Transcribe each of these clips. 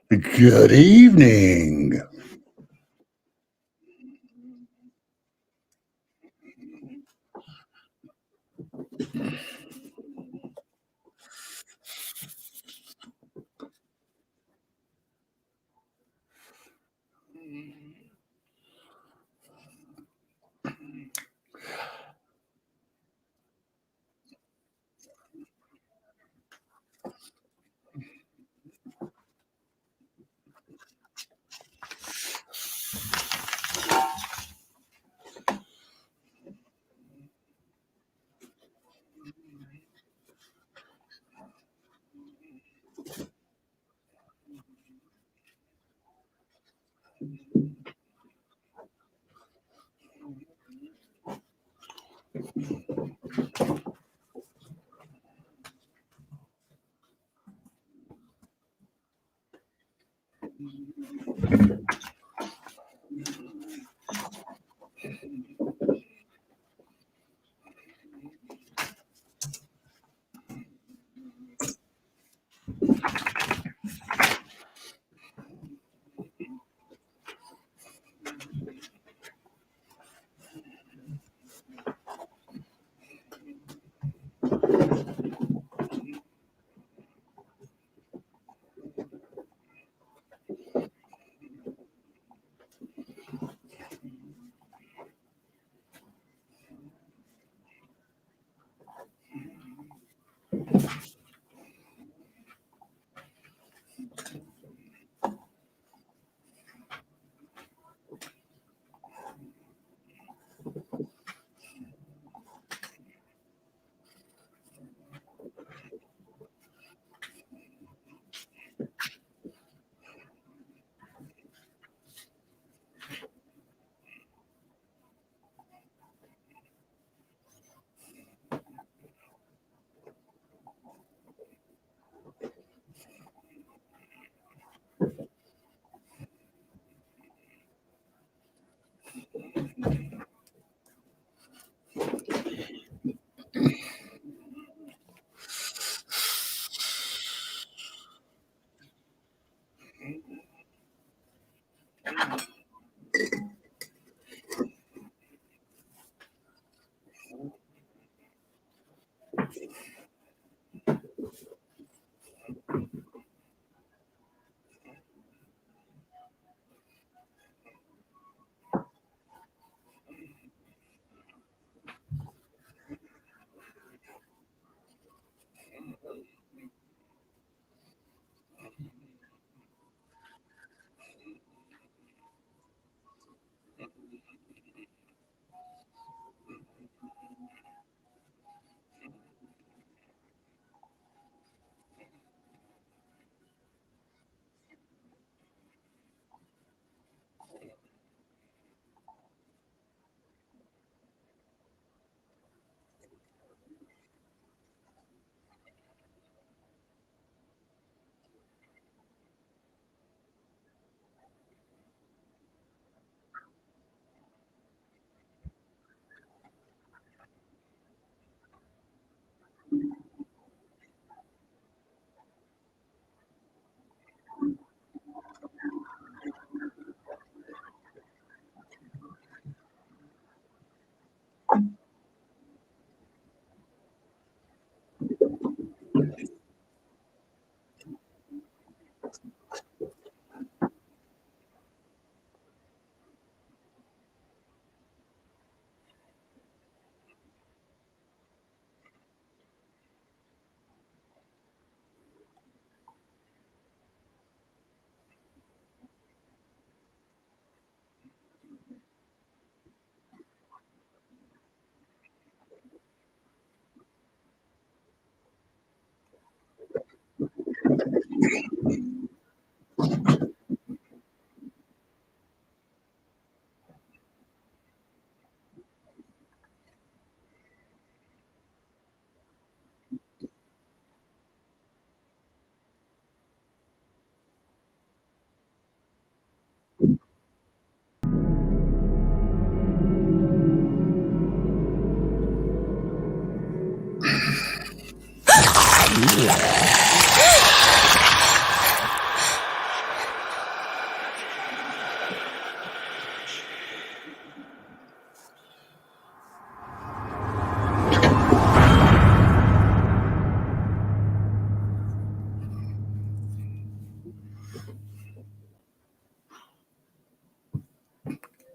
Good evening.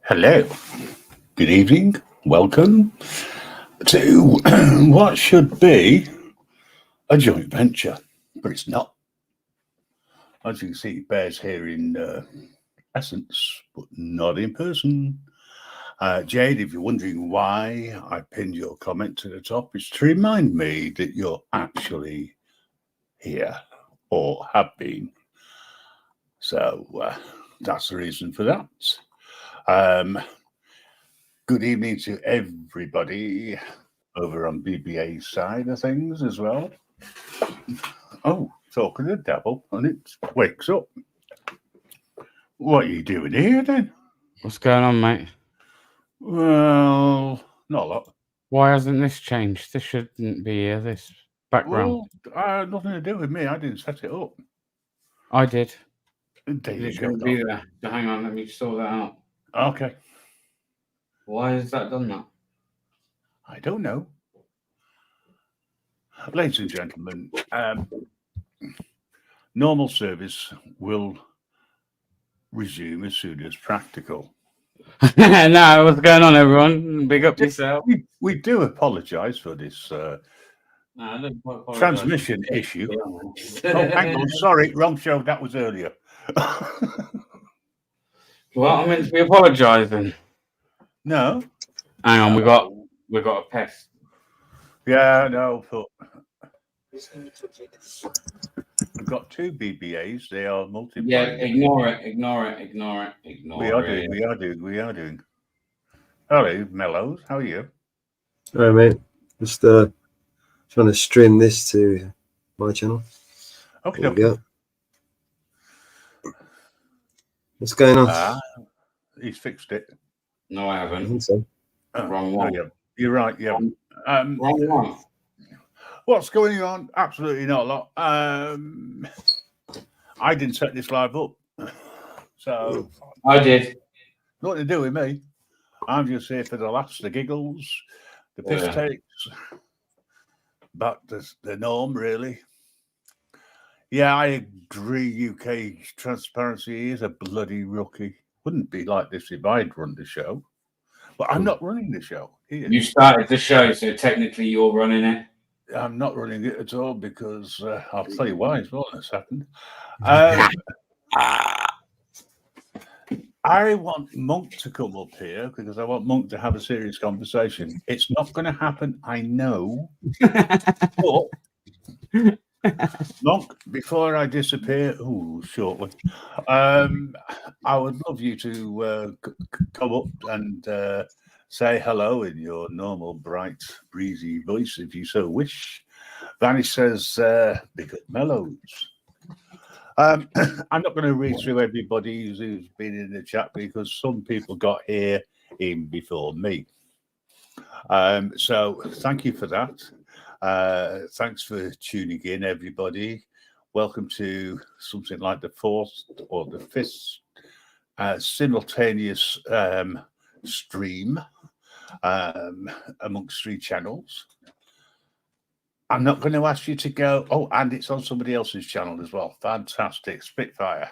Hello. Good evening. Welcome to what should be a joint venture, but it's not. As you can see, Bear's here in essence, but not in person. Jade, if you're wondering why I pinned your comment to the top, it's to remind me that you're actually here or have been. So that's the reason for that. Good evening to everybody over on BBA's side of things as well. Oh, talking to the devil, and it wakes up. What are you doing here then? What's going on, mate? Well, not a lot. Why hasn't this changed? This shouldn't be here, this background. Well, nothing to do with me. I didn't set it up. I did. There you It go. shouldn't be there. So hang on, let me sort that out. Okay. Why has that done that? I don't know. Ladies and gentlemen, normal service will resume as soon as practical. No, what's going on, everyone? Big up yourself. We do apologise for this transmission issue. Oh, hang on, sorry, wrong show. That was earlier. Well, I'm meant to be apologising. No. Hang on, we got a pest. Yeah, no, but we've got two BBAs. They are multiplying. Yeah, ignore it. We are doing. Hello, Mellows. How are you? All right, mate. Just trying to stream this to my channel. Okay. There we go. What's going on? He's fixed it. No, I I haven't. think so. Wrong one. Yeah. You're right. Yeah. Wrong one. What's going on? Absolutely not a lot. I didn't set this live up, so I did. nothing to do with me. I'm just here for the laughs, the giggles, the piss takes. But the norm, really. Yeah, I agree. UK transparency is a bloody rookie. Wouldn't be like this if I'd run the show. But I'm not running the show here. You started the show, so technically you're running it. I'm not running it at all because I'll tell you why as well in a second. I want Monk to come up here because I want Monk to have a serious conversation. It's not going to happen, I know. But Monk, before I disappear, shortly, I would love you to come up and say hello in your normal, bright, breezy voice, if you so wish. Vanish says, big up Mellows. I'm not going to read through everybody who's been in the chat because some people got here in before me. So thank you for that. Thanks for tuning in, everybody. Welcome to something like the fourth or the fifth simultaneous stream amongst three channels. I'm not going to ask you to go. Oh, and it's on somebody else's channel as well. Fantastic. Spitfire.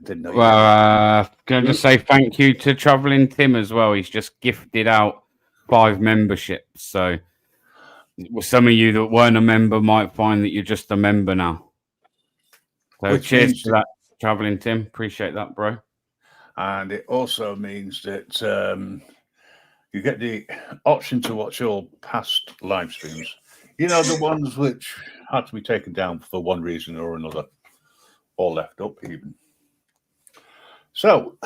Didn't know you. Well, going to say thank you to Traveling Tim as well. He's just gifted out 5 memberships. So some of you that weren't a member might find that you're just a member now. So Which cheers means to that, Traveling Tim. Appreciate that, bro. And it also means that you get the option to watch all past live streams. You know, the ones which had to be taken down for one reason or another, or left up even. So,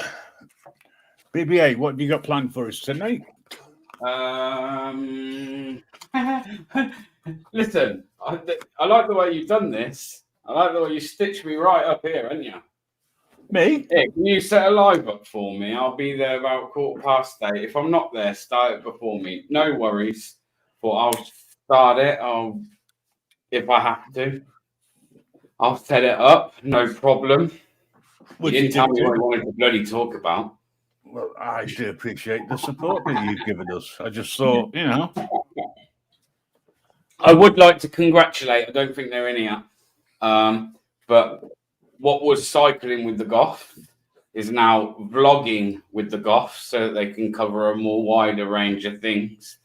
BBA, what have you got planned for us tonight? Listen, I like the way you've done this. I like the way you stitched me right up here, haven't you? Me? Yeah, can you set a live up for me? I'll be there about 8:15. If I'm not there, start it before me. No worries. But I'll start it. If I have to. I'll set it up. No problem. You didn't tell me what you wanted to bloody talk about. Well, I do appreciate the support that you've given us. I just thought, you know. I would like to congratulate. I don't think they're in here. But what was cycling with the Goth is now vlogging with the Goth so that they can cover a more wider range of things.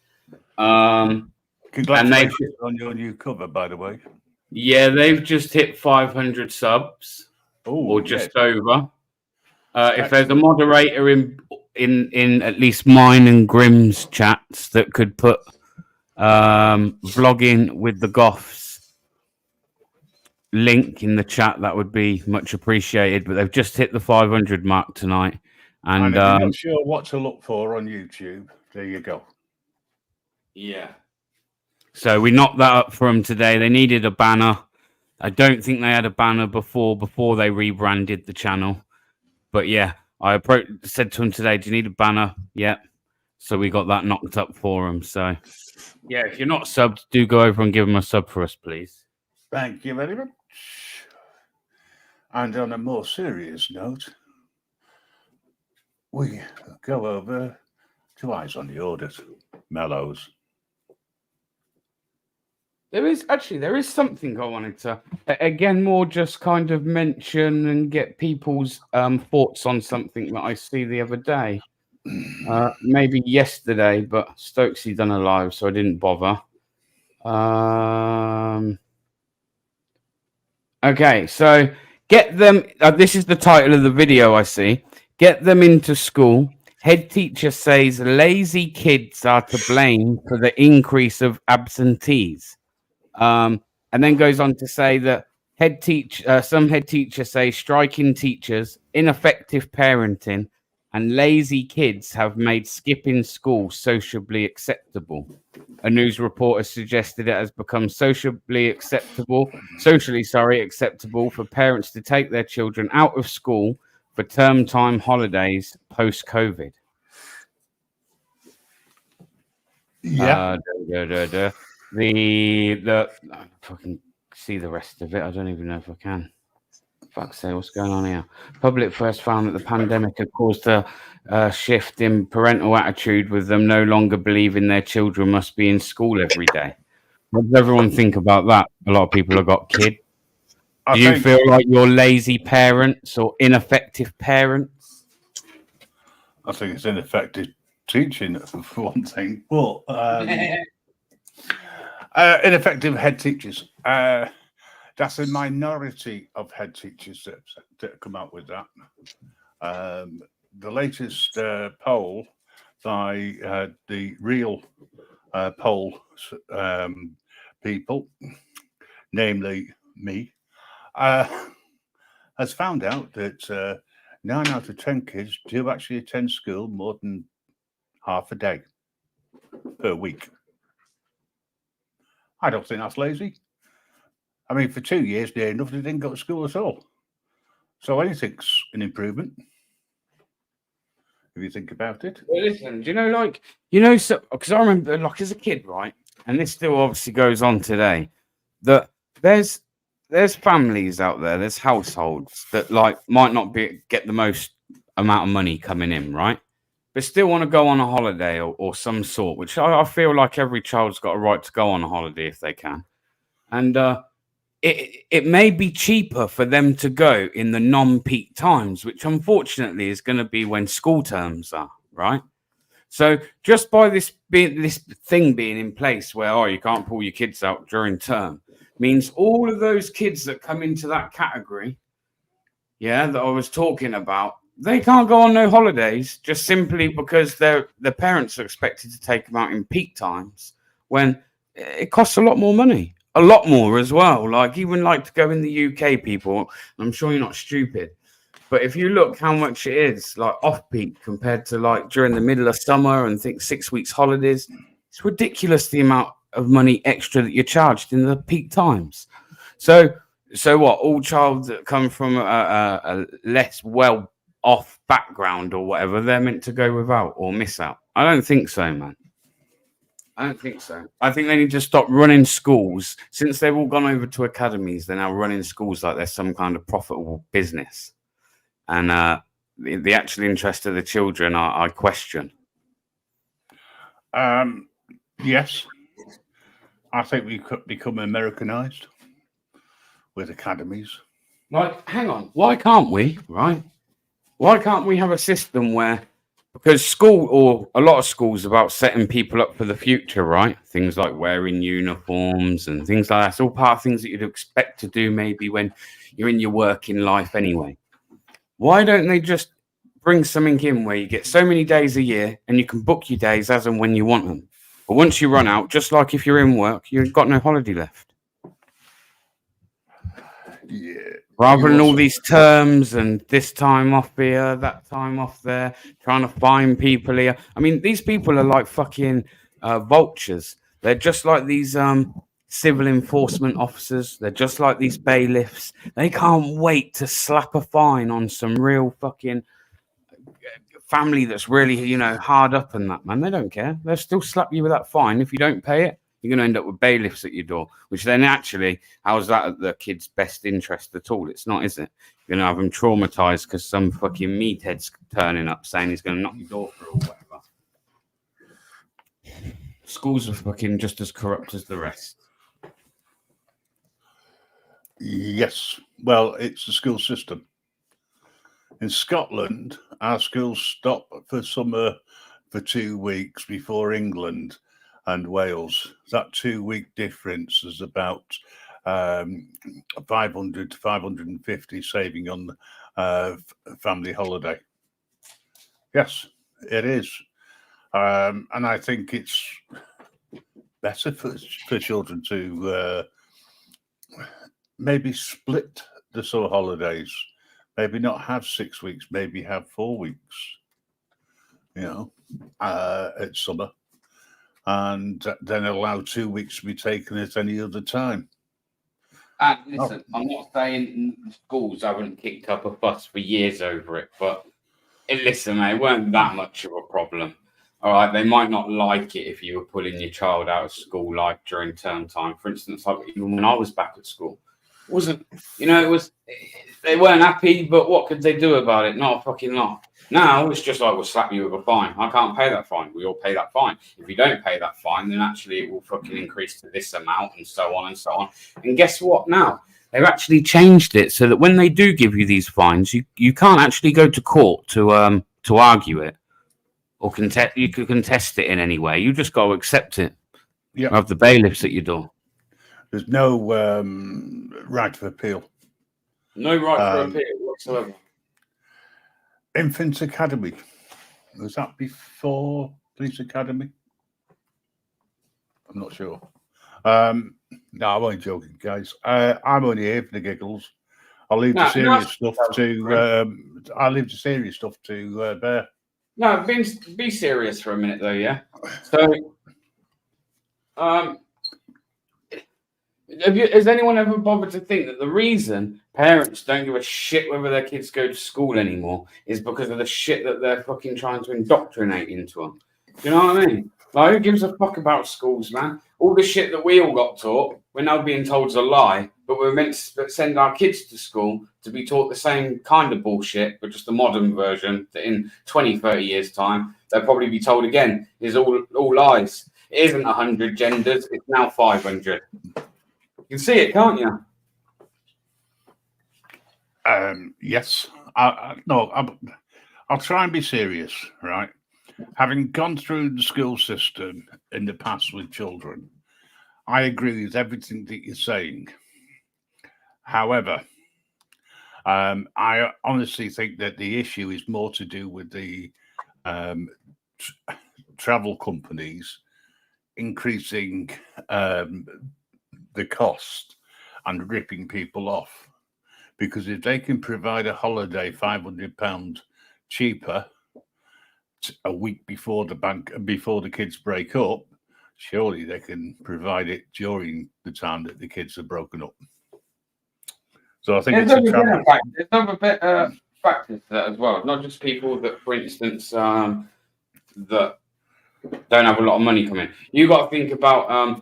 Congratulations on your new cover, by the way. Yeah, they've just hit 500 subs, or just over. If there's a moderator in at least mine and Grimm's chats that could put vlogging with the Goths link in the chat, that would be much appreciated. But they've just hit the 500 mark tonight, and if you're not sure what to look for on YouTube, there you go. Yeah. So we knocked that up for them today. They needed a banner. I don't think they had a banner before they rebranded the channel. But yeah, I said to them today, do you need a banner? Yeah. So we got that knocked up for them. So yeah, if you're not subbed, do go over and give them a sub for us, please. Thank you very much. And on a more serious note, we go over to Eyes on the Audit, Mellows. There is something I wanted to, again, more just kind of mention and get people's thoughts on something that I see the other day. Maybe yesterday, but Stokesy done a live, so I didn't bother. Okay, so get them. This is the title of the video I see. Get them into school. Head teacher says lazy kids are to blame for the increase of absentees. And then goes on to say that some head teachers say striking teachers, ineffective parenting, and lazy kids have made skipping school socially acceptable. A news reporter suggested it has become socially acceptable for parents to take their children out of school for term time holidays post-COVID. Yeah. The I can see the rest of it. I don't even know if I can. Fuck's sake, what's going on here? Public first found that the pandemic had caused a shift in parental attitude, with them no longer believing their children must be in school every day. What does everyone think about that? A lot of people have got kids. Do you feel like you're lazy parents or ineffective parents? I think it's ineffective teaching, for one thing. But ineffective head teachers. That's a minority of head teachers that come out with that. The latest poll by the real poll people, namely me, has found out that 9 out of 10 kids do actually attend school more than half a day per week. I don't think that's lazy. I mean, for 2 years, near enough, they didn't go to school at all. So anything's an improvement, if you think about it. Well, listen, so because I remember, like, as a kid, right, and this still obviously goes on today, that there's families out there, there's households that like might not get the most amount of money coming in, right? but still want to go on a holiday or some sort, which I feel like every child's got a right to go on a holiday if they can. And it may be cheaper for them to go in the non-peak times, which unfortunately is going to be when school terms are, right? So just by this thing being in place where you can't pull your kids out during term means all of those kids that come into that category, that I was talking about, they can't go on no holidays just simply because their parents are expected to take them out in peak times when it costs a lot more money, a lot more as well. Like even like to go in the UK, people, I'm sure you're not stupid, but if you look how much it is like off peak compared to like during the middle of summer and think 6 weeks holidays, it's ridiculous the amount of money extra that you're charged in the peak times. So what? All child that come from a less well off background or whatever, they're meant to go without or miss out? I don't think so, man. I don't think so. I think they need to stop running schools. Since they've all gone over to academies, they're now running schools like they're some kind of profitable business. And the actual interest of the children, I question. Yes. I think we could become Americanized with academies. Like, hang on. Why can't we, right? Why can't we have a system where, because school or a lot of schools about setting people up for the future, right? Things like wearing uniforms and things like that. It's all part of things that you'd expect to do maybe when you're in your working life anyway. Why don't they just bring something in where you get so many days a year and you can book your days as and when you want them? But once you run out, just like if you're in work, you've got no holiday left. Yeah. Rather than all these terms and this time off here, that time off there, trying to find people here. I mean, these people are like fucking vultures. They're just like these civil enforcement officers. They're just like these bailiffs. They can't wait to slap a fine on some real fucking family that's really, hard up and that, man. They don't care. They'll still slap you with that fine. If you don't pay it, you're going to end up with bailiffs at your door, which then actually, how's that at the kid's best interest at all? It's not, is it? You're going to have them traumatized because some fucking meathead's turning up saying he's going to knock your door through or whatever. Schools are fucking just as corrupt as the rest. Yes. Well, it's the school system. In Scotland, our schools stop for summer for 2 weeks before England and Wales. That 2 week difference is about 500 to 550 saving on family holiday. Yes, it is. And I think it's better for children to maybe split the summer holidays. Maybe not have 6 weeks, maybe have 4 weeks, at summer. And then allow 2 weeks to be taken at any other time. Listen, I'm not saying schools haven't kicked up a fuss for years over it, but listen, mate, it weren't that much of a problem. All right, they might not like it if you were pulling your child out of school, like during term time. For instance, like even when I was back at school, it wasn't, they weren't happy, but what could they do about it? Not a fucking lot. Now it's just like, we'll slap you with a fine. I can't pay that fine. We all pay that fine. If you don't pay that fine, then actually it will fucking increase to this amount and so on and so on. And guess what now? They've actually changed it so that when they do give you these fines, you can't actually go to court to argue it or contest. You could contest it in any way. You just got to accept it. Yeah. Have the bailiffs at your door. There's no right of appeal. No right for appeal whatsoever. Infants Academy. Was that before Police Academy? I'm not sure. No, I'm only joking, guys. I'm only here for the giggles. I'll leave the serious stuff to. I'll leave the serious stuff to Bear. No, be serious for a minute, though. Yeah. So, has anyone ever bothered to think that the reason parents don't give a shit whether their kids go to school anymore is because of the shit that they're fucking trying to indoctrinate into them? Do you know what I mean? Like, who gives a fuck about schools, man? All the shit that we all got taught, we're now being told is a lie, but we're meant to send our kids to school to be taught the same kind of bullshit, but just a modern version that in 20, 30 years' time, they'll probably be told again is all lies. It isn't 100 genders, it's now 500. You can see it, can't you? Yes. I'll try and be serious, right? Having gone through the school system in the past with children, I agree with everything that you're saying. However, I honestly think that the issue is more to do with the travel companies increasing the cost and ripping people off. Because if they can provide a holiday £500 cheaper a week before the kids break up, surely they can provide it during the time that the kids are broken up. So I think there's it's other factors to that as well. Not just people that, for instance, that don't have a lot of money coming. You got to think about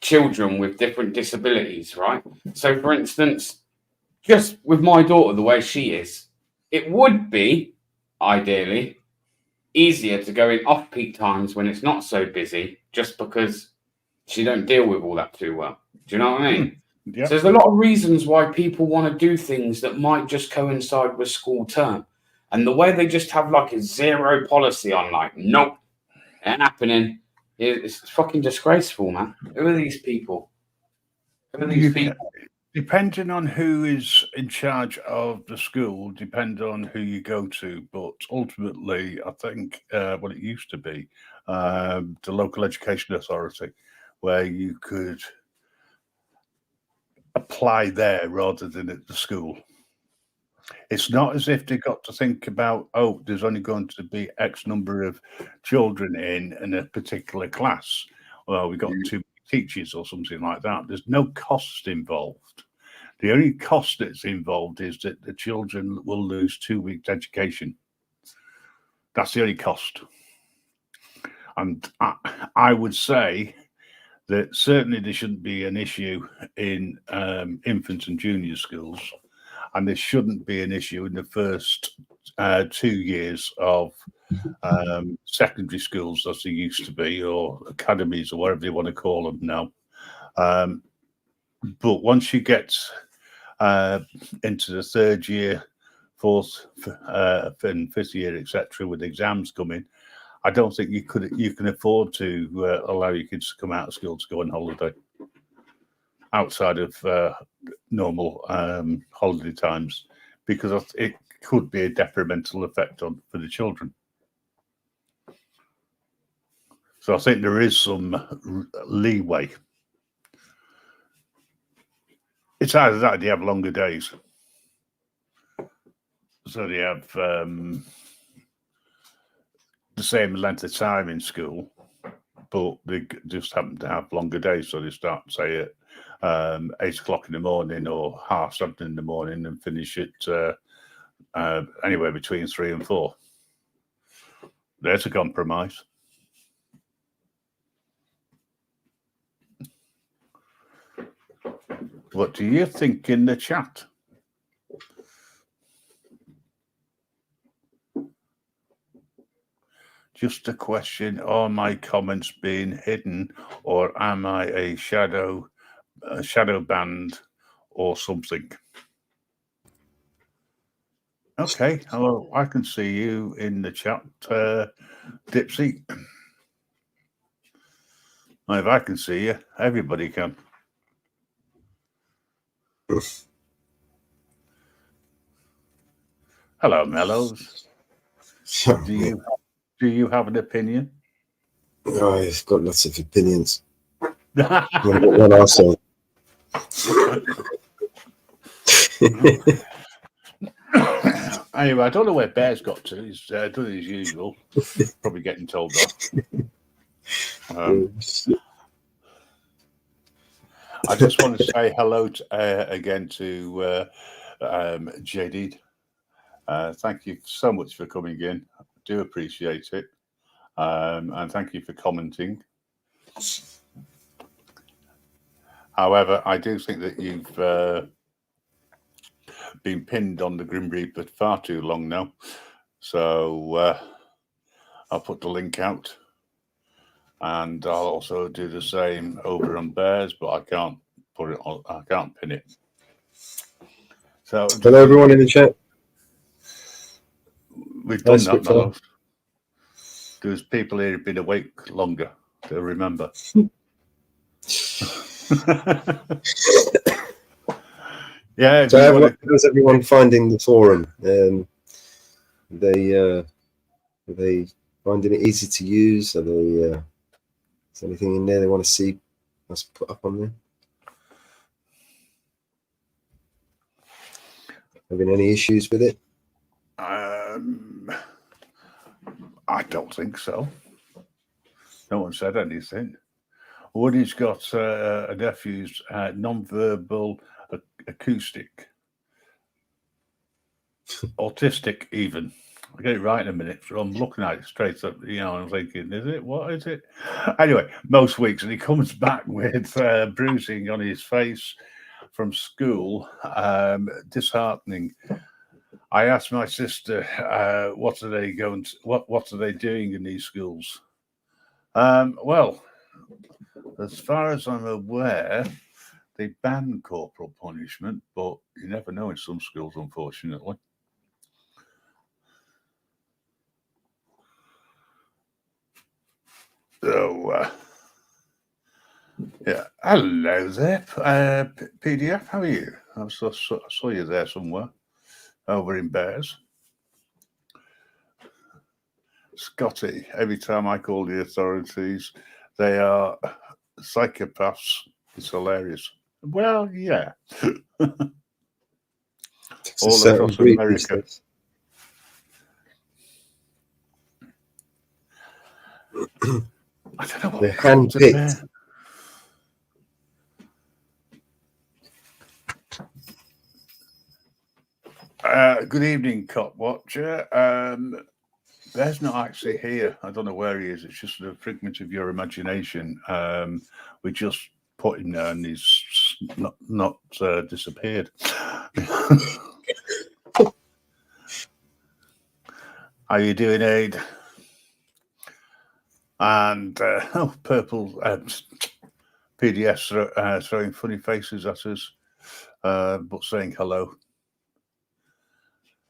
children with different disabilities, right? So, for instance, just with my daughter, the way she is, it would be ideally easier to go in off-peak times when it's not so busy, just because she don't deal with all that too well. Do you know what I mean? Yeah. So there's a lot of reasons why people want to do things that might just coincide with school term. And the way they just have like a zero policy on, like, nope, ain't happening. It's fucking disgraceful, man. Who are these people? Who are these people? Depending on who is in charge of the school, depend on who you go to. But ultimately, I think what it used to be, the local education authority, where you could apply there rather than at the school. It's not as if they got to think about, oh, there's only going to be X number of children in a particular class. Well, we got too many teachers or something like that. There's no cost involved. The only cost that's involved is that the children will lose 2 weeks education. That's the only cost. And I would say that certainly there shouldn't be an issue in infant and junior schools, and there shouldn't be an issue in the first 2 years of secondary schools, as they used to be, or academies, or whatever you want to call them now. But once you get into the third year, fourth and fifth year, etc., with exams coming, I don't think you can afford to allow your kids to come out of school to go on holiday outside of normal holiday times, because it could be a detrimental effect for the children. So I think there is some leeway. It's either that or they have longer days. So they have the same length of time in school, but they just happen to have longer days. So they start, say, at 8 o'clock in the morning or 7:30 in the morning and finish at anywhere between 3 and 4. There's a compromise. What do you think in the chat? Just a question, are my comments being hidden, or am I a shadow banned or something? Okay, hello, I can see you in the chat, Dipsy. If I can see you, everybody can. Hello, Mellows. Do you have an opinion? Oh, I've got lots of opinions. One also. Anyway, I don't know where Bear's got to. He's doing his usual, probably getting told off. I just want to say hello again to JD. Thank you so much for coming in. I do appreciate it. And thank you for commenting. However, I do think that you've been pinned on the Grim Reaper far too long now. So I'll put the link out. And I'll also do the same over on Bears, but I can't put it on, I can't pin it. So Hello, everyone in the chat. We've done Nice that, quick Mellows. There's people here who've been awake longer to remember. Yeah. So how's everyone finding the forum? Are they finding it easy to use? Are they? Is there anything in there they want to see us put up on there? Having any issues with it? I don't think so. No one said anything. Woody's got a nephew's non-verbal acoustic, autistic even. I'll get it right in a minute. So I'm looking at it straight up, and I'm thinking, is it? What is it? Anyway, most weeks, and he comes back with bruising on his face from school, disheartening. I asked my sister, what are they going to, what are they doing in these schools? Well, as far as I'm aware, they ban corporal punishment, but you never know in some schools, unfortunately. So, yeah. Hello there, PDF. How are you? I saw you there somewhere, over in Bears. Scotty, every time I call the authorities, they are psychopaths. It's hilarious. Well, yeah. All across America. I don't know what they're handpicked. Good evening, Cop Watcher. Bear's not actually here. I don't know where he is. It's just a figment of your imagination. We just put him there and he's not disappeared. How you doing, Aid? And purple PDS throwing funny faces at us, but saying hello.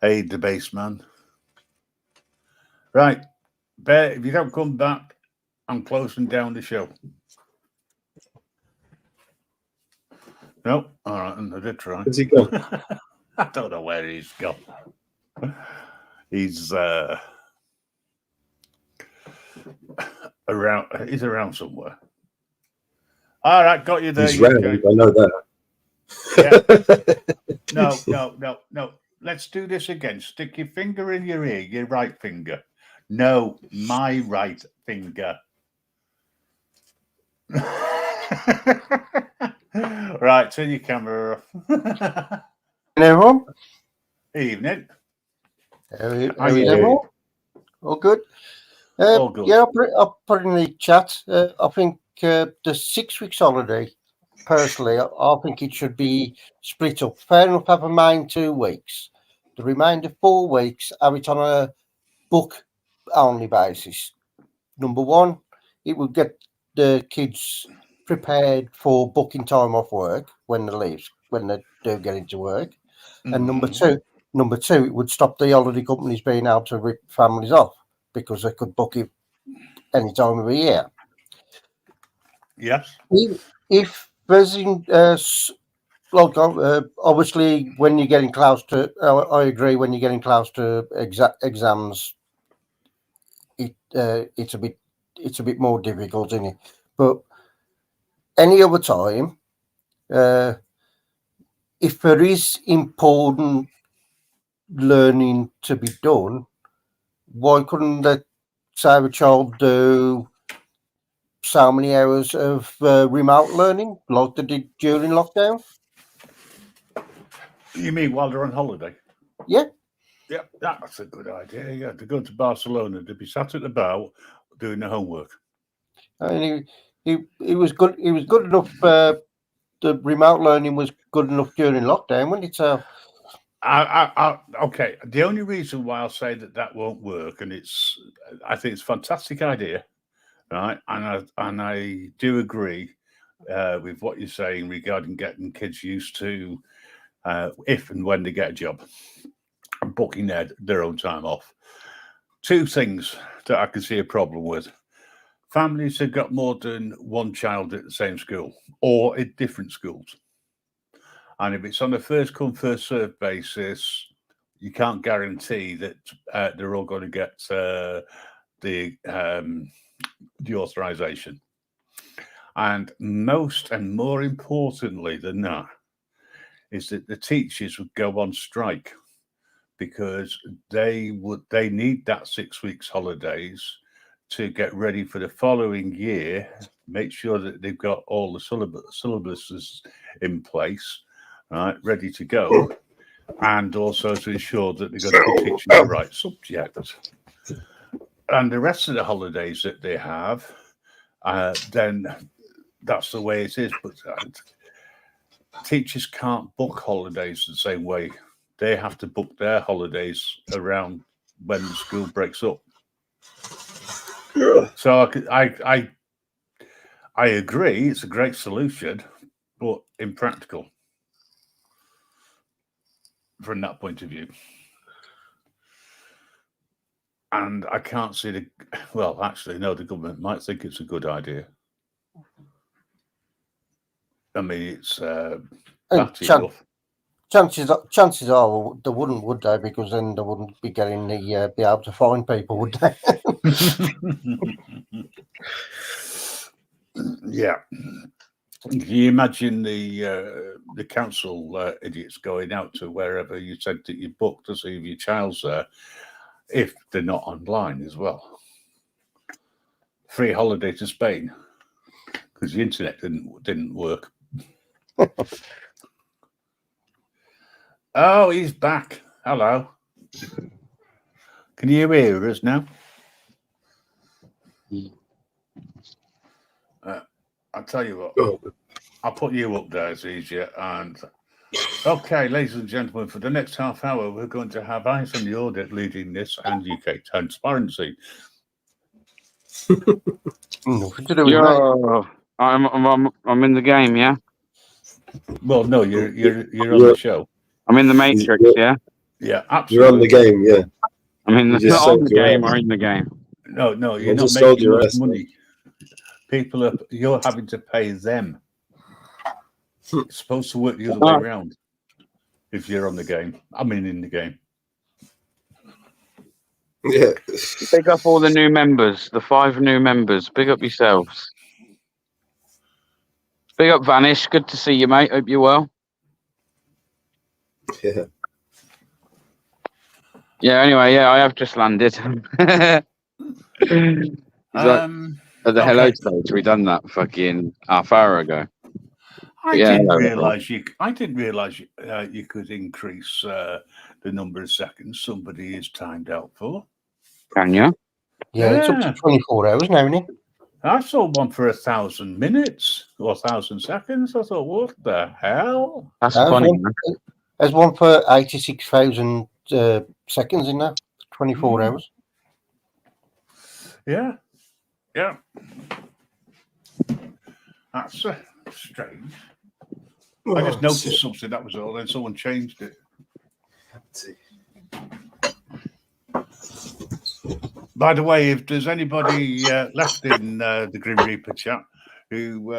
Aid the baseman. Right, Bear, if you don't come back, I'm closing down the show. No, all right, and I did try. Where's he gone? I don't know where he's gone. He's around. He's around somewhere. All right, got you there. He's round. I know that. Yeah. No. Let's do this again. Stick your finger in your ear, your right finger. No, my right finger. Right, turn your camera off. Everyone? Evening. How are you doing? All good? All good. Yeah, I'll put in the chat. I think the 6 weeks holiday, personally, I think it should be split up. Fair enough, have a main 2 weeks. The remainder 4 weeks, have it on a book-only basis. Number one, it will get the kids prepared for booking time off work when they do get into work. Mm-hmm. And number two, it would stop the holiday companies being able to rip families off because they could book it any time of the year. Yes. If there's obviously when you're getting close to, I agree. When you're getting close to exams, it's a bit more difficult, isn't it? But any other time, if there is important learning to be done, why couldn't the child do so many hours of remote learning like they did during lockdown? You mean while they're on holiday? Yeah. Yeah, that's a good idea. Yeah, to go to Barcelona, to be sat at the bar, doing the homework. I mean, he was good. He was good enough. The remote learning was good enough during lockdown, wasn't it? So Okay. The only reason why I'll say that won't work, and I think it's a fantastic idea, right? And I do agree with what you're saying regarding getting kids used to if and when they get a job and booking their own time off. Two things that I can see a problem with. Families have got more than one child at the same school or at different schools. And if it's on a first come, first served basis, you can't guarantee that they're all going to get the authorization. And most and more importantly than that is that the teachers would go on strike because they need that 6 weeks holidays to get ready for the following year, make sure that they've got all the syllabuses in place, right, ready to go, and also to ensure that they're going to be teaching the right subject. And the rest of the holidays that they have, then that's the way it is. But teachers can't book holidays the same way. They have to book their holidays around when the school breaks up. So I agree, it's a great solution, but impractical from that point of view. And I can't see actually, no, the government might think it's a good idea. I mean, it's bad enough. Chances are they wouldn't, would they? Because then they wouldn't be getting be able to find people, would they? Yeah. Can you imagine the council idiots going out to wherever you said that you booked to see if your child's there, if they're not online as well? Free holiday to Spain because the internet didn't work. Oh, he's back. Hello. Can you hear us now? I'll tell you what. I'll put you up there, it's easier. And okay, ladies and gentlemen, for the next half hour, we're going to have Eyes on the Audit leading this and UK Transparency. Nothing to do with that. I'm in the game, yeah. Well, no, you're on the show. I'm in the Matrix, yeah. Yeah, absolutely. You're on the game, yeah. I mean, not on the game or in the game. No, you're not making much money. You're having to pay them. It's supposed to work the other way around. If you're on the game, I mean, in the game. Yeah. Big up all the new members, the 5 new members. Big up yourselves. Big up Vanish. Good to see you, mate. Hope you're well. Yeah. Yeah. Anyway, I have just landed. At the hello stage, we done that fucking half hour ago. I didn't realize you could increase the number of seconds somebody is timed out for. Can you? Yeah, it's up to 24 hours now, isn't it? I saw one for 1,000 minutes or 1,000 seconds. I thought, what the hell? That's funny. There's one for 86,000 seconds in there, 24 hours. Yeah. That's strange. I just noticed something, that was all. Then someone changed it. By the way, if there's anybody left in the Grim Reaper chat who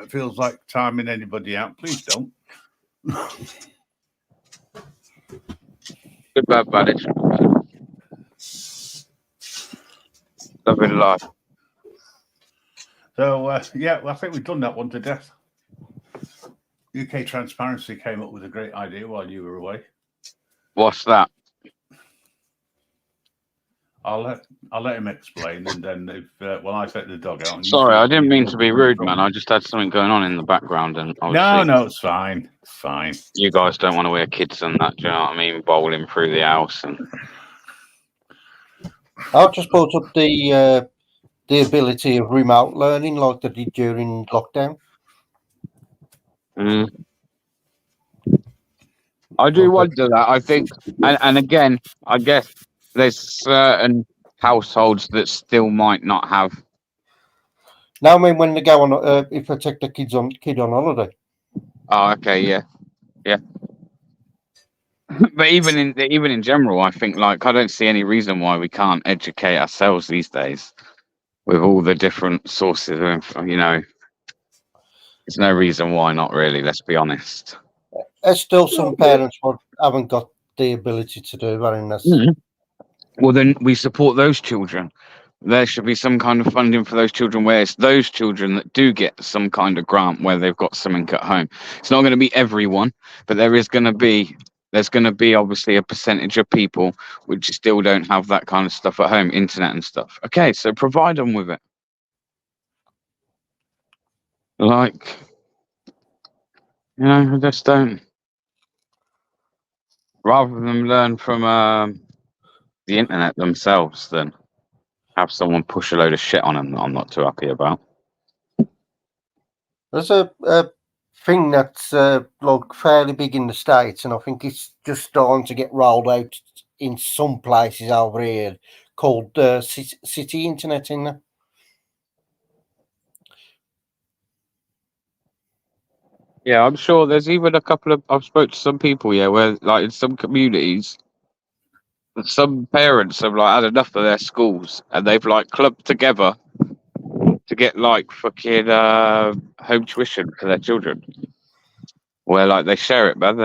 feels like timing anybody out, please don't. Goodbye, buddy. Love it a lot. So, I think we've done that one to death. UK Transparency came up with a great idea while you were away. What's that? I'll let him explain, and then if I take the dog out. Sorry, I didn't mean to be rude, man. I just had something going on in the background, and no, it's fine. It's fine. You guys don't want to wear kids and that, do you know what I mean? Bowling through the house and. I just brought up the the ability of remote learning like they did during lockdown. I do Okay. wonder that. I think, and again, I guess there's certain households that still might not have. Now, I mean, when they go on, if I take the kid on holiday, Oh, okay, yeah. But even in general, I think like I don't see any reason why we can't educate ourselves these days with all the different sources of info. There's no reason why not. Really, let's be honest. there's still some parents who haven't got the ability to do that. And that's Well, then we support those children. There should be some kind of funding for those children where it's those children that do get some kind of grant where they've got something at home. It's not going to be everyone, but there's going to be obviously a percentage of people which still don't have that kind of stuff at home, internet and stuff. Okay, so provide them with it. Like, I just don't. Rather than learn from the internet themselves, than have someone push a load of shit on them that I'm not too happy about. there's a thing that's like fairly big in the States, and I think it's just starting to get rolled out in some places over here, called City Internet in there. Yeah, I'm sure there's even a couple of. I've spoke to some people, yeah, where like in some communities, some parents have like had enough of their schools and they've like clubbed together to get like fucking home tuition for their children. Where like they share it, man.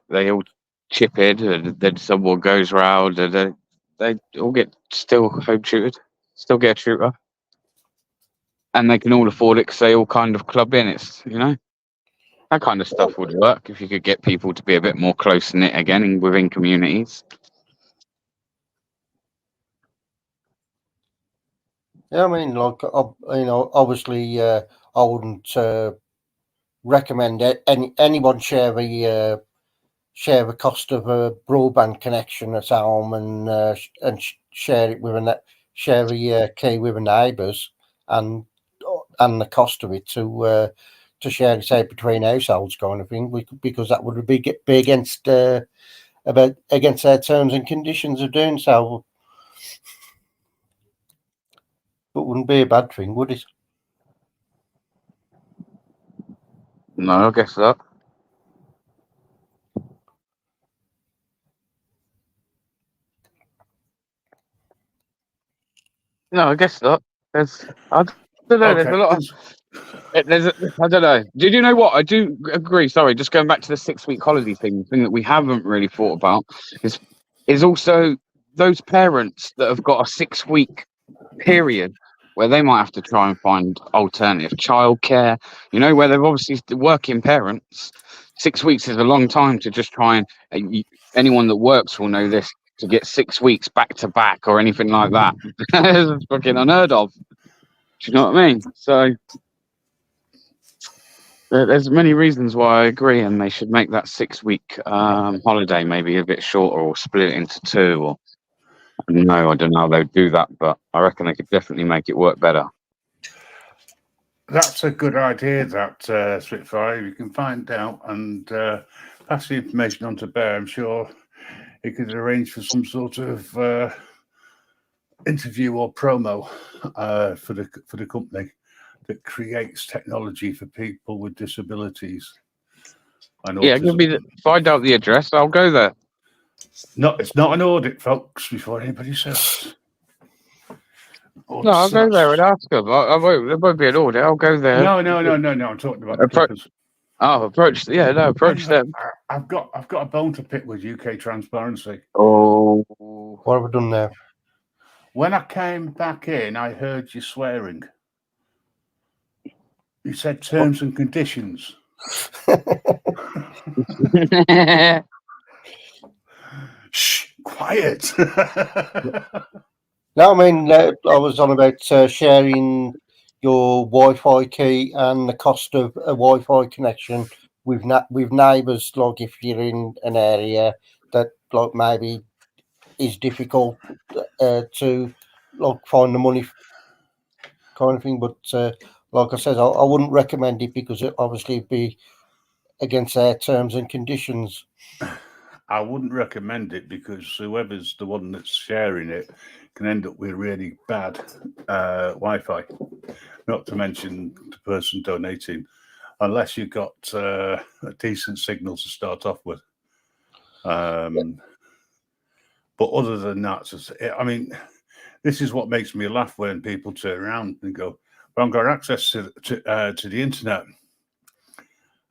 They all chip in, and then someone goes round, and they all get still home tutored, still get a tutor, and they can all afford it because they all kind of club in. It's that kind of stuff would work if you could get people to be a bit more close knit again within communities. Yeah, I mean, like obviously, I wouldn't recommend anyone share the cost of a broadband connection at home and share it with share the key with the neighbours and the cost of it to share it out between households, kind of thing, because that would be against against their terms and conditions of doing so. But wouldn't be a bad thing, would it? No, I guess that. No, I guess not. I don't know. There's a lot of. I don't know. Did you know what? I do agree. Sorry, just going back to the 6-week holiday thing. The thing that we haven't really thought about is also those parents that have got a 6-week period where they might have to try and find alternative childcare. Where they're obviously working parents. 6 weeks is a long time to just try and. Anyone that works will know this. To get 6 weeks back to back or anything like that, it's fucking unheard of. Do you know what I mean? So there's many reasons why I agree, and they should make that 6-week holiday maybe a bit shorter, or split it into 2. Or no, I don't know how they'd do that, but I reckon they could definitely make it work better. That's a good idea, that Spitfire. You can find out and pass the information on to Bear. I'm sure he could arrange for some sort of interview or promo for the company that creates technology for people with disabilities. Yeah, give me find out the address. I'll go there. No, it's not an audit, folks. Before anybody says. No, I'll go there and ask them. There won't be an audit. I'll go there. No. I'm talking about the clippers. Approach them. I've got a bone to pick with UK Transparency. Oh, what have we done there? When I came back in, I heard you swearing. You said terms and conditions. Shh, quiet. No, I mean, I was on about sharing your Wi-Fi key and the cost of a Wi-Fi connection with neighbours. Like if you're in an area that like maybe is difficult to like find the money kind of thing. But like I said, I wouldn't recommend it because it obviously be against their terms and conditions. I wouldn't recommend it because whoever's the one that's sharing it can end up with really bad Wi-Fi. Not to mention the person donating, unless you've got a decent signal to start off with. But other than that, I mean, this is what makes me laugh when people turn around and go, "Well, I've got access to the internet,"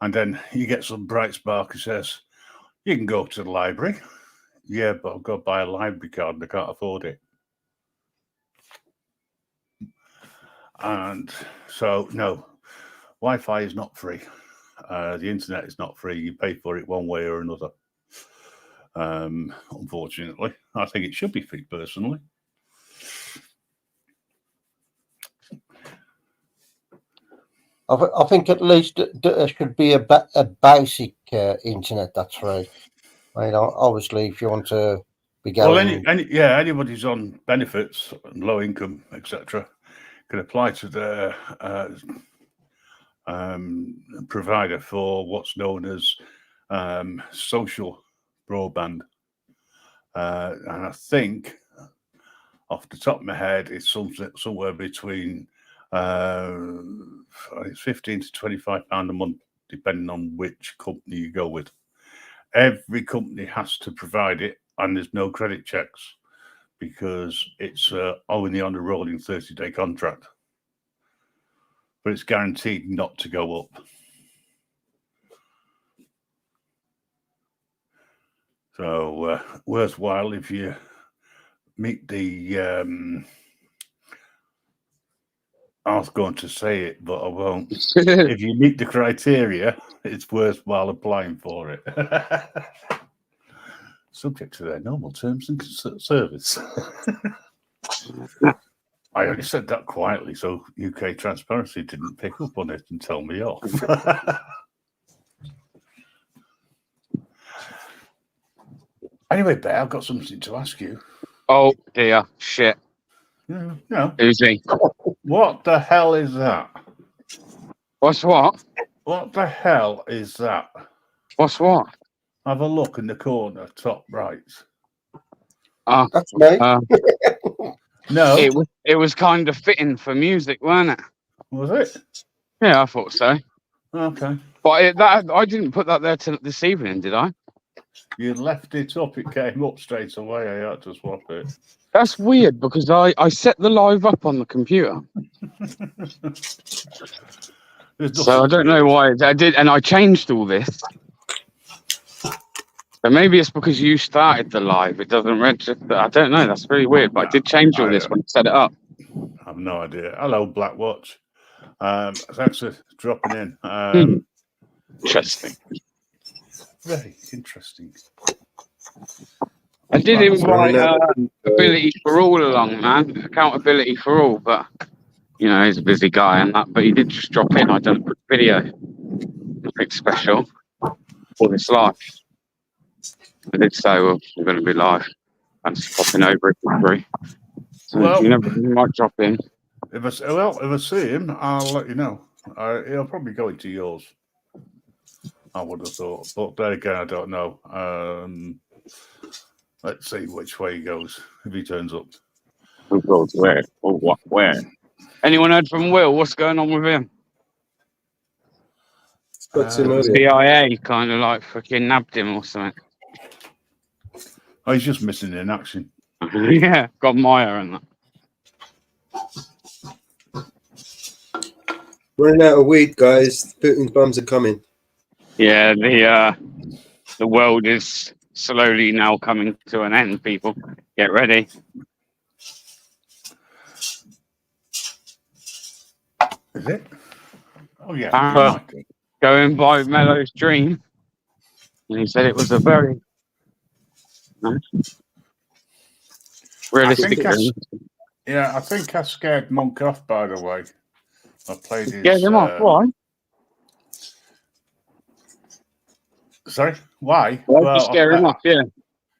and then you get some bright spark who says, "You can go to the library." Yeah, but I've got to buy a library card and I can't afford it. And so, no, Wi-Fi is not free. The internet is not free. You pay for it one way or another. Unfortunately, I think it should be free personally. I think at least there should be a basic internet that's free. I mean, obviously, if you want to be going, well, anybody's on benefits, low income, etc., can apply to their provider for what's known as social broadband, and I think, off the top of my head, it's somewhere between it's £15 to £25 a month, depending on which company you go with. Every company has to provide it, and there's no credit checks because it's only on a rolling 30-day contract. But it's guaranteed not to go up. So worthwhile if you meet the I was going to say it, but I won't. If you meet the criteria, it's worthwhile applying for it. Subject to their normal terms and service. I only said that quietly so UK Transparency didn't pick up on it and tell me off. Anyway, Bear, I've got something to ask you. Oh dear, shit. No. Who's he? What the hell is that? What's what? What the hell is that? What's what? Have a look in the corner, top right. that's me. No. It was kind of fitting for music, weren't it? Was it? Yeah, I thought so. Okay. But I didn't put that there till this evening, did I? You left it up. It came up straight away. I had to swap it. That's weird because I set the live up on the computer. So I don't know why I did, and I changed all this. So maybe it's because you started the live. It doesn't register. I don't know. That's very weird. But I did change all this when I set it up. I have no idea. Hello, Black Watch. Thanks for dropping in. Interesting. Very interesting. I did invite Ability for All along, man. Accountability for All, but you know he's a busy guy and that. But he did just drop in. I done a quick video, nothing special for this live. I did say we're going to be live and just popping over if we're free. So well, you might drop in. If I see him, I'll let you know. He'll probably go into yours. I would have thought, but there again, I don't know. Let's see which way he goes if he turns up. Who goes where? Or what? Where? Anyone heard from Will? What's going on with him? CIA kind of like fucking nabbed him or something. Oh, he's just missing in action. Yeah, got Maya and that. Running out of weed, guys. Putin's bums are coming. Yeah, the world is slowly now coming to an end, people. Get ready. Is it? Oh, yeah. Going by Mello's dream. And he said it was a very realistic dream. I think I scared Monk off, by the way. I played his... Scared him off? Why? Sorry? Why? Why did you scare him off? Yeah.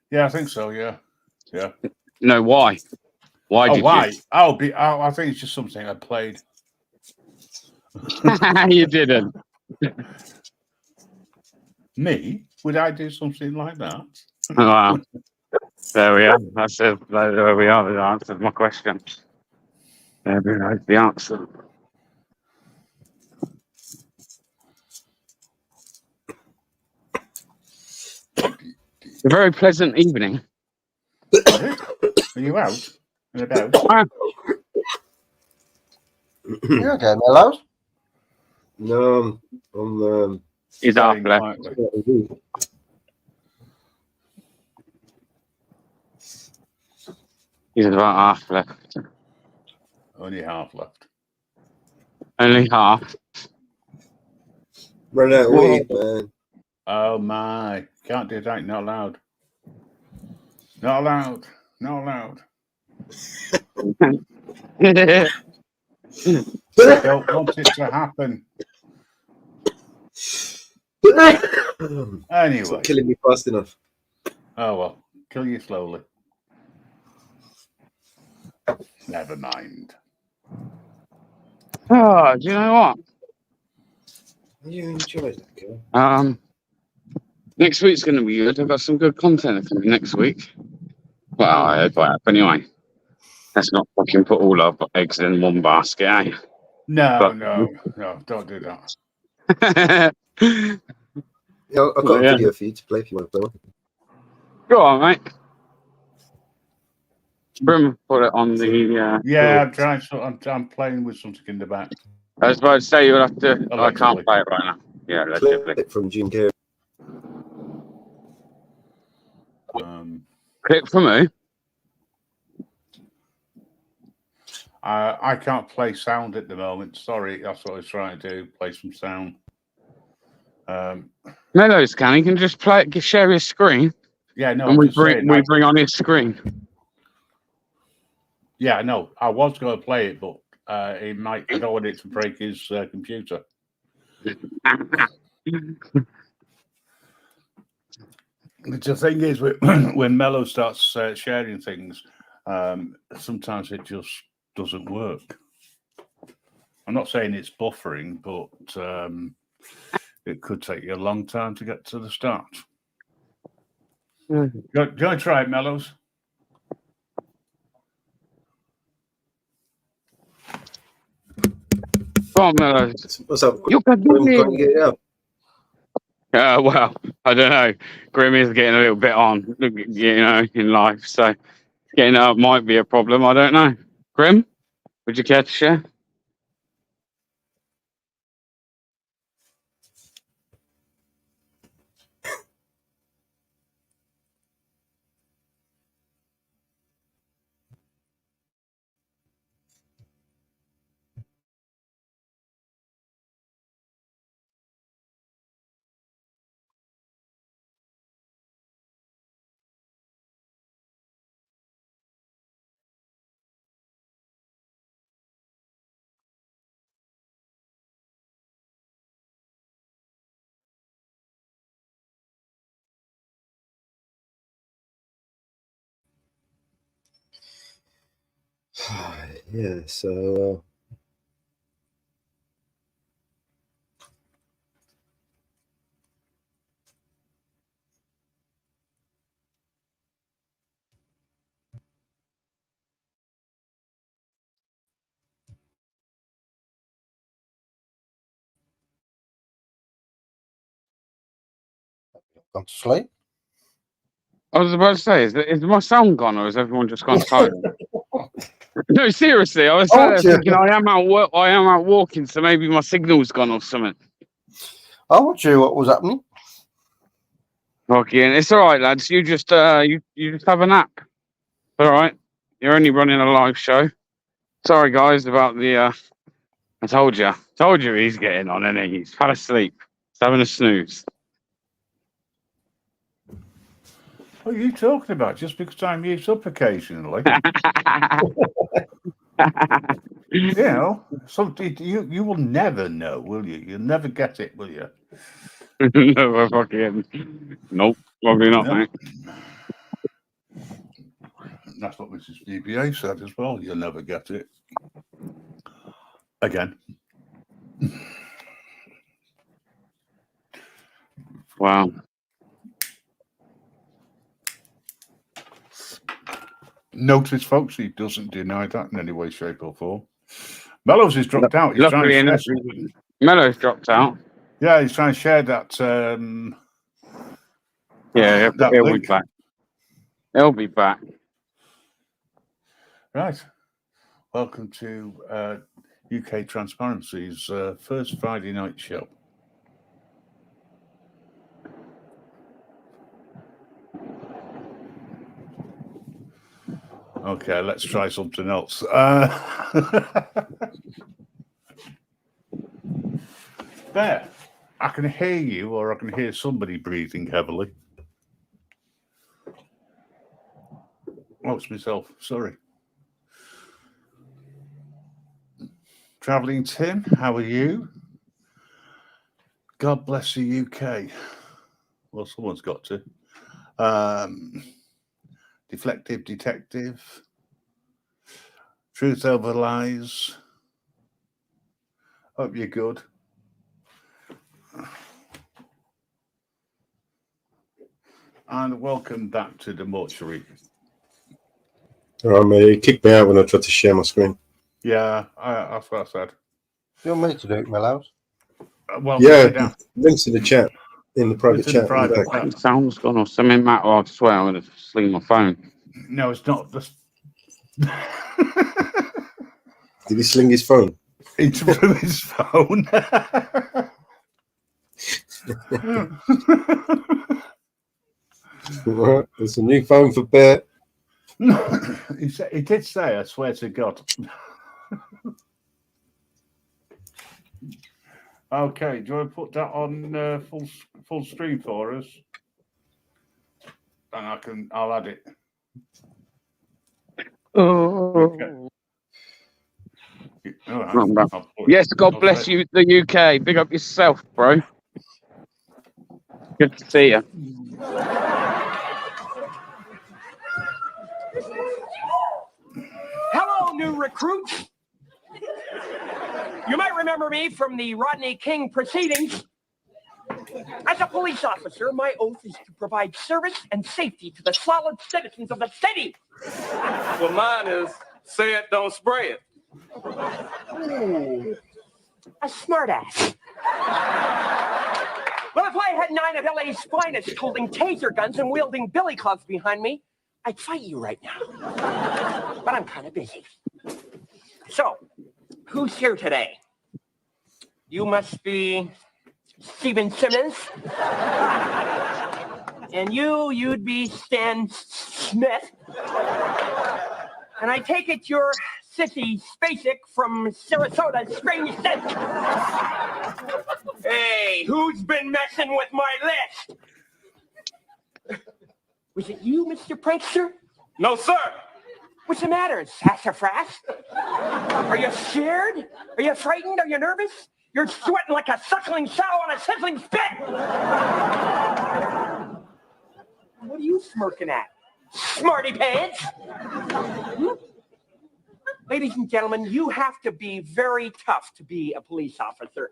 Yeah, I think so, yeah. No, why? Why Oh, did why? Oh, I think it's just something I played. you? You didn't. Me? Would I do something like that? Wow. There we are. That's it. There we are. That answered my question. There we go. The answer. A very pleasant evening. Is it? Are you out and about? You okay, Mellows? No, I'm He's half Staying left. quietly. He's about half left. Only half left. Only half. running out of Whoa. weed, man. Oh my! Can't do that. Not allowed. Not allowed. Not allowed. Don't want it to happen. Anyway. Stop killing me fast enough. Oh well. Kill you slowly. Never mind. Oh, do you know what? You enjoyed that, girl. Next week's going to be good. I've got some good content coming next week. Well, I hope I have. Anyway, let's not fucking put all our eggs in one basket, eh? No, But- no, don't do that. Yeah, I've got a Yeah. video for you to play if you want to play one. Go on, mate. Brim put it on the. Yeah, I'm trying. So I'm playing with something in the back. I was about to say you'll have to. I Allegedly. can't play it right now. Yeah, allegedly. Clip from Jim Carrey. Click from who? I can't play sound at the moment. Sorry, that's what I was trying to do. Play some sound. Mellows can. He can just play it, share his screen, Yeah, no. and I'm we just saying, bring on his screen. yeah, no. I was going to play it, but he might. I don't want it to break his computer. The thing is, when Mello starts sharing things, sometimes it just doesn't work. I'm not saying it's buffering, but it could take you a long time to get to the start. Do you want to try it, Mellows? Come on, Mellows. What's up? You can do Grim, can't you it. get it up? Well, I don't know. Grim is getting a little bit on, you know, in life. So getting up might be a problem. I don't know. Grim, would you care to share? Yeah, so Gone to sleep. I was about to say, is my sound gone or has everyone just gone silent? No, seriously, I was Oh, sat there yeah. thinking I am out walking, so maybe my signal's gone or something. I wasn't sure what was happening. Okay, and it's all right, lads. You just you just have a nap. All right, you're only running a live show. Sorry, guys, about the. I told you he's getting on, and he's fell asleep. He's having a snooze. What are you talking about? Just because I mute up occasionally, you know, you will never know, will you? You'll never get it, will you? No, fucking nope, probably not, No. mate. That's what Mrs. VBA said as well. You'll never get it again. Wow. Notice, folks, he doesn't deny that in any way, shape, or form. Mellows is dropped out. He's Luckily trying to enough, share, Mello's dropped out. yeah, he's trying to share that. Yeah, that he'll be link. back. He'll be back. Right. Welcome to UK Transparency's first Friday night show. Okay, let's try something else. There, I can hear you, or I can hear somebody breathing heavily. Oh, it's myself. Sorry. Traveling Tim, how are you? God bless the UK. Well, someone's got to. Deflective Detective. Truth Over Lies. Hope you're good. And welcome back to the mortuary. He kicked me out when I tried to share my screen. Yeah, that's what I said. You want me to do it, Mellows? Well, Yeah, links in the chat, in the private It's in the chat. private Back. chat. The sound's gone or something, Matt. Oh, I swear I'm going to sling my phone. No, it's not. Just Did he sling his phone? he threw his phone. There's a new phone for Bear. He did say, I swear to God. Okay, do you want to put that on full stream for us? And I'll add it. Oh. All right. Wrong button. I'll put it- Yes, God I'll bless say- you, the UK. Big up yourself, bro. Good to see you. Hello, new recruits. You might remember me from the Rodney King proceedings. As a police officer, my oath is to provide service and safety to the solid citizens of the city. Well, mine is say it, don't spray it. Ooh, a smartass. Well, if I had 9 of LA's finest holding taser guns and wielding billy clubs behind me, I'd fight you right now. But I'm kind of busy. So, who's here today? You must be Steven Simmons. And you'd be Stan Smith. And I take it you're Sissy Spacek from Sarasota's Strange Scent. Hey, who's been messing with my list? Was it you, Mr. Prankster? No, sir. What's the matter, sassafras? Are you scared? Are you frightened? Are you nervous? You're sweating like a suckling sow on a sizzling spit. What are you smirking at? Smarty pants? Hmm? Ladies and gentlemen, you have to be very tough to be a police officer.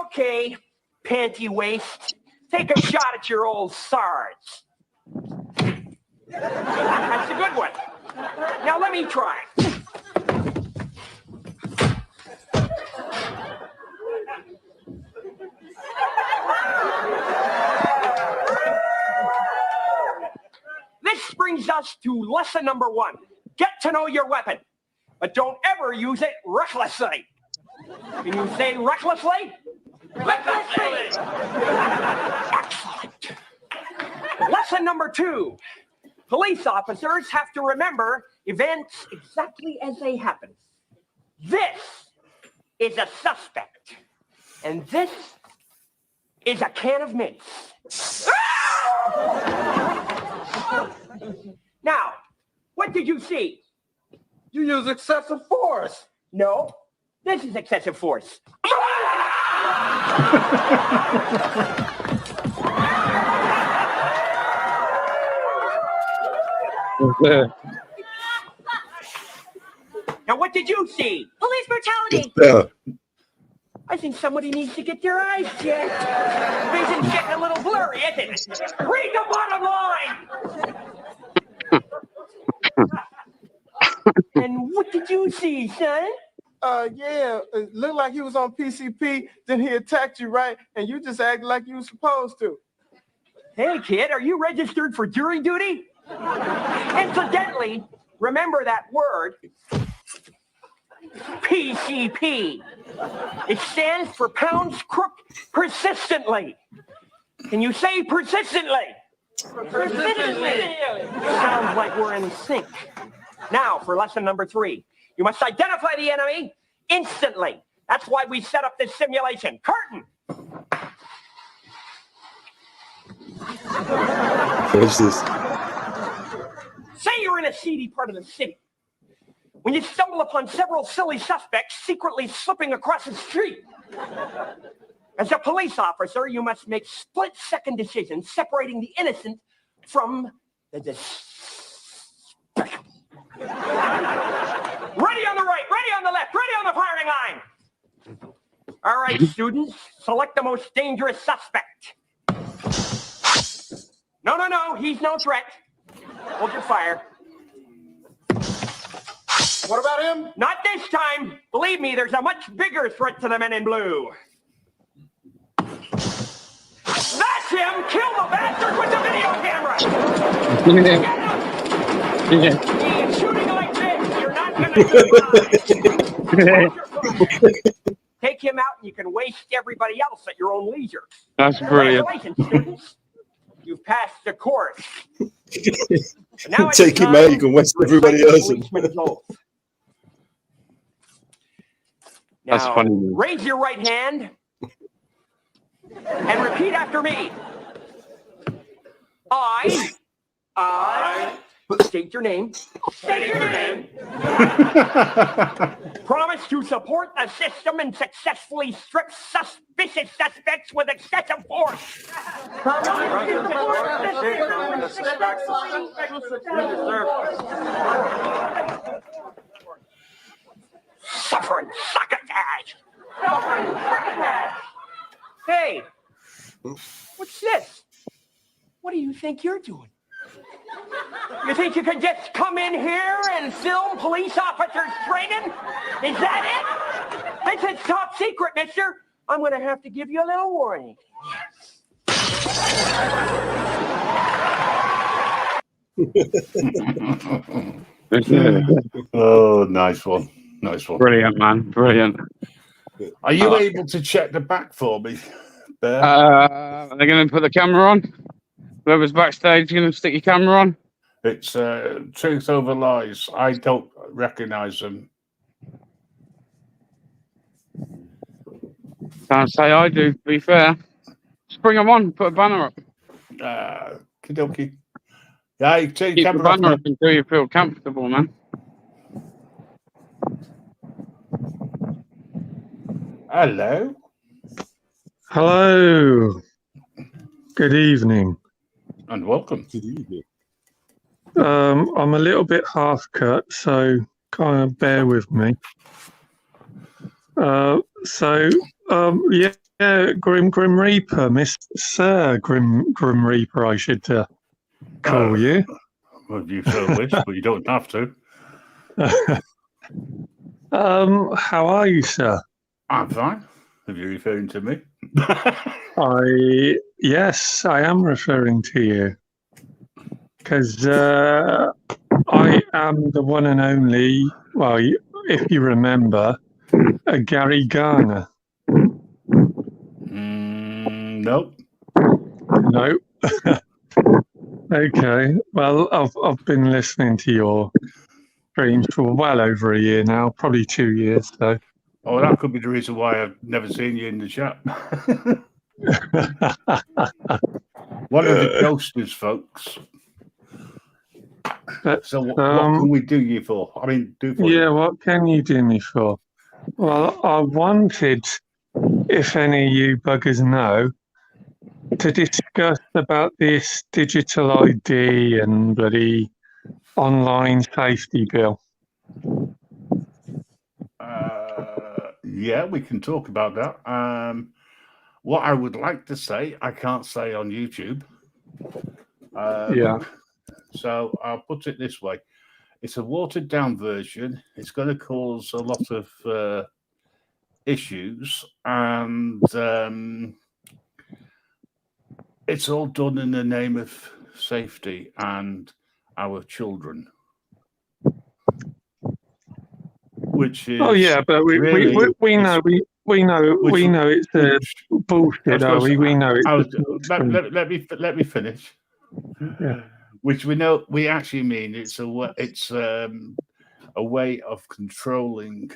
Okay, panty waist, take a shot at your old SARS. That's a good one. Now let me try. This brings us to lesson number 1. Get to know your weapon, but don't ever use it recklessly. Can you say recklessly? Recklessly! Excellent. Lesson number 2. Police officers have to remember events exactly as they happen. This is a suspect, and this is a can of mints. Now, what did you see? You use excessive force. No, this is excessive force. Now, what did you see? Police brutality. Better. I think somebody needs to get their eyes checked. Vision's getting a little blurry, isn't it? Read the bottom line. And what did you see, son? Yeah, it looked like he was on PCP, then he attacked you, right? And you just acted like you were supposed to. Hey, kid, are you registered for jury duty? Incidentally, remember that word, PCP. It stands for pounds crook persistently. Can you say persistently? Persistently. Sounds like we're in sync. Now, for lesson number 3, you must identify the enemy instantly. That's why we set up this simulation. Curtain! What's this? Say you're in a seedy part of the city. When you stumble upon several silly suspects secretly slipping across the street. As a police officer, you must make split-second decisions separating the innocent from the despicable. Ready on the right, ready on the left, ready on the firing line. All right, students, select the most dangerous suspect. No, he's no threat. Hold your fire. What about him? Not this time. Believe me, there's a much bigger threat to the men in blue. That's him! Kill the bastard with the video camera! He's shooting like this. You're not gonna survive. Take him out and you can waste everybody else at your own leisure. That's brilliant. Congratulations, students. You've passed the course. Now it's Take him time out, you can waste to everybody recite the else. policeman's oath. That's Now, funny. raise your right hand and repeat after me. I state your name. State your name. Promise to support the system and successfully strip suspicious suspects with excessive force. Suffering succotash. Hey, what's this? What do you think you're doing? You think you can just come in here and film police officers training? Is that it? This is top secret, mister. I'm going to have to give you a little warning. Oh, nice one. Nice one. Brilliant, man. Brilliant. Are you able to check the back for me, Bear? Are they going to put the camera on? Whoever's backstage, going to stick your camera on? It's Truth Over Lies. I don't recognize them. Can't say I do, to be fair. Just bring them on, put a banner up. Kidoki. Yeah, you take Keep your the camera banner off. up until you feel comfortable, man. Hello. Hello. Good evening. And welcome. I'm a little bit half cut, so kind of bear with me. Grim Reaper, Sir Grim Reaper, I should call you. Well, you so wish, but you don't have to. How are you, sir? I'm fine. If you're referring to me. Yes, I am referring to you. Because I am the one and only, well, if you remember, Gary Garner. Nope. No. Okay. Well, I've been listening to your streams for well over a year now, probably 2 years. So. Oh, that could be the reason why I've never seen you in the chat. One of the ghosters, folks. So what can we do you for? I mean, do for you. Yeah, what can you do me for? Well, I wanted, if any of you buggers know, to discuss about this digital ID and bloody online safety bill? Yeah, we can talk about that. What I would like to say, I can't say on YouTube. Yeah. So I'll put it this way. It's a watered down version. It's going to cause a lot of issues, and it's all done in the name of safety and our children. Which is Oh yeah, but we know it's bullshit. We know it's let me finish. Yeah. Which we know we actually mean it's a way of controlling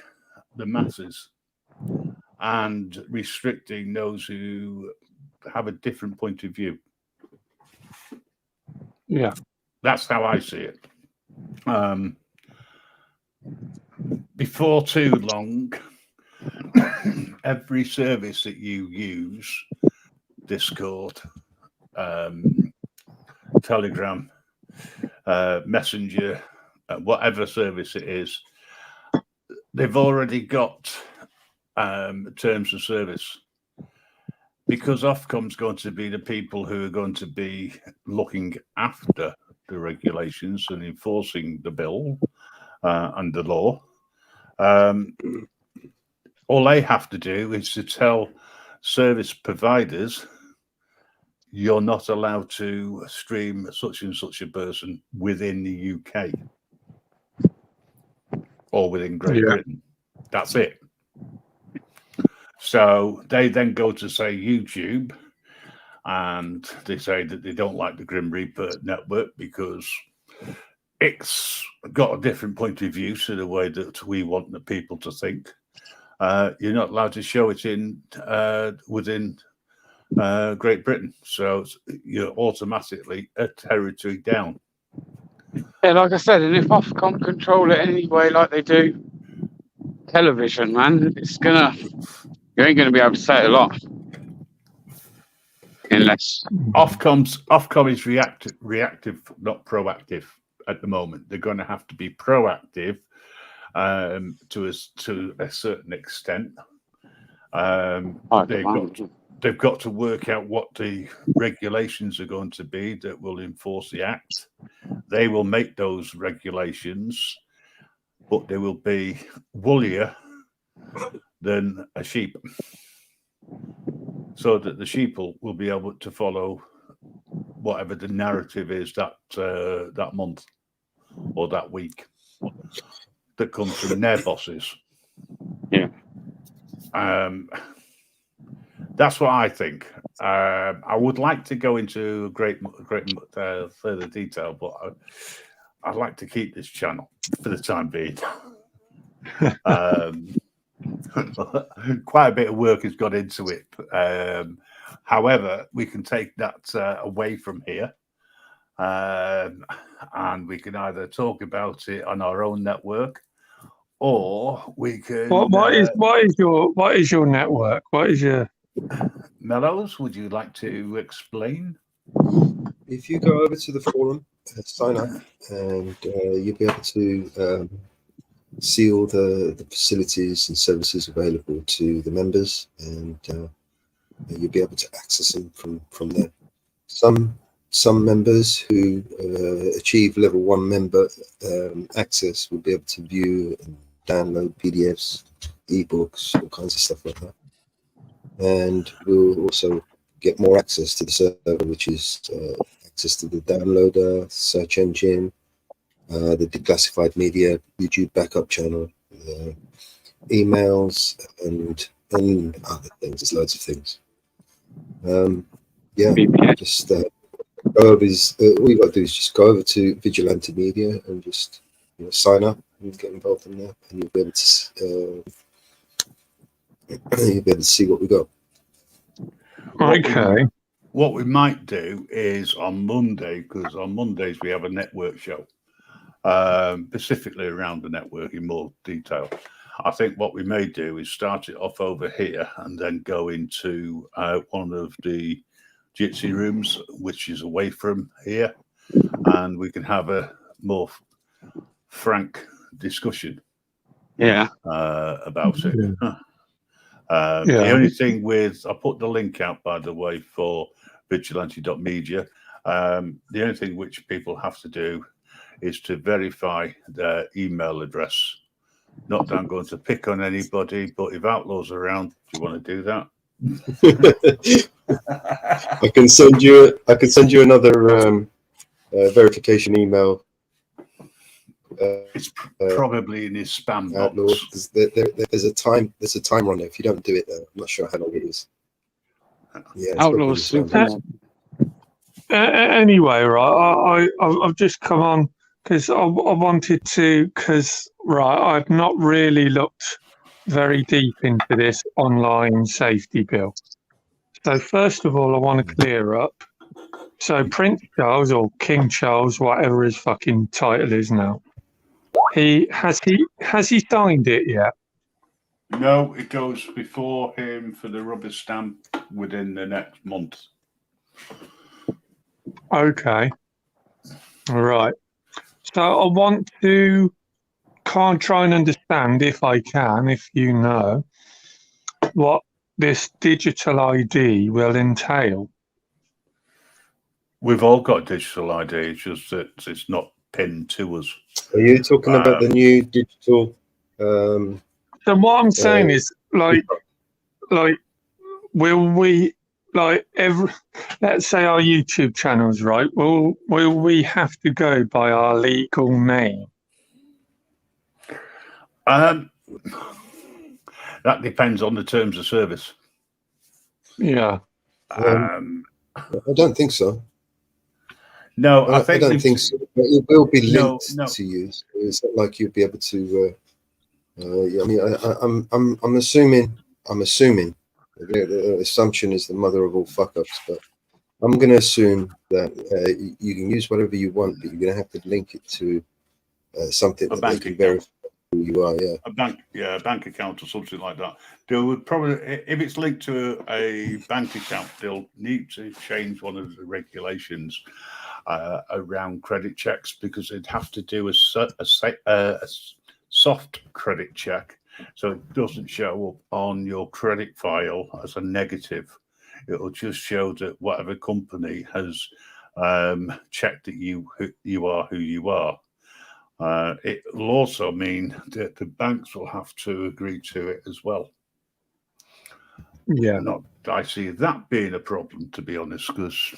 the masses and restricting those who have a different point of view. Yeah, that's how I see it. Before too long, every service that you use, Discord, Telegram, Messenger, whatever service it is, they've already got terms of service, because Ofcom's going to be the people who are going to be looking after the regulations and enforcing the bill and the law. All they have to do is to tell service providers, you're not allowed to stream such and such a person within the UK or within Great Britain. That's it. So they then go to, say, YouTube, and they say that they don't like the Grim Reaper network because it's got a different point of view to the way that we want the people to think. You're not allowed to show it in within Great Britain, so you're automatically a territory down. Yeah, like I said, and if Ofcom control it anyway, like they do television, man, you ain't gonna be able to say a lot, unless Ofcom is reactive, not proactive at the moment. They're going to have to be proactive to a certain extent. They've got to work out what the regulations are going to be that will enforce the act. They will make those regulations, but they will be woollier than a sheep, so that the sheep will be able to follow whatever the narrative is that month or that week that comes from their bosses. Yeah. That's what I think. I would like to go into great further detail, but I'd like to keep this channel for the time being. Quite a bit of work has gone into it. However, we can take that away from here, and we can either talk about it on our own network, or we can. What is your network? What is your Mellows? Would you like to explain? If you go over to the forum, sign up, and you'll be able to see all the facilities and services available to the members, and you'll be able to access them from there. Some members who achieve level 1 member access will be able to view and download PDFs, ebooks, all kinds of stuff like that. And we'll also get more access to the server, which is access to the downloader, search engine, the declassified media, YouTube backup channel, emails, and other things. There's loads of things. Just go over all you got to do is just go over to Vigilante Media and just sign up and get involved in there, and you'll be able to see what we got. Okay. What we might do is on Monday, because on Mondays we have a network show, specifically around the network in more detail. I think what we may do is start it off over here and then go into one of the Jitsi rooms, which is away from here, and we can have a more frank discussion Yeah. about it. Yeah. The only thing with, I put the link out, by the way, for vigilante.media. The only thing which people have to do is to verify their email address. Not that I'm going to pick on anybody, but if Outlaw's around, do you want to do that? I can send you another verification email. It's probably in his spam Outlaw. box. There's a time on it. If you don't do it, I'm not sure how long it is. Yeah, it's Outlaw probably super. Anyway, right, I've just come on because I wanted to, because, right, I've not really looked very deep into this online safety bill. So first of all, I want to clear up. So Prince Charles, or King Charles, whatever his fucking title is now, has he signed it yet? No, it goes before him for the rubber stamp within the next month. Okay. All right. So I want to try and understand, if I can, if you know, what this digital ID will entail. We've all got digital ID, it's just that it's not pinned to us. Are you talking about the new digital? So what I'm saying is, like, will we, like, let's say our YouTube channels, right? Will we have to go by our legal name? That depends on the terms of service. Yeah. I don't think so. No, I don't think so. But it will be linked to you. So it's not like you'll be able to. I mean, I'm assuming. The assumption is the mother of all fuck ups, but I'm going to assume that you can use whatever you want, but you're going to have to link it to something that they can verify who you are. Yeah, a bank account or something like that. They would probably, if it's linked to a bank account, they'll need to change one of the regulations around credit checks, because they'd have to do a soft credit check, so it doesn't show up on your credit file as a negative. It'll just show that whatever company has checked that you are who you are. It will also mean that the banks will have to agree to it as well. Yeah. I see that being a problem, to be honest, because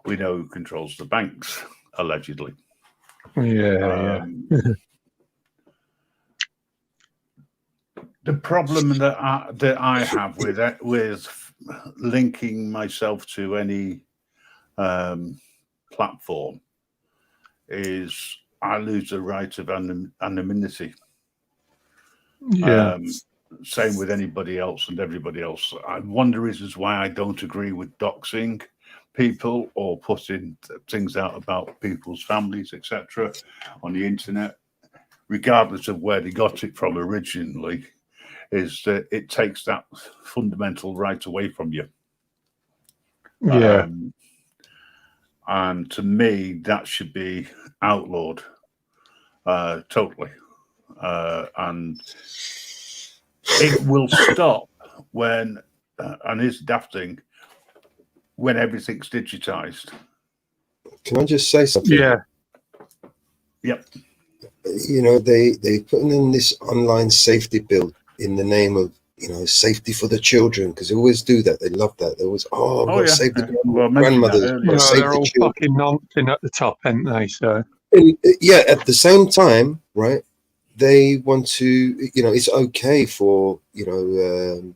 we know who controls the banks, allegedly. Yeah. The problem that I have with linking myself to any platform is I lose the right of anonymity. Yeah. Same with anybody else and everybody else. One of the reasons why I don't agree with doxing people or putting things out about people's families, etc., on the internet, regardless of where they got it from originally, is that it takes that fundamental right away from you. Yeah. And to me, that should be outlawed totally. And it will stop when, and it's daft thing, when everything's digitized. Can I just say something? Yeah. Yep. You know, they putting in this online safety bill in the name of, you know, safety for the children, because they always do that. They love that. They always, save the grandmothers. They're all fucking nonsense at the top, aren't they? So and, yeah, at the same time, right? They want to, you know, it's okay for, you know,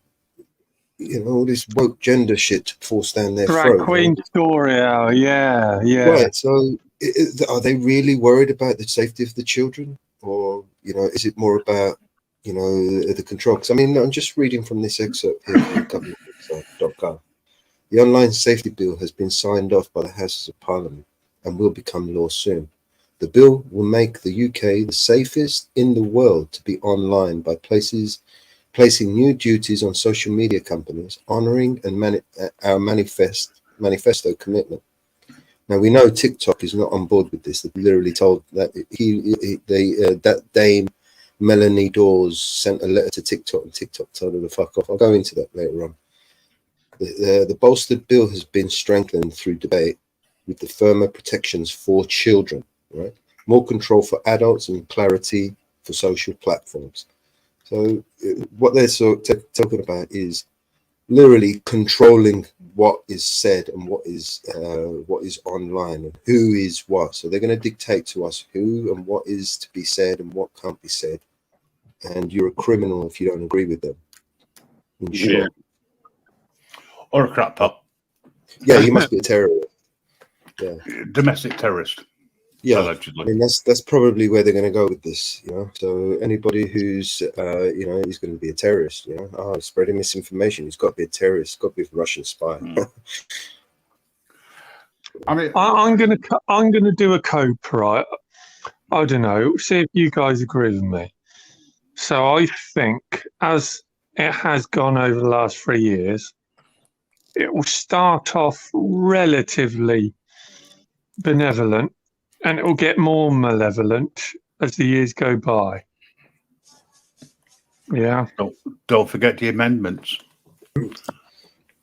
all this woke gender shit to force down their throat. Queen story, yeah. Right. So, are they really worried about the safety of the children, or, you know, is it more about, you know, the control? Because I mean, I'm just reading from this excerpt here from government.gov. The online safety bill has been signed off by the Houses of Parliament and will become law soon. The bill will make the UK the safest in the world to be online by placing new duties on social media companies, honouring and our manifesto commitment. Now we know TikTok is not on board with this. They've literally told that that Dame Melanie Dawes sent a letter to TikTok, and TikTok told her to fuck off. I'll go into that later on. The bolstered bill has been strengthened through debate with the firmer protections for children, right? More control for adults and clarity for social platforms. So what they're talking about is literally controlling what is said and what is online and who is what. So they're going to dictate to us who and what is to be said and what can't be said. And you're a criminal if you don't agree with them. In short. Yeah. Or a crap pup. Yeah, you must be a terrorist. Yeah. Domestic terrorist. Yeah, Allegedly. I mean that's probably where they're going to go with this, you know. So anybody who's, you know, he's going to be a terrorist, you know. Spreading misinformation, he's got to be a terrorist, he's got to be a Russian spy. I mean, I'm gonna do a cope, right? I don't know. See if you guys agree with me. So I think, as it has gone over the last 3 years, it will start off relatively benevolent, and it will get more malevolent as the years go by. Yeah. don't forget the amendments.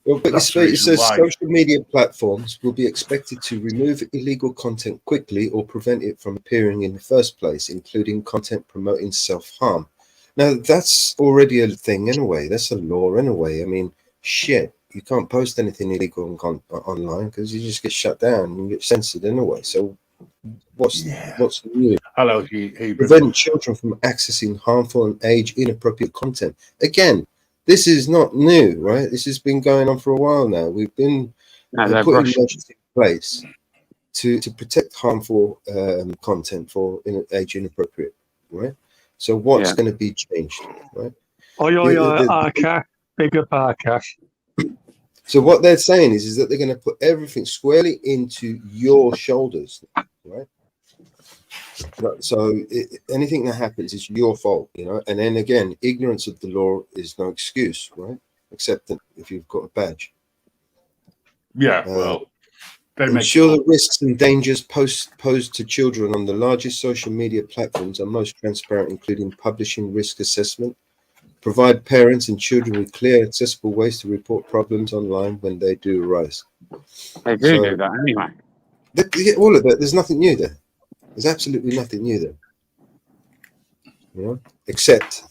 Well, but That's it says why. social media platforms will be expected to remove illegal content quickly or prevent it from appearing in the first place, including content promoting self-harm. Now, that's already a thing anyway. That's a law anyway. I mean, shit, you can't post anything illegal online because you just get shut down. You get censored anyway. So what's new? Hello, Hebrew. Prevent children from accessing harmful and age-inappropriate content. Again, this is not new, right? This has been going on for a while now. We've been putting measures in place to protect harmful content for age-inappropriate, right? So what's going to be changed, right? Arcash, big up Arcash. So what they're saying is that they're going to put everything squarely into your shoulders, right? So anything that happens is your fault, you know. And then again, ignorance of the law is no excuse, right? Except that if you've got a badge. Yeah, well, they ensure the risks and dangers posed to children on the largest social media platforms are most transparent, including publishing risk assessment. Provide parents and children with clear, accessible ways to report problems online when they do arise. They do that anyway. All of that. There's nothing new there. There's absolutely nothing new there. You know, except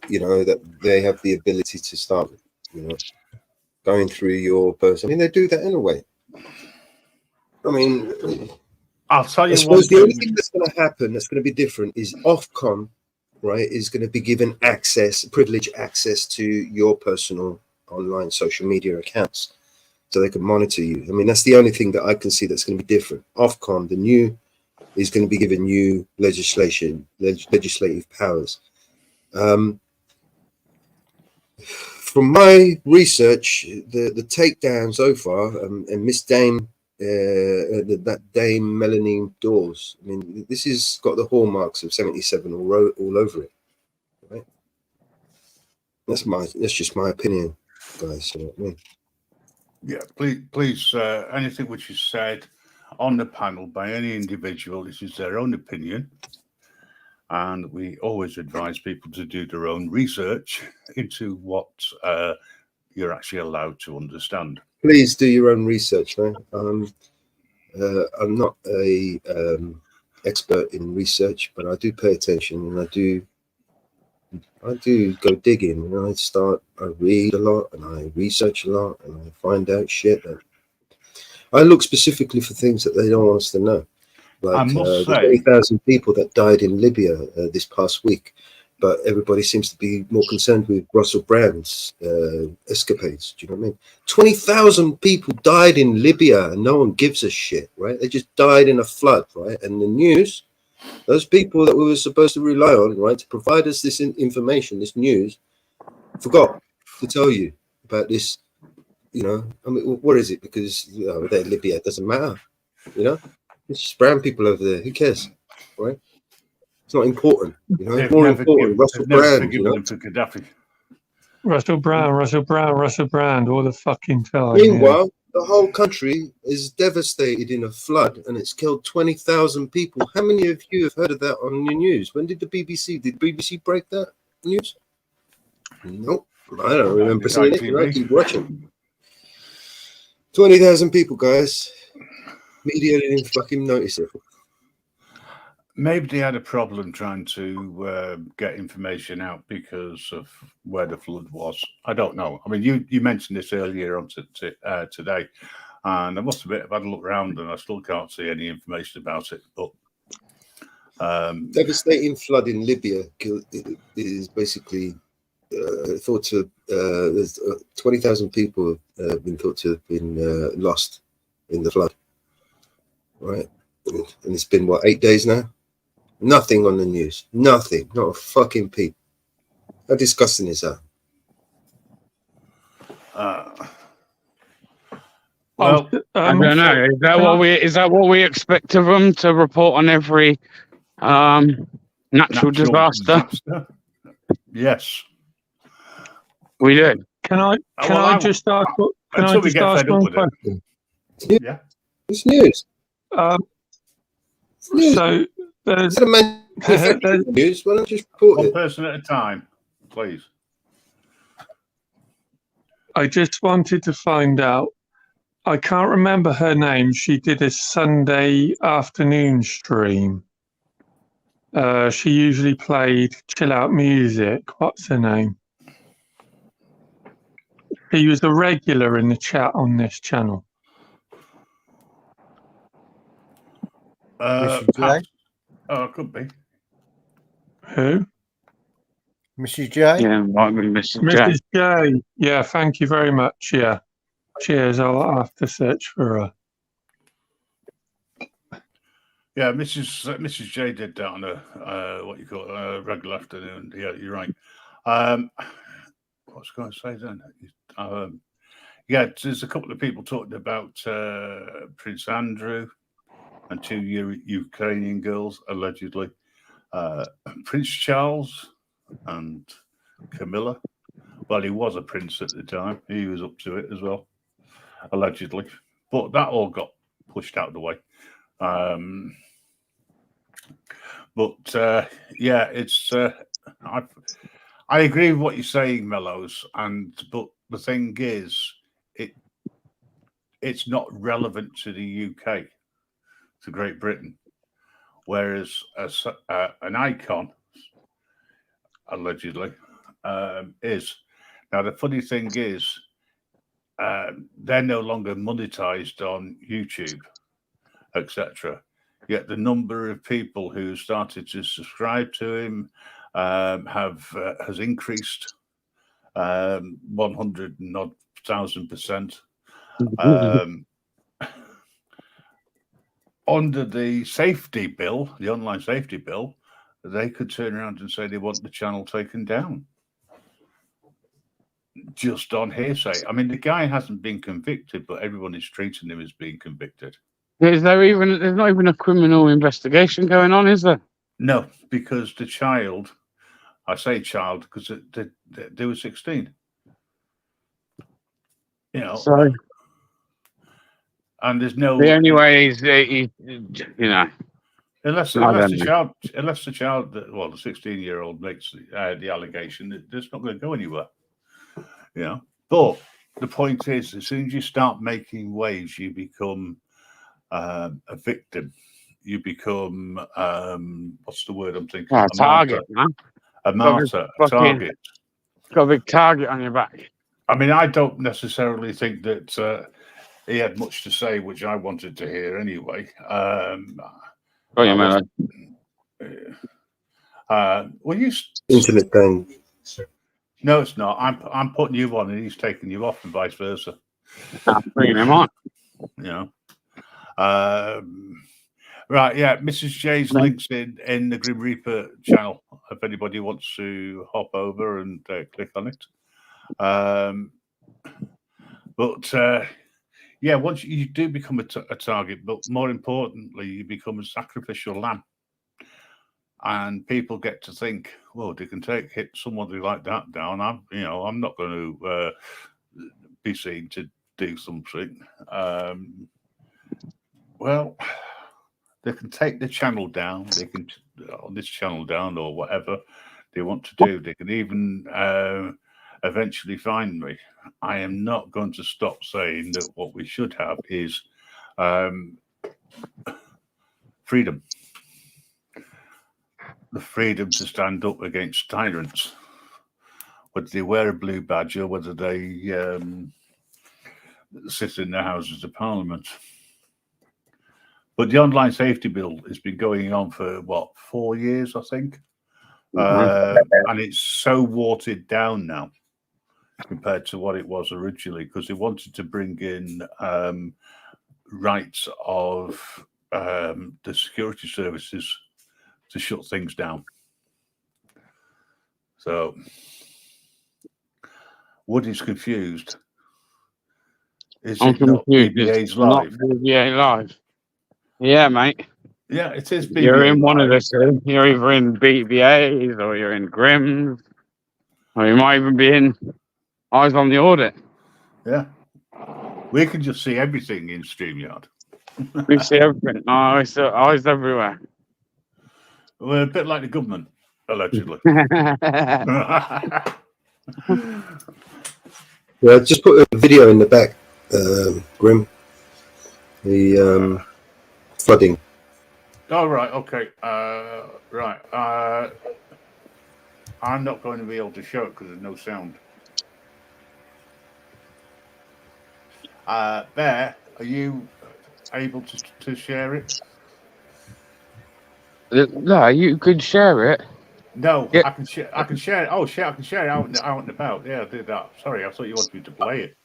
you know that they have the ability to start, you know, going through your person. I mean, they do that anyway. I mean, I'll tell you. I suppose the only thing that's going to happen that's going to be different is Ofcom, right, is going to be given privileged access to your personal online social media accounts, so they can monitor you. I mean, that's the only thing that I can see that's going to be different. Ofcom, the new, is going to be given new legislative powers. From my research, the takedown so far, and Miss Dame, that Dame Melanie Dawes, I mean, this has got the hallmarks of 77 all over it, right? That's just my opinion, guys. You know what I mean? Yeah, please, anything which is said on the panel by any individual, this is their own opinion, and we always advise people to do their own research into what you're actually allowed to understand. Please do your own research, man. I'm not a expert in research, but I do pay attention, and I do go digging, and I read a lot, and I research a lot, and I find out shit. And I look specifically for things that they don't want us to know. Like the 20,000 people that died in Libya this past week, but everybody seems to be more concerned with Russell Brand's escapades. Do you know what I mean? 20,000 people died in Libya, and no one gives a shit, right? They just died in a flood, right? And the news, those people that we were supposed to rely on, right, to provide us this information, this news, forgot to tell you about this. You know, I mean, what is it? Because they're Libya, it doesn't matter. You know, it's just brown people over there. Who cares, right? It's not important. You know, it's more important. Russell Brand, you know. Gaddafi. Russell Brand all the fucking time. Meanwhile, The whole country is devastated in a flood, and it's killed 20,000 people. How many of you have heard of that on the news? When did the BBC break that news? Nope. I don't remember seeing it. I keep watching. 20,000 people, guys. Media didn't fucking notice it. Maybe they had a problem trying to get information out because of where the flood was. I don't know. I mean, you mentioned this earlier on today, and I must admit, I've had a look around and I still can't see any information about it. But devastating flood in Libya is basically thought to. There's 20,000 people have been thought to have been lost in the flood. Right, and it's been what, 8 days now? Nothing on the news. Nothing. Not a fucking peep. How disgusting is that? Well, I don't know. Is that what we expect of them to report on every natural disaster? Yes, we do. Can I just ask one question? Yeah, it's news. So there's news. Why don't you just report one it? person at a time, please. I just wanted to find out. I can't remember her name. She did a Sunday afternoon stream. She usually played chill out music. What's her name? She was a regular in the chat on this channel. Mrs. J? Oh, it could be. Who? Mrs. J? Yeah, might be Mrs. Mrs. J. Yeah, thank you very much. Yeah. Cheers. I'll have to search for her. Yeah, Mrs. J did that on a what you call a regular afternoon. Yeah, you're right. What was I going to say then? Yeah, there's a couple of people talking about Prince Andrew and two Ukrainian girls allegedly. Prince Charles and Camilla. Well, he was a prince at the time. He was up to it as well, allegedly. But that all got pushed out of the way. Yeah, it's. I agree with what you're saying, Mellows, but the thing is, it's not relevant to the UK, to Great Britain, whereas an icon, allegedly, is. Now the funny thing is, they're no longer monetized on YouTube, etc. Yet the number of people who started to subscribe to him has increased 100,000%. Under the safety bill, the online safety bill, they could turn around and say they want the channel taken down. Just on hearsay. I mean, the guy hasn't been convicted, but everyone is treating him as being convicted. There's not even a criminal investigation going on, is there? No, because the child, I say child because they were 16. You know. Sorry. And there's no. The only way is, you know. Unless the child, well, the 16-year-old makes the allegation, it's not going to go anywhere. You know. But the point is, as soon as you start making waves, you become a victim. You become what's the word I'm thinking? A target, man. A martyr, a target. Got a big target on your back. I mean, I don't necessarily think that he had much to say, which I wanted to hear anyway. Well, you internet thing. No, it's not. I'm putting you on, and he's taking you off, and vice versa. I'm bringing him on. You know. Right, yeah. Mrs. J's links in the Grim Reaper channel. If anybody wants to hop over and click on it. Yeah, once you do become a target, but more importantly, you become a sacrificial lamb. And people get to think, well, they can hit somebody like that down. I'm not going to be seen to do something, well, they can take the channel down. They can on this channel down or whatever they want to do. They can even eventually find me. I am not going to stop saying that what we should have is freedom. The freedom to stand up against tyrants, whether they wear a blue badge or whether they sit in the Houses of Parliament. But the online safety bill has been going on for, 4 years, I think? And it's so watered down now compared to what it was originally, because they wanted to bring in rights of the security services to shut things down. So Woody's confused. Is I'm it not confused. BBA's It's not live? BBA live. Yeah, mate. Yeah, it is BBA You're in one of live. the two. You're either in BBA's or you're in Grimm's, or you might even be in Eyes on the Audit. Yeah. We can just see everything in StreamYard. We see everything. Oh, it's eyes everywhere. We're a bit like the government, allegedly. Yeah, just put a video in the back, Grim. The flooding. Oh, right. Okay. Right. I'm not going to be able to show it because there's no sound. Bear, are you able to share it? No, you could share it. No, Yeah. I can share. I can share it. Oh shit! I can share it out and about. Yeah, I did that. Sorry, I thought you wanted me to play it.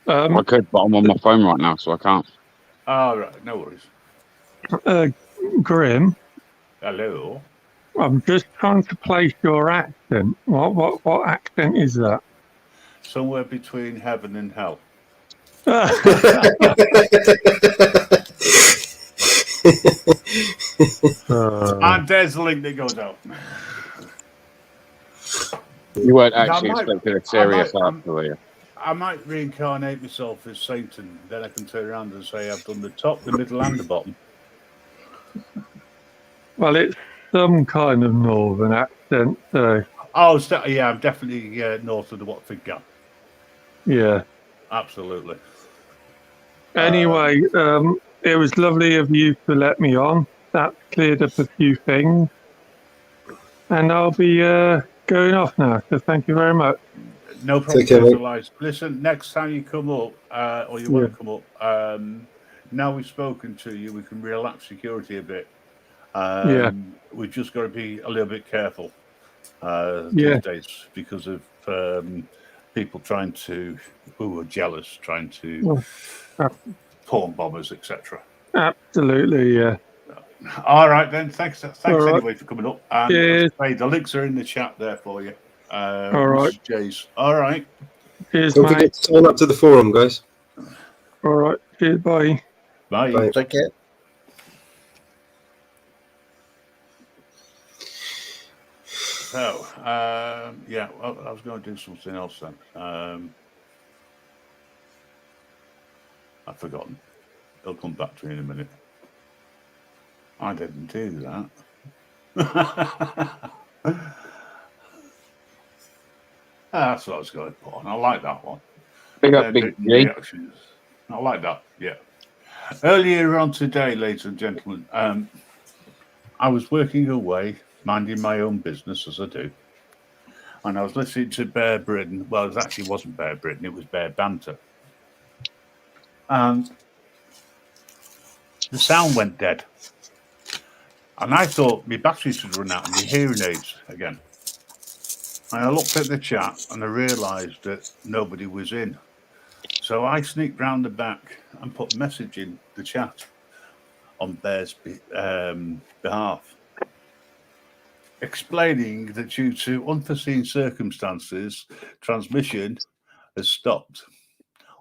I could, but I'm on my phone right now, so I can't. Oh, right. No worries. Grim, Hello. I'm just trying to place your accent. What accent is that? Somewhere between heaven and hell. And there's the link that goes out. You weren't actually I might- expecting a serious I might- answer, were you? I might reincarnate myself as Satan. Then I can turn around and say I've done the top, the middle, and the bottom. Well, it's some kind of northern accent, so Oh, yeah, I'm definitely north of the Watford Gap. yeah. Absolutely. Anyway, it was lovely of you to let me on. That cleared up a few things. And I'll be going off now, so thank you very much. No problem. Take care, mate. Elias. Listen, next time you come up, or you want to come up, now we've spoken to you, we can relax security a bit. We've just got to be a little bit careful these days because of people trying to, who are jealous, trying to porn bombers, etc. Absolutely, yeah. All right, then. Thanks All right. anyway for coming up. And Cheers. hey, the links are in the chat there for you. All right. Mr. Jays. All right. Cheers, Don't mate. forget to sign up to the forum, guys. All right. Cheers, bye. Bye. Bye. Take care. So, yeah, well, I was going to do something else then. I've forgotten. It'll come back to me in a minute. I didn't do that. That's what I was going to put on. I like that one. Big up, Big G. Reactions. I like that, yeah. Earlier on today, ladies and gentlemen, I was working away, minding my own business, as I do. And I was listening to Bear Britain. Well, it actually wasn't Bear Britain, it was Bear Banter. And the sound went dead. And I thought my batteries had run out and my hearing aids again. And I looked at the chat and I realised that nobody was in. So I sneaked round the back and put a message in the chat on Bear's behalf, explaining that due to unforeseen circumstances, transmission has stopped.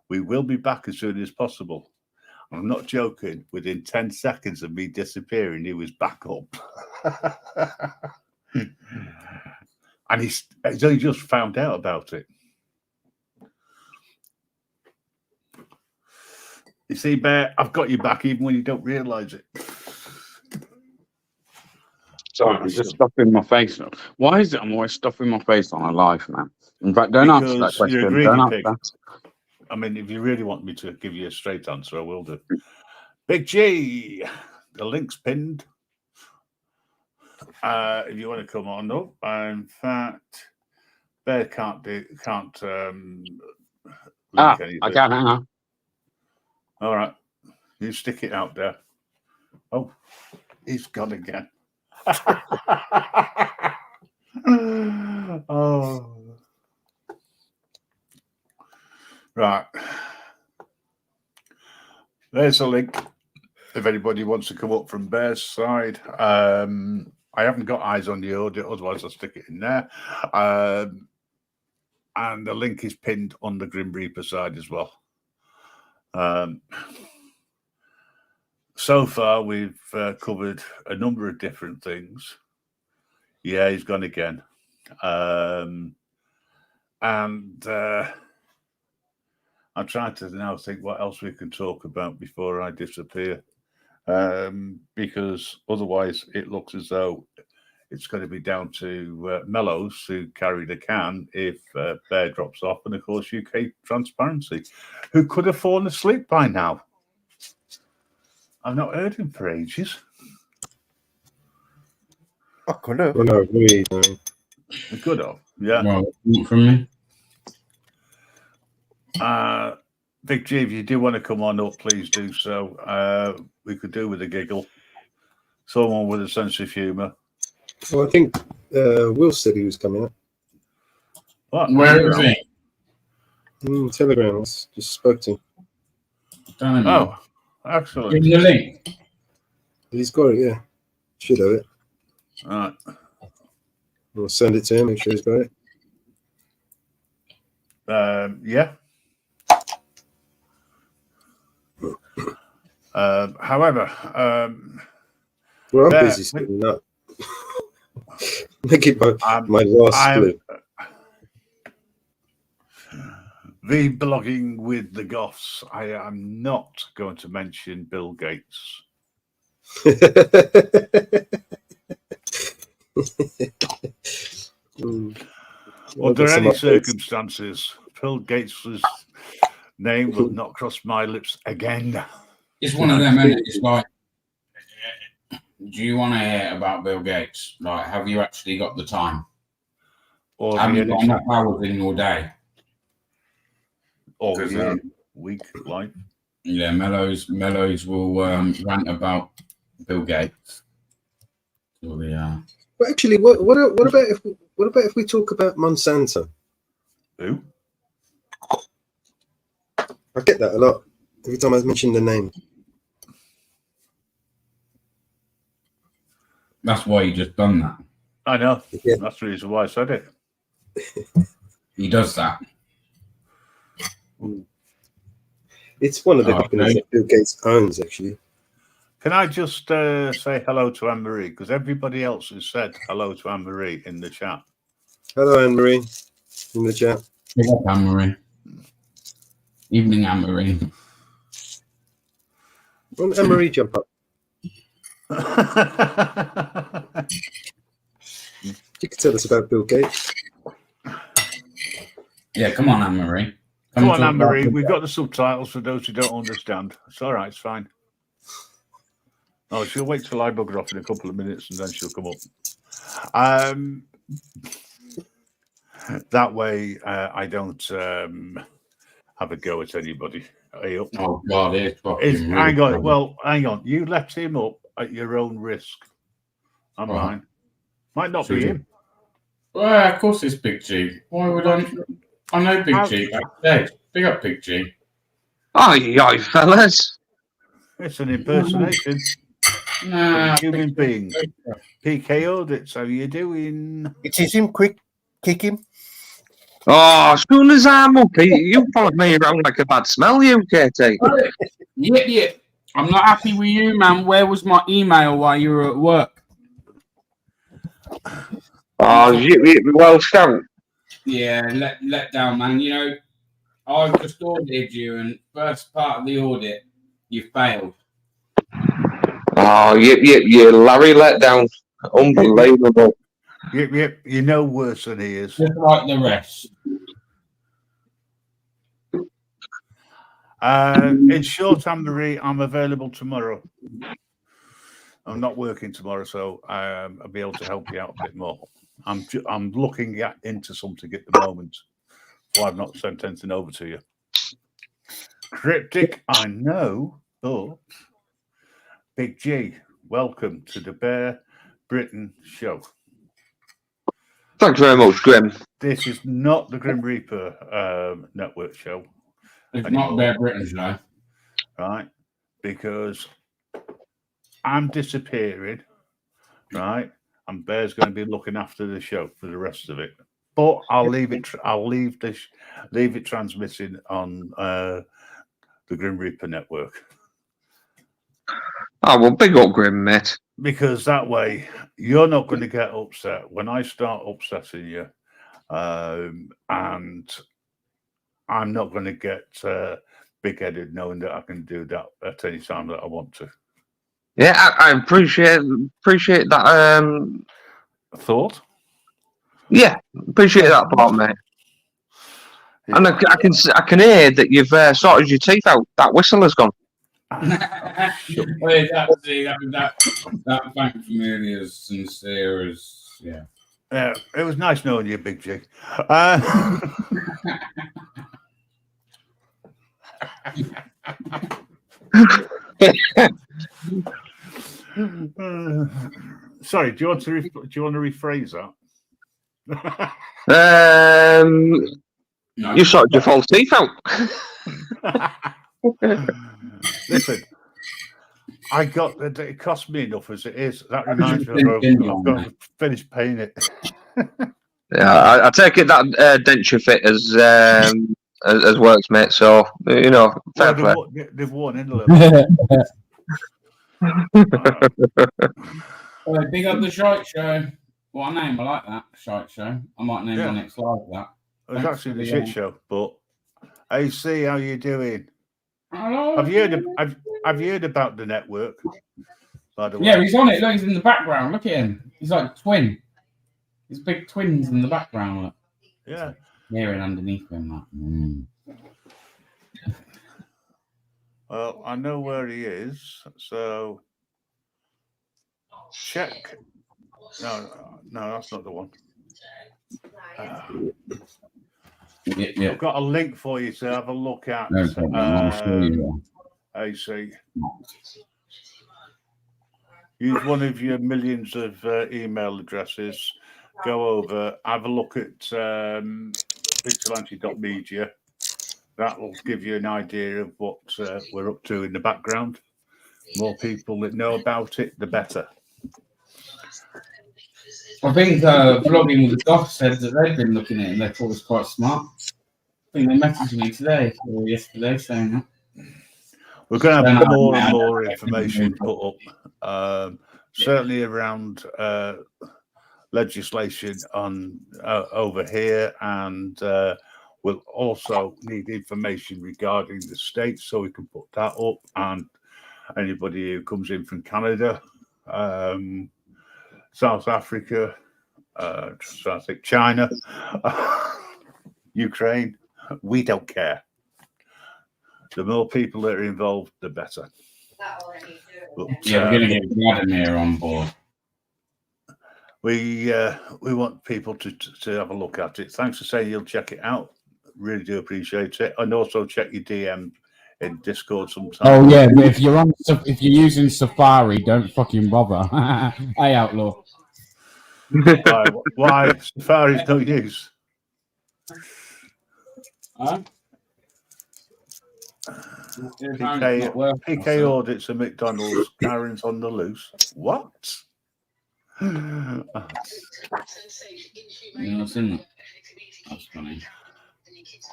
We will be back as soon as possible. I'm not joking. Within 10 seconds of me disappearing, he was back up. And he's only just found out about it. You see, Bear, I've got you back even when you don't realise it. Sorry, I'm just stuffing my face. Why is it I'm always stuffing my face on a live, man? In fact, don't answer that Because you're a question. greedy Don't pig. answer. I mean, if you really want me to give you a straight answer, I will do. Big G, the link's pinned. If you want to come on up, in fact, Bear can't link anything. I can't hang on. All right, you stick it out there. Oh, he's gone again. Oh, right. There's a link. If anybody wants to come up from Bear's side, I haven't got eyes on the audit, otherwise I'll stick it in there. And the link is pinned on the Grim Reaper side as well. So far, we've covered a number of different things. Yeah, he's gone again. I'm trying to now think what else we can talk about before I disappear. Because otherwise it looks as though it's going to be down to Mellows to carry the can if Bear drops off, and of course UK Transparency, who could have fallen asleep by now. I've not heard him for ages. I could have. Well, no, really, no. He could have, yeah. Well, not from me. Big G, if you do want to come on up, please do so. We could do with a giggle. Someone with a sense of humour. Well, I think Will said he was coming up. What? Where is he? Telegram. I just spoke to him. Oh, excellent. Give me the link. He's got it, yeah. Should have it. All right. We'll send it to him, make sure he's got it. Yeah. However, well, I'm Bear, busy setting up. Make it my last split. The blogging with the goths. I am not going to mention Bill Gates. Under any circumstances, Bill Gates' name will not cross my lips again. It's one of them, isn't it? It's like, do you want to hear about Bill Gates? Like, have you actually got the time? Or have the you got energy, enough hours in your day? or the week life. Yeah, Mellows will rant about Bill Gates. Or the, But actually, what about if we talk about Monsanto? Who? I get that a lot every time I mention the name. that's why he just done that. I know. Yeah. That's the reason why I said it. He does that. It's one of the Oh, companies okay. that Bill Gates owns, actually. Can I just say hello to Anne-Marie? Because everybody else has said hello to Anne-Marie in the chat. Hello, Anne-Marie, in the chat. Pick up Anne-Marie. Evening, Anne-Marie. Why don't Anne-Marie jump up? You can tell us about Bill Gates. Yeah, come on, Anne-Marie. Come on, talk Anne-Marie. about- We've got the subtitles for those who don't understand. It's all right. It's fine. Oh, she'll wait till I bugger off in a couple of minutes and then she'll come up. That way, I don't have a go at anybody. Are you up? Oh, God, it's fucking Hang on. really Well, hang on. You left him up at your own risk. I'm Uh-huh. mine. Might not be him. Well, of course it's Big G. Why would I know Big G backstage. Big up, Big G. Hi, fellas. It's an impersonation of Nah, a human being. PK Audits, how you doing? It is him. Quick, kick him. Oh, as soon as I'm up, you followed me around like a bad smell, you, KT. Yeah. I'm not happy with you, man. Where was my email while you were at work? Oh, you well spent. Yeah, let down, man. You know, I just audited you, and first part of the audit, You failed. Oh, you Larry let down. Unbelievable. Yep, you're no worse than he is. Just like the rest. In short, Anne-Marie, I'm available tomorrow. I'm not working tomorrow, so I'll be able to help you out a bit more. I'm looking into something at the moment, so I've not sent anything over to you. Cryptic, I know, but Big G, welcome to the Bear Britain show. Thanks very much, Grim. This is not the Grim Reaper network show. It's not Bear Britain show. Right? Because I'm disappearing, right? And Bear's going to be looking after the show for the rest of it. But I'll leave it. I'll leave it transmitting on the Grim Reaper network. Oh, well, big up, Grim, mate. Because that way you're not going to get upset when I start upsetting you, and I'm not going to get big-headed knowing that I can do that at any time that I want to. Yeah, I appreciate that. Thought? Yeah, appreciate that part, mate. Yeah. And I can hear that you've sorted your teeth out. That whistle has gone. That thank you really as sincere as Yeah, it was nice knowing you, Big G. Sorry, do you want to rephrase that? You sorted your false teeth out. Listen, I got it cost me enough as it is. That reminds me, I've got to finish paying it. Yeah, I take it that denture fit as works, mate. So fair play. They've worn in a little. Big up the Shite Show. What a name! I like that Shite Show. I might name my next live that. It was actually the shit show, but AC, how you doing? Hello. Have you heard about the network? By the way? Yeah, he's on it. Look, he's in the background. Look at him. He's like twin. He's big twins in the background. Look. Yeah. Hearing underneath him. Like, Well, I know where he is, so check. No, that's not the one. Yeah. I've got a link for you to have a look at. No problem. I'll show you. AC. Use one of your millions of email addresses. Go over, have a look at pixelante.media. That will give you an idea of what we're up to in the background. More people that know about it, the better. I think Vlogging with the Goth said that they've been looking at it and they thought it was quite smart. I think they messaged me today or yesterday saying that. We're going to have more and more information put up, certainly around legislation on over here, and we'll also need information regarding the states, so we can put that up. And anybody who comes in from Canada, South Africa, so I think China, Ukraine, we don't care. The more people that are involved, the better. But, yeah, we're going to get Vladimir on board. We want people to have a look at it. Thanks for saying you'll check it out. Really do appreciate it. And also check your DM in Discord sometimes. Oh yeah, but if you're using Safari, don't fucking bother. Hey, Outlaw. Why Safari's no use? Huh? PK audits at McDonald's. Karen's on the loose. What? That's funny.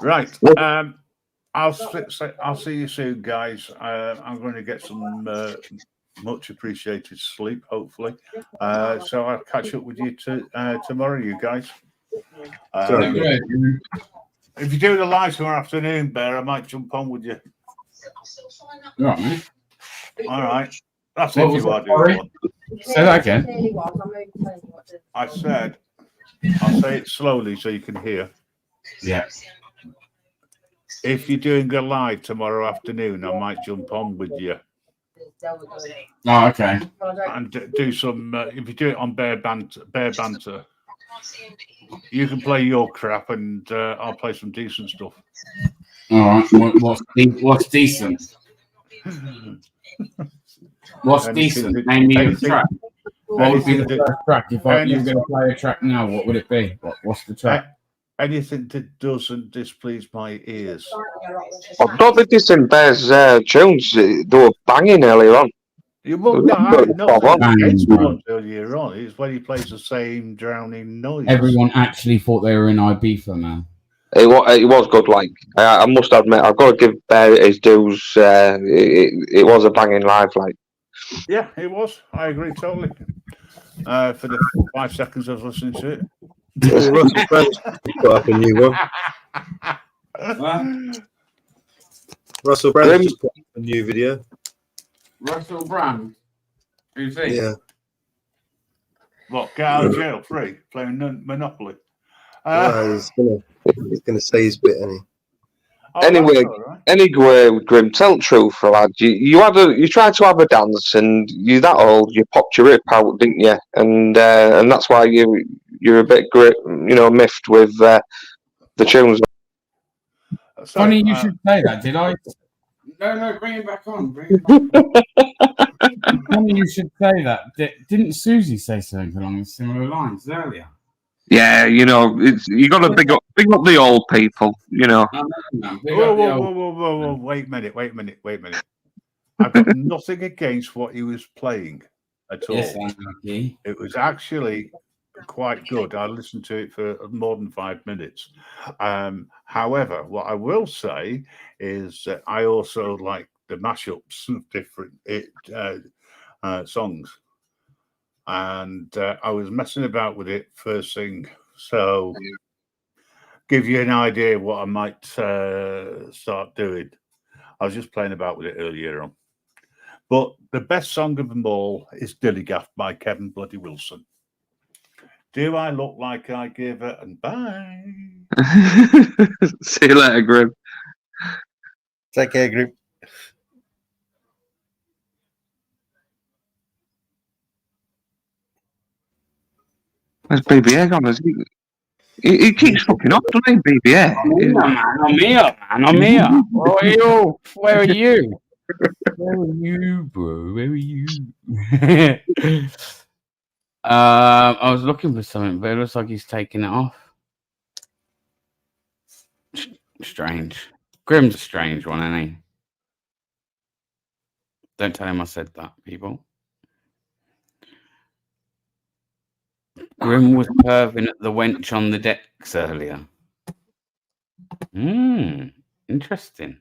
Right. I'll see you soon, guys. I'm going to get some much appreciated sleep, hopefully. So I'll catch up with you tomorrow, you guys. If you do the live tomorrow afternoon, Bear, I might jump on with you. Right, mate. All right. That's What if was you are that, doing sorry? one. Say that again. I said, I'll say it slowly so you can hear. Yeah. If you're doing a live tomorrow afternoon, I might jump on with you Oh, okay. and do some. If you do it on Bear Banter, you can play your crap and I'll play some decent stuff. All right. What's decent? What's decent? Name me a track. What would be the first track? If you were going to play a track now, what would it be? What's the track? Anything that doesn't displease my ears. I don't think this in Bears tunes. They were banging earlier on. You won't know Bang, against bang. one earlier on. It's when he plays the same drowning noise. Everyone actually thought they were in Ibiza, man. It was good. Like I must admit, I've got to give Bear his dues. It was a banging live. Like Yeah, it was. I agree totally. For the 5 seconds I was listening to it. Well, Russell Brand's got up a new one. Russell Brand just put up a new video. Russell Brand? Who's he? Yeah. What, get out of jail free? Playing Monopoly? He's gonna say his bit, isn't he? anyway, anyway, Grim, tell the truth, lad. You tried to have a dance, and you that old, you popped your hip out, didn't you? And that's why you're a bit miffed with the tunes. Funny you should say that. Did I? No, bring it back on. Bring it back on. Funny you should say that. Didn't Susie say something along similar lines earlier? Yeah, you got to big up the old people, Whoa, wait a minute. I've got nothing against what he was playing at all. Yes, I'm lucky. It was actually quite good. I listened to it for more than 5 minutes. However, what I will say is that I also like the mashups of different songs. And I was messing about with it first thing. So give you an idea of what I might start doing. I was just playing about with it earlier on. But the best song of them all is Dillygaff by Kevin Bloody Wilson. Do I look like I give it? And bye. See you later, Grim. Take care, Grim. Where's BBA gone? He keeps fucking up, doesn't he, BBA? I'm here. Where are you? Where are you, bro? Where are you? I was looking for something, but it looks like he's taking it off. Strange. Grim's a strange one, isn't he? Don't tell him I said that, people. Grim was perving at the wench on the decks earlier. Interesting.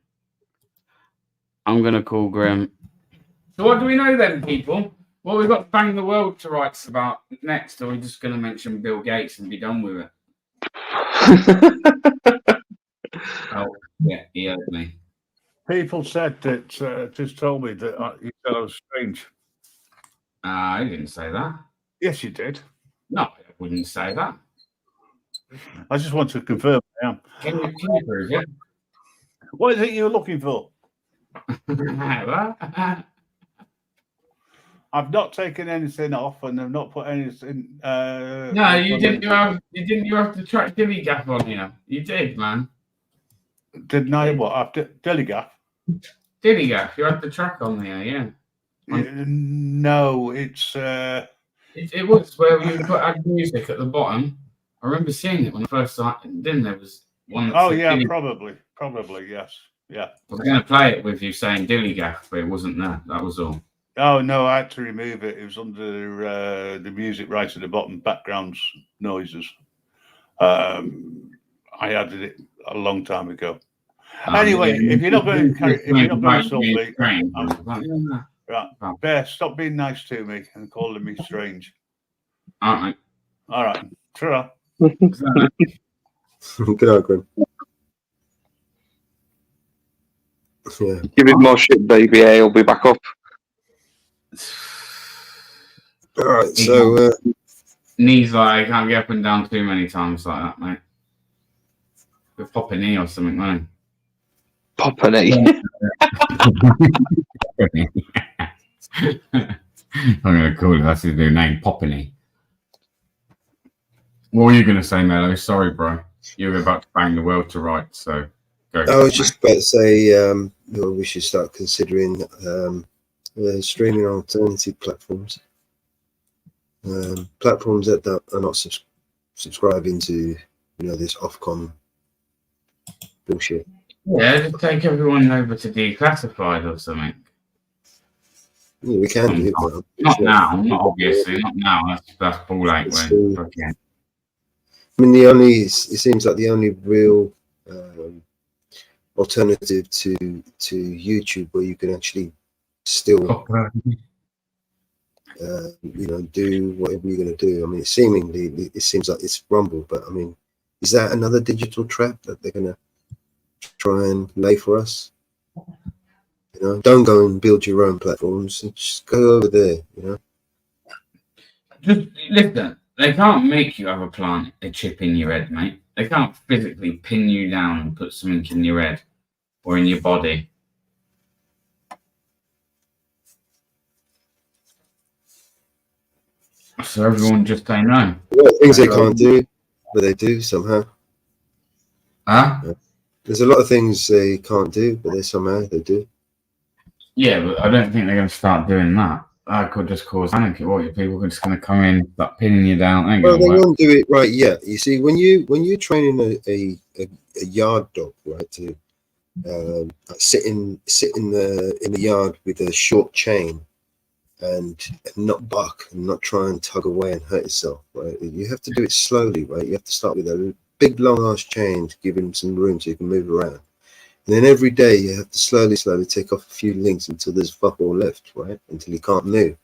I'm going to call Grim. So what do we know then, people? Well, we've got Bang the World to write about next, or are we just going to mention Bill Gates and be done with it? Oh, yeah, he heard me. People said that, just told me that you said I was strange. I didn't say that. Yes, you did. No, I wouldn't say that. I just want to confirm I am. Can you prove it? What is it you're looking for? I've not taken anything off, and I've not put anything. No, you didn't. You have to track Dillygaff on here. You did, man. Didn't I? What after Dillygaff? Dillygaff, you had the track on there, yeah. No, it's. It was where you put add music at the bottom. I remember seeing it when I first started. Then there was one. Oh yeah, probably, yes, yeah. I was going to play it with you saying Dillygaff, but it wasn't there. That was all. Oh no, I had to remove it. It was under the music right at the bottom, background noises. I added it a long time ago. Anyway, if you're not going to insult me, right, Bear, stop being nice to me and calling me strange. All right. Ta-ra. Good night, Grim. Yeah. Give it more shit, baby. Yeah, he'll be back up. All right. So Knees like I can't get up and down too many times like that, mate. We'll pop a knee or something, won't Pop an E. I'm gonna call it. That's his new name, Poppany. What were you gonna say, Mello? Sorry, bro. You were about to bang the world to rights, so go. I was just about to say we should start considering streaming on alternative platforms. Platforms that are not subscribing to this Ofcom bullshit. Yeah, just take everyone over to Declassified or something. Yeah, we can do it, but Not now, not obviously, not now. That's ball ache when. Okay. I mean, it seems like the only real alternative to YouTube where you can actually still do whatever you're going to do. I mean, it seems like it's Rumble, but I mean, is that another digital trap that they're going to try and lay for us? Don't go and build your own platforms, and just go over there. Just listen. They can't make you have a chip in your head, mate. They can't physically pin you down and put something in your head or in your body. So everyone just say no. Well, things they can't do, but they do somehow. Huh? There's a lot of things they can't do, but they do. Yeah, but I don't think they're going to start doing that. That could just cause panic. What, people are just going to come in, start pinning you down? Well, they won't do it right yet. You see, when you're training a yard dog, right, to sit in the yard with a short chain and not buck and not try and tug away and hurt yourself, right? You have to do it slowly, right? You have to start with a big long ass chain to give him some room so he can move around. And then every day you have to slowly take off a few links until there's fuck all left, right? Until he can't move.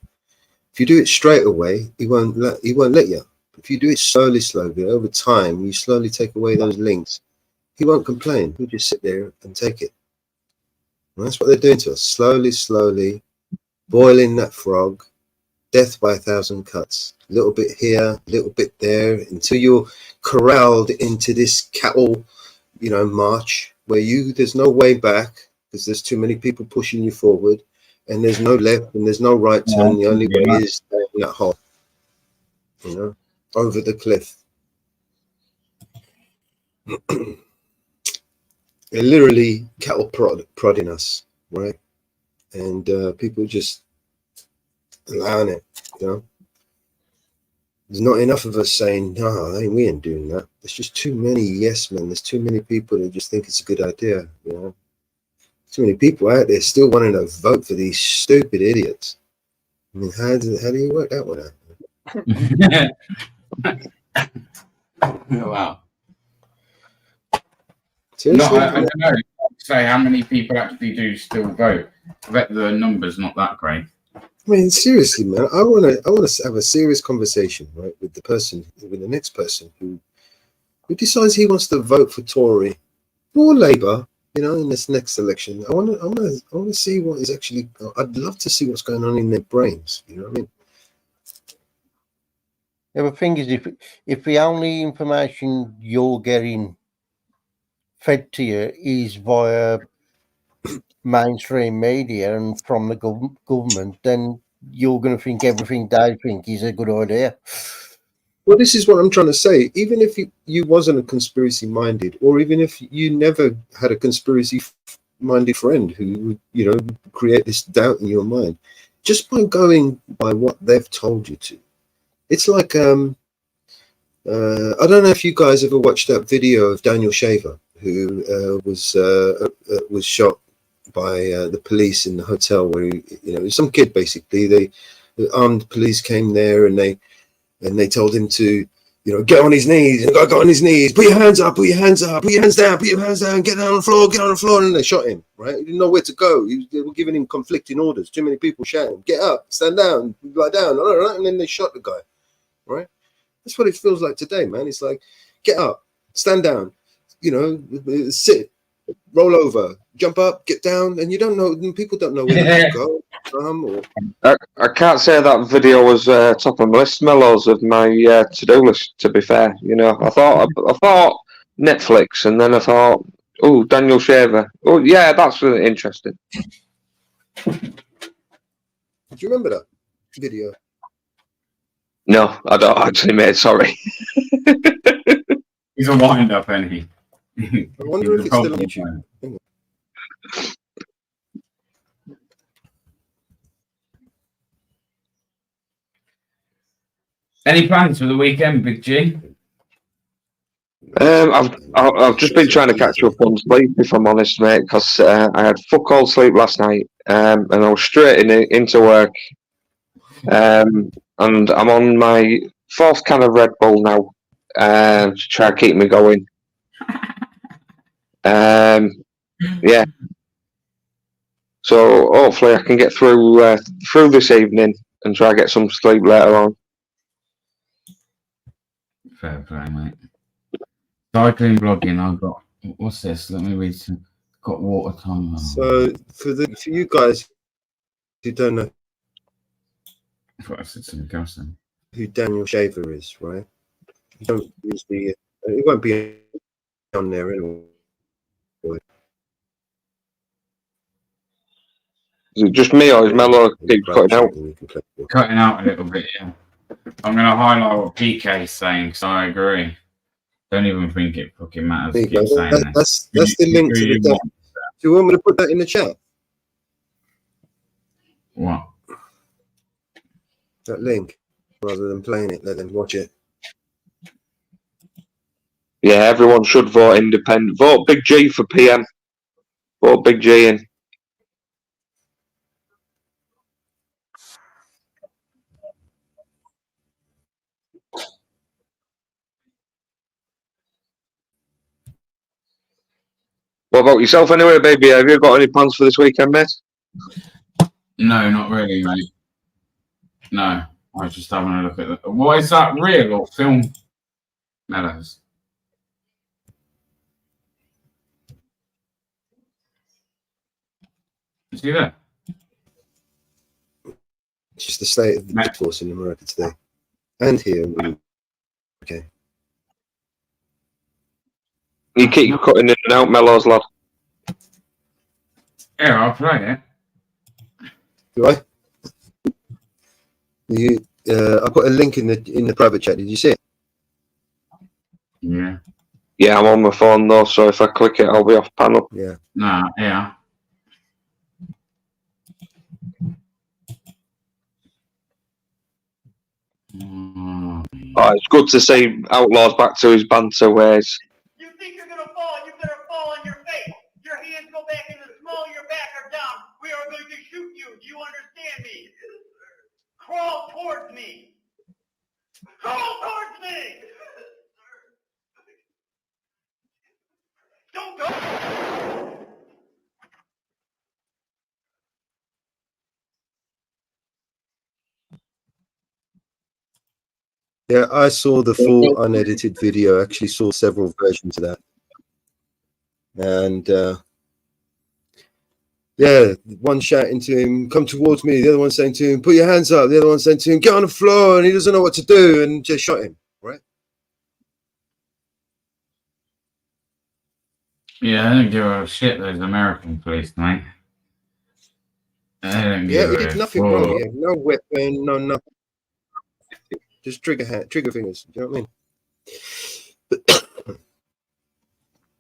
If you do it straight away, he won't let you. If you do it slowly over time, you slowly take away those links, he won't complain. He'll just sit there and take it. And that's what they're doing to us. Slowly, boiling that frog, death by 1,000 cuts. A little bit here, a little bit there, until you're corralled into this cattle, march where there's no way back because there's too many people pushing you forward, and there's no left and there's no right turn. The only way is down that hole, over the cliff. They're literally cattle prodding us, right? And people just allowing it, There's not enough of us saying, no, we ain't doing that. There's just too many yes men. There's too many people that just think it's a good idea, Too many people out there still wanting to vote for these stupid idiots. I mean, how do you work that one out? Oh, wow. Seriously? No, I don't know. Say how many people actually do still vote. I bet the number's not that great. I mean, seriously, man, I want to have a serious conversation, right, with the next person who decides he wants to vote for Tory or Labour, in this next election. I want to see what is actually. I'd love to see what's going on in their brains. You know what I mean? Yeah, the thing is, if the only information you're getting fed to you is via mainstream media and from the government, then you're going to think everything they think is a good idea. Well, this is what I'm trying to say. Even if you wasn't a conspiracy minded, or even if you never had a conspiracy minded friend who would, create this doubt in your mind, just by going by what they've told you to. It's like, I don't know if you guys ever watched that video of Daniel Shaver, who was shot by the police in the hotel where some kid basically. The armed police came there and they told him to get on his knees, and got on his knees, put your hands up, put your hands up, put your hands down, get down on the floor, and they shot him. Right, he didn't know where to go. They were giving him conflicting orders. Too many people shouting, get up, stand down, lie down, and then they shot the guy. Right, that's what it feels like today, man. It's like, get up, stand down, sit, roll over, jump up, get down, and you don't know. People don't know where to go. Or I can't say that video was top of my list, Mellows, of my to-do list. To be fair, you know, I thought Netflix, and then I thought, oh, Daniel Shaver. Oh, yeah, that's really interesting. do you remember that video? No, I don't actually, mate. Sorry. He's a wind-up, isn't he? I wonder if it's still on YouTube. Any plans for the weekend, Big G? I've just been trying to catch up on sleep, if I'm honest, mate, because I had fuck all sleep last night, and I was straight into work, and I'm on my 4th can of Red Bull now, to try and keep me going. Yeah. So hopefully I can get through this evening and try and get some sleep later on. Fair play, mate. Cycling blogging, I've got. What's this? Let me read some. Got water time. So for you guys who don't know I thought I said something else then. who Daniel Shaver is, right? You don't usually. It won't be on there anyway. Is it just me, or is Mello keeps cutting out? Cutting out a little bit, yeah. I'm going to highlight what PK's saying, because I agree. Don't even think it fucking matters. There you Keep go. saying That's the link to the. Do you want me to put that in the chat? What? That link, rather than playing it, let them watch it. Yeah, everyone should vote independent. Vote Big G for PM. Vote Big G in. What about yourself anyway, baby? Have you got any plans for this weekend, mate? No, not really, mate. No, I was just having a look at it. What is that, real or film? Mellows. Is he there? It's just the state of the police force in America today, and here. Okay. You keep cutting in and out, Mellows, lad. Yeah, I'll play it. Do I? I put a link in the private chat. Did you see it? Yeah. Yeah, I'm on my phone though, so if I click it, I'll be off panel. Yeah. Nah, yeah. Oh, it's good to see Outlaw's back to his banter ways. You think you're gonna fall? You better fall on your face. Your hands go back in the small of your back are down. We are going to shoot you. Do you understand me? Crawl towards me. Crawl towards me. Don't go. Yeah, I saw the full unedited video. I actually saw several versions of that. And yeah, one shouting to him, come towards me. The other one saying to him, put your hands up. The other one saying to him, get on the floor. And he doesn't know what to do and just shot him, right? Yeah, I don't give a shit, those American police, mate. They don't Yeah, give he a did nothing fuck. wrong. Yeah, no weapon, no nothing. Just trigger fingers. Do you know what I mean?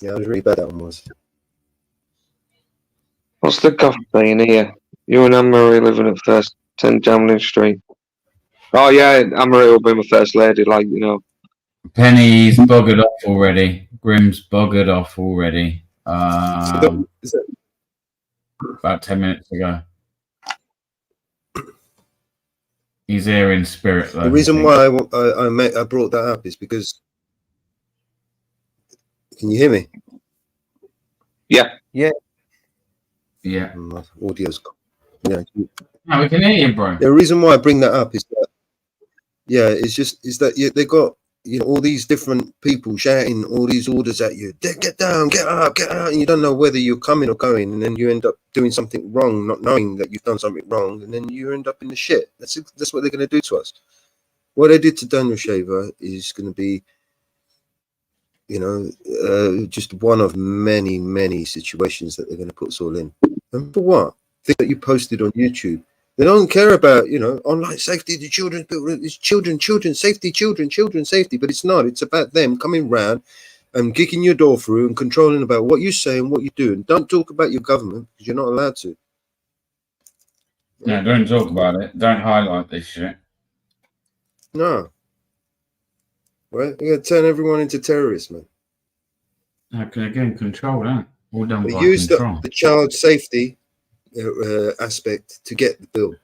Yeah, it was really bad, that one was. What's the cough saying here? You and Anne-Marie living at first 10 Jamlin Street. Oh yeah, Anne-Marie will be my first lady, like, you know. Penny's buggered off already. Grim's buggered off already. Is that About 10 minutes ago. He's here in spirit, though. the reason why I brought that up is because. Can you hear me? Yeah. Yeah. Yeah. My audio's. Yeah. No, we can hear you, bro. The reason why I bring that up is that. Yeah, it's that they got you know, all these different people shouting all these orders at you. Get down, get up, and you don't know whether you're coming or going, and then you end up doing something wrong, not knowing that you've done something wrong, and then you end up in the shit. That's what they're going to do to us. What they did to Daniel Shaver is going to be, you know, just one of many, many situations that they're going to put us all in. And for what? Things that you posted on YouTube. They don't care about, you know, online safety, the children, it's children safety, but it's not. It's about them coming round and kicking your door through and controlling about what you say and what you do. And don't talk about your government because you're not allowed to. No, don't talk about it. Don't highlight this shit. No. Right? You're going to turn everyone into terrorists, man. Okay, again, control that. All done They by use control. the child safety aspect to get the bill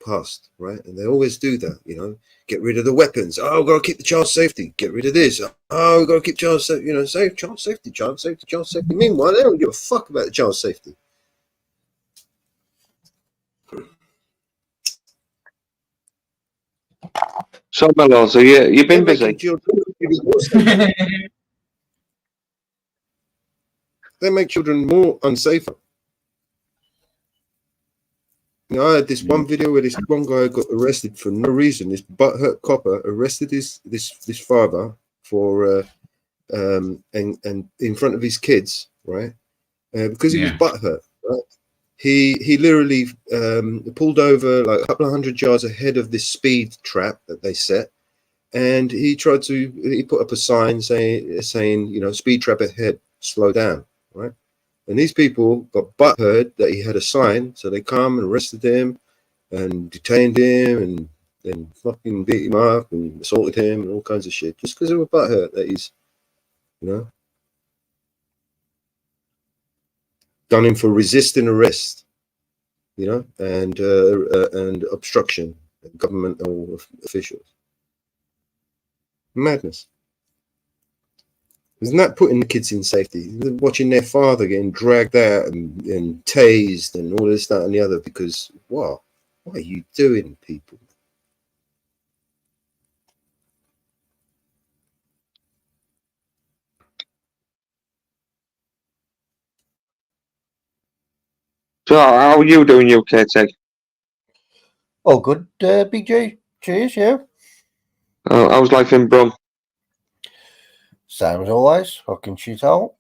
passed, right? And they always do that, you know. Get rid of the weapons. Oh, we've got to keep the child safety. Get rid of this. Oh, we've got to keep child safety. You know, save child safety. Meanwhile, they don't give a fuck about the child safety. So, Mellows, you've been busy. They make children more unsafer. You know, I had this one video where this one guy got arrested for no reason. This butthurt copper arrested this father for and in front of his kids, right? Because he was butthurt, right? He literally pulled over like a couple of 100 yards ahead of this speed trap that they set, and he put up a sign saying you know, speed trap ahead, slow down, right? And these people got butthurt that he had a sign, so they come and arrested him and detained him and then fucking beat him up and assaulted him and all kinds of shit just because they were butthurt that he's, you know, done him for resisting arrest, you know, and obstruction of governmental officials. Madness. Isn't that putting the kids in safety? They're watching their father getting dragged out and tased and all this, that, and the other because what? What are you doing, people? So, how are you doing, UKT? Oh, good, Big G. Cheers, yeah. How's life in Brum? Same as always. Fucking shit out.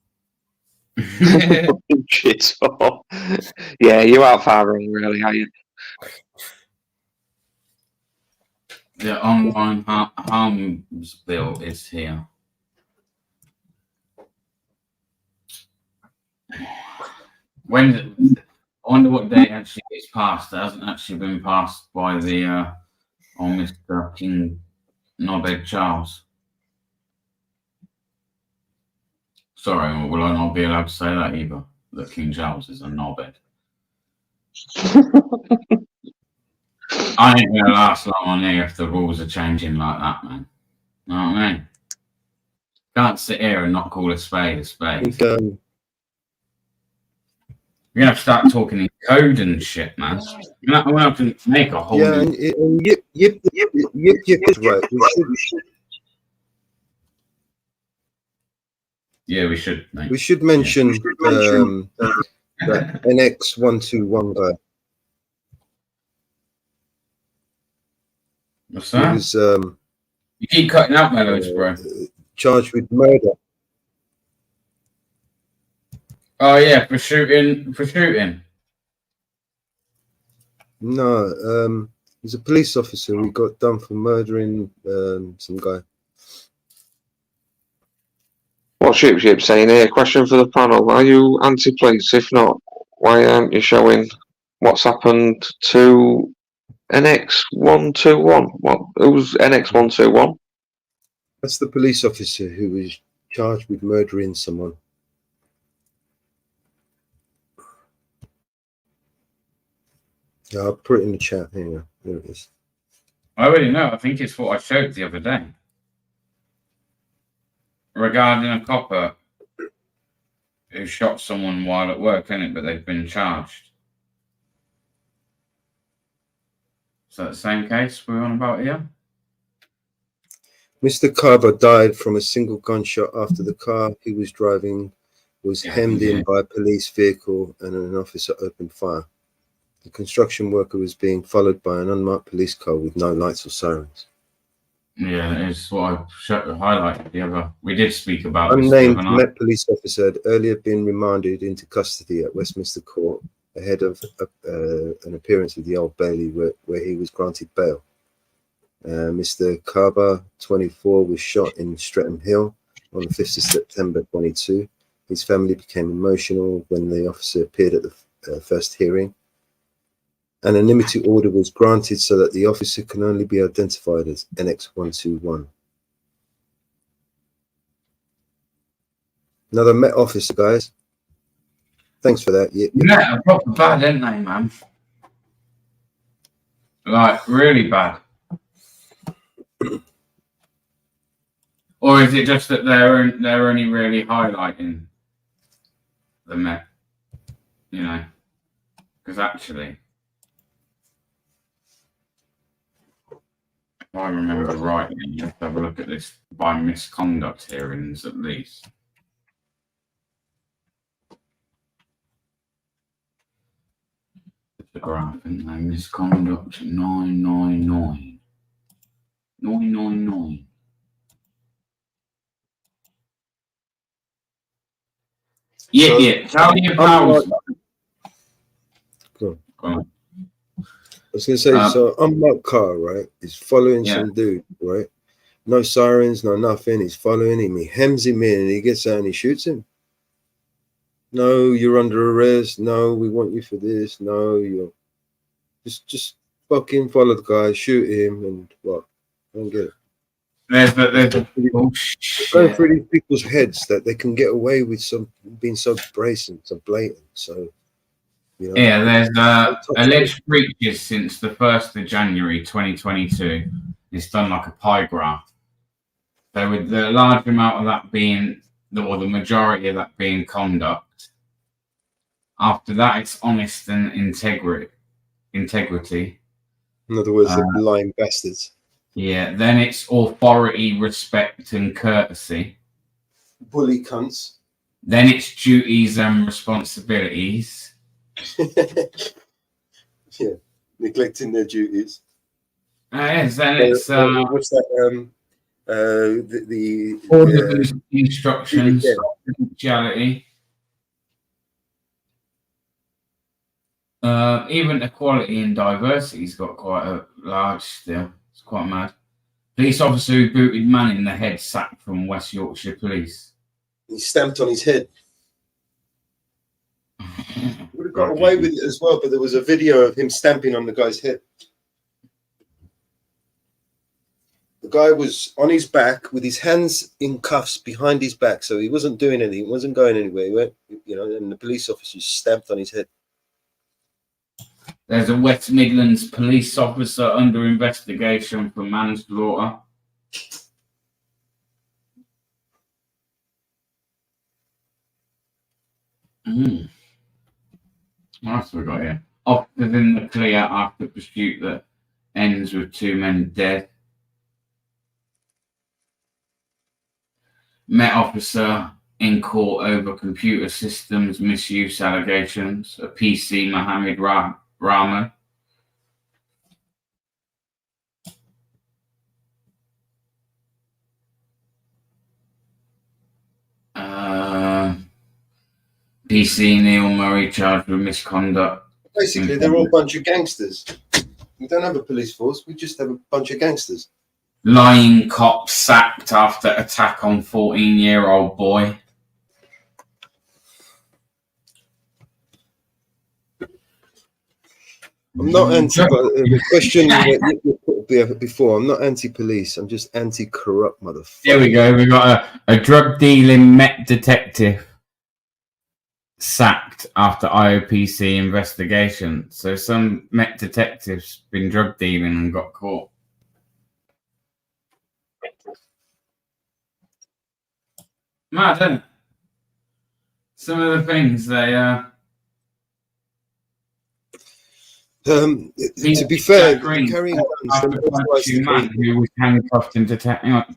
Shit. Yeah, you are far wrong, really, are you? The online harms bill is here. I wonder what date actually gets passed. It hasn't actually been passed by the Mr. King Knobhead Charles. Sorry, will I not be allowed to say that either? That King Charles is a knobhead. I ain't gonna last long on here if the rules are changing like that, man. Know what I mean? Can't sit here and not call a spade a spade. You're gonna have to start talking in code and shit, man. We're gonna have to make a whole new... Yep, right. Yeah, we should. Mate. We should mention that NX121 guy. What's that? He was, you keep cutting out Mellows, bro. Charged with murder. Oh yeah, for shooting. No, he's a police officer who got done for murdering some guy. What's Ship saying here? Question for the panel. Are you anti-police? If not, why aren't you showing what's happened to NX121? Who's NX121? That's the police officer who was charged with murdering someone. Yeah, I'll put it in the chat. Here it is. I already know. I think it's what I showed the other day. Regarding a copper who shot someone while at work, isn't it? But they've been charged. Is that the same case we're on about here? Mr. Carver died from a single gunshot after the car he was driving was hemmed in by a police vehicle and an officer opened fire. The construction worker was being followed by an unmarked police car with no lights or sirens. Yeah, it's what I highlighted the other. We did speak about Unnamed this the other night. Met police officer had earlier been remanded into custody at Westminster Court ahead of an appearance with the Old Bailey where he was granted bail. Mr. Carver, 24, was shot in Streatham Hill on the 5th of September 22. His family became emotional when the officer appeared at the first hearing. An anonymity order was granted so that the officer can only be identified as NX121. Another Met officer, guys. Thanks for that. Yeah, proper bad, didn't they, man? Like, really bad. Or is it just that they're only really highlighting the Met? You know? Because actually, if I remember rightly, you have to have a look at this by misconduct hearings at least. The graph, isn't there? Misconduct 999. 999. Yeah, So, yeah. Tell me about. Go on. Go on. I was going to say, so unmarked car, right, is following Yeah. some dude, right? No sirens, no nothing. He's following him. He hems him in and he gets out and he shoots him. No, you're under arrest. No, we want you for this. No, you're just fucking follow the guy, shoot him, and what? I don't get it. There's Going through these people's heads that they can get away with some being so brazen, so blatant. So, you know, yeah, there's alleged breaches since the 1st of January 2022. It's done like a pie graph. So with the large amount of that being, or the majority of that being conduct, after that it's honest and integrity. in other words, they're lying bastards. Yeah, then it's authority, respect, and courtesy. Bully cunts. Then it's duties and responsibilities. Yeah, neglecting their duties. Yes, then it's what's that? The orders, instructions, confidentiality. Even equality and diversity's got quite a large still. It's quite mad. Police officer who booted man in the head sacked from West Yorkshire Police. He stamped on his head. Would have got away with it as well, but there was a video of him stamping on the guy's head. The guy was on his back with his hands in cuffs behind his back, so he wasn't doing anything, he wasn't going anywhere. He went, you know, and the police officer stamped on his head. There's a West Midlands police officer under investigation for manslaughter. What else have we got here? Officers in the clear after pursuit that ends with 2 men dead. Met officer in court over computer systems misuse allegations. A PC Mohammed Rahman. PC Neil Murray charged with misconduct. Basically, they're all a bunch of gangsters. We don't have a police force, we just have a bunch of gangsters. Lying cop sacked after attack on 14-year-old boy. I'm not anti. The question that you put before, I'm not anti-police. I'm just anti-corrupt, motherfucker. There we go. We got a drug dealing Met detective sacked after IOPC investigation. So some Met detectives been drug dealing and got caught. Mad, isn't it? Some of the things they to be fair, Green carrying guns, after 2 man who was handcuffed and detained. Hang on.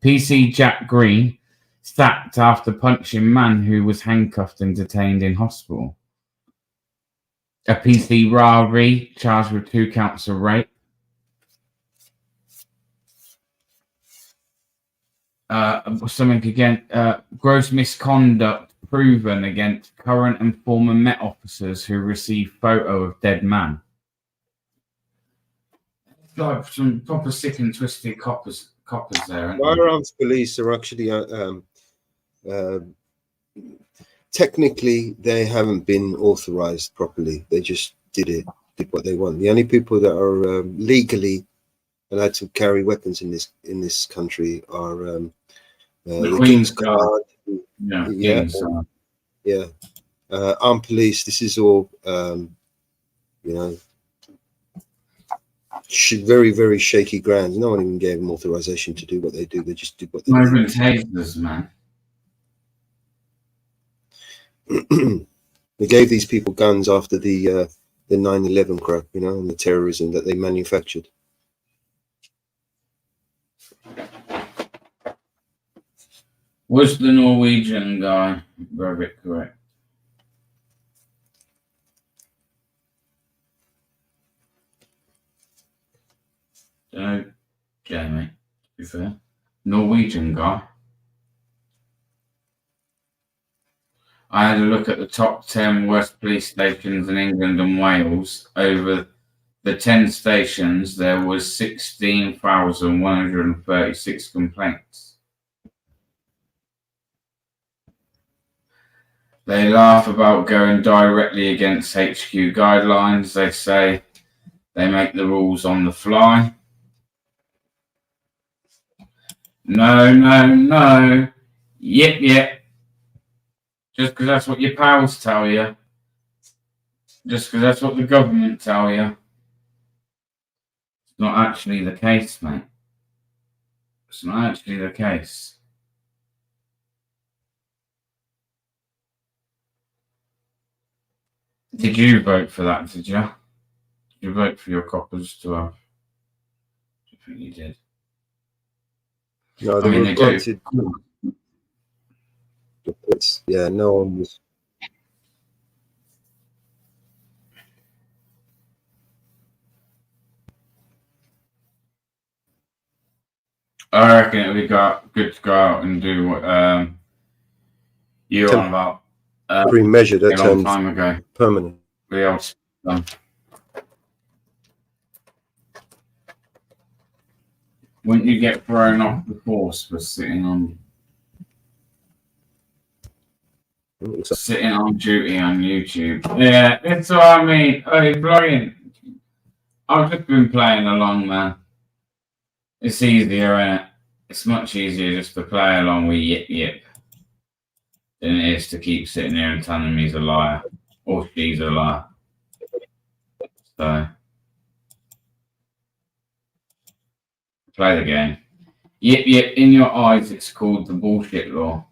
PC Jack Green sacked after punching man who was handcuffed and detained in hospital. A PC Rari charged with 2 counts of rape. Something again. Gross misconduct proven against current and former Met officers who received photo of dead man. Like some proper sick and twisted coppers there. Aren't there? Firearms police are actually technically they haven't been authorized properly. They just did what they want. The only people that are legally allowed to carry weapons in this country are the King's Guard. Armed police. This is all very, very shaky ground. No one even gave them authorization to do what they do. They just did what they Not did. even tasers, man. They gave these people guns after the 9/11 crap, and the terrorism that they manufactured. Was the Norwegian guy very correct? No, Jamie, to be fair. Norwegian guy. I had a look at the top 10 worst police stations in England and Wales. Over the 10 stations, there was 16,136 complaints. They laugh about going directly against HQ guidelines. They say they make the rules on the fly. No. Yep. Just because that's what your pals tell you. Just because that's what the government tell you. It's not actually the case, mate. It's not actually the case. Did you vote for that, did you? Did you vote for your coppers to have? Do you think you did? No, I mean, they do. Yeah, no one was. I reckon it would be good to go out and do what you were on about. Pre-measured that a long turned time ago. permanent. The old stuff. Wouldn't you get thrown off the force for sitting on duty on YouTube? Yeah, that's what I mean. Hey, brilliant. I've just been playing along, man. It's easier, isn't it? It's much easier just to play along with Yip than it is to keep sitting there and telling me he's a liar or she's a liar. So play the game. Yip, in your eyes, it's called the bullshit law.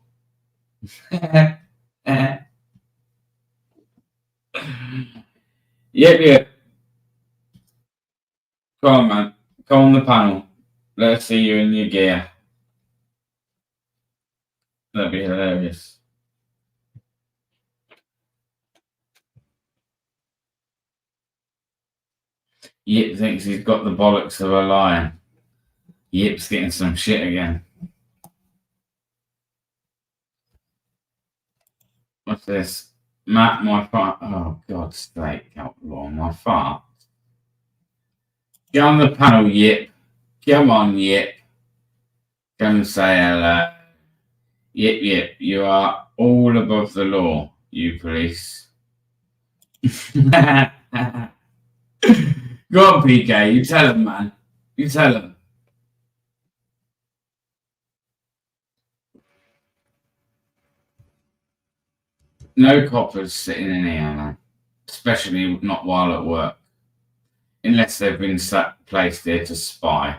Yip. Come on, man. Come on the panel. Let's see you in your gear. That'd be hilarious. Yip thinks he's got the bollocks of a lion. Yip's getting some shit again. What's this? Matt, my fart. Oh, God's sake, outlaw, my fart. Get on the panel, Yip. Come on, Yip. Come say hello. Yip, you are all above the law, you police. Go on, PK, you tell him, man. You tell him. No coppers sitting in here, man. Especially not while at work. Unless they've been placed there to spy.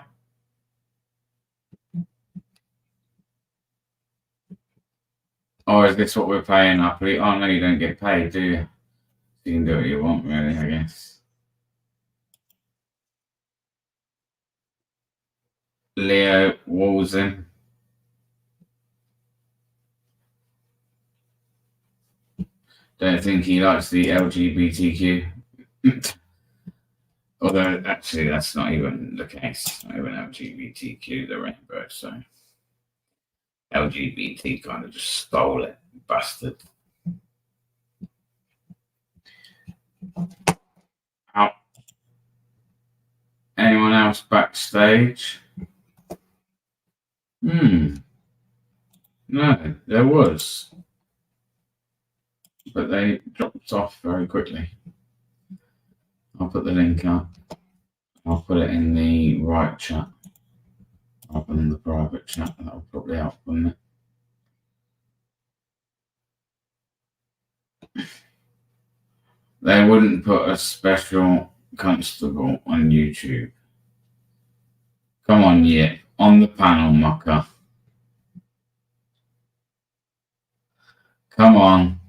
Or is this what we're paying our police? Oh, no, you don't get paid, do you? You can do what you want, really, I guess. Leo Walton. Don't think he likes the LGBTQ. Although, actually, that's not even the case. It's not even LGBTQ, the rainbow, so LGBT kind of just stole it, bastard. Out. Anyone else backstage? No, there was. But they dropped off very quickly. I'll put the link up. I'll put it in the right chat. I'll put it in the private chat. That'll probably help, wouldn't it? They wouldn't put a special constable on YouTube. Come on, Yip. On the panel, mucker. Come on.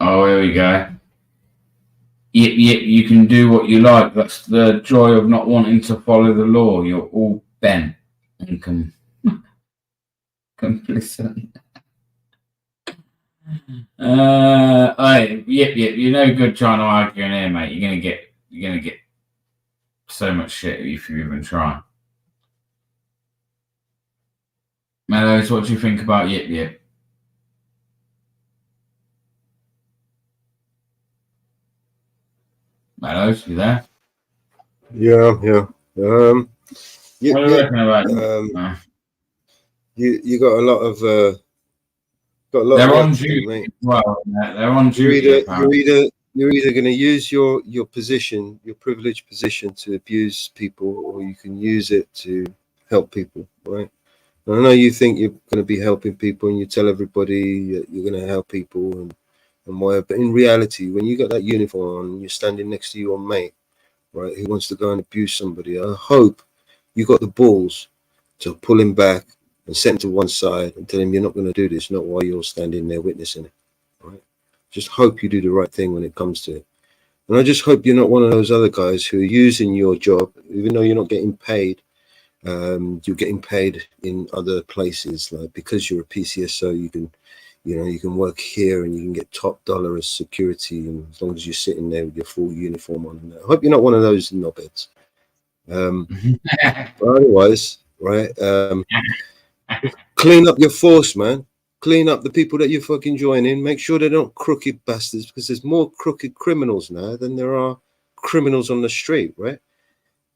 Oh, here we go. Yip, you can do what you like. That's the joy of not wanting to follow the law. You're all bent and complicit. Yip, you're no good trying to argue in here, mate. You're gonna get so much shit if you even try. Mellows, what do you think about Yip? Mellows, you there? Yeah. What do you reckon about you got a lot of they're on duty, mate. Well, they're on duty. You're either going to use your position, your privileged position, to abuse people, or you can use it to help people, right? And I know you think you're going to be helping people, and you tell everybody that you're going to help people and whatever. But in reality, when you got that uniform on and you're standing next to your mate, right, who wants to go and abuse somebody, I hope you got the balls to pull him back and set him to one side and tell him you're not going to do this, not while you're standing there witnessing it, right? Just hope you do the right thing when it comes to it. And I just hope you're not one of those other guys who are using your job, even though you're not getting paid. You're getting paid in other places, like because you're a PCSO, you can work here and you can get top dollar as security, and as long as you're sitting there with your full uniform on. I hope you're not one of those knobheads. But otherwise, right? Clean up your force, man. Clean up the people that you're fucking joining. Make sure they're not crooked bastards, because there's more crooked criminals now than there are criminals on the street, right?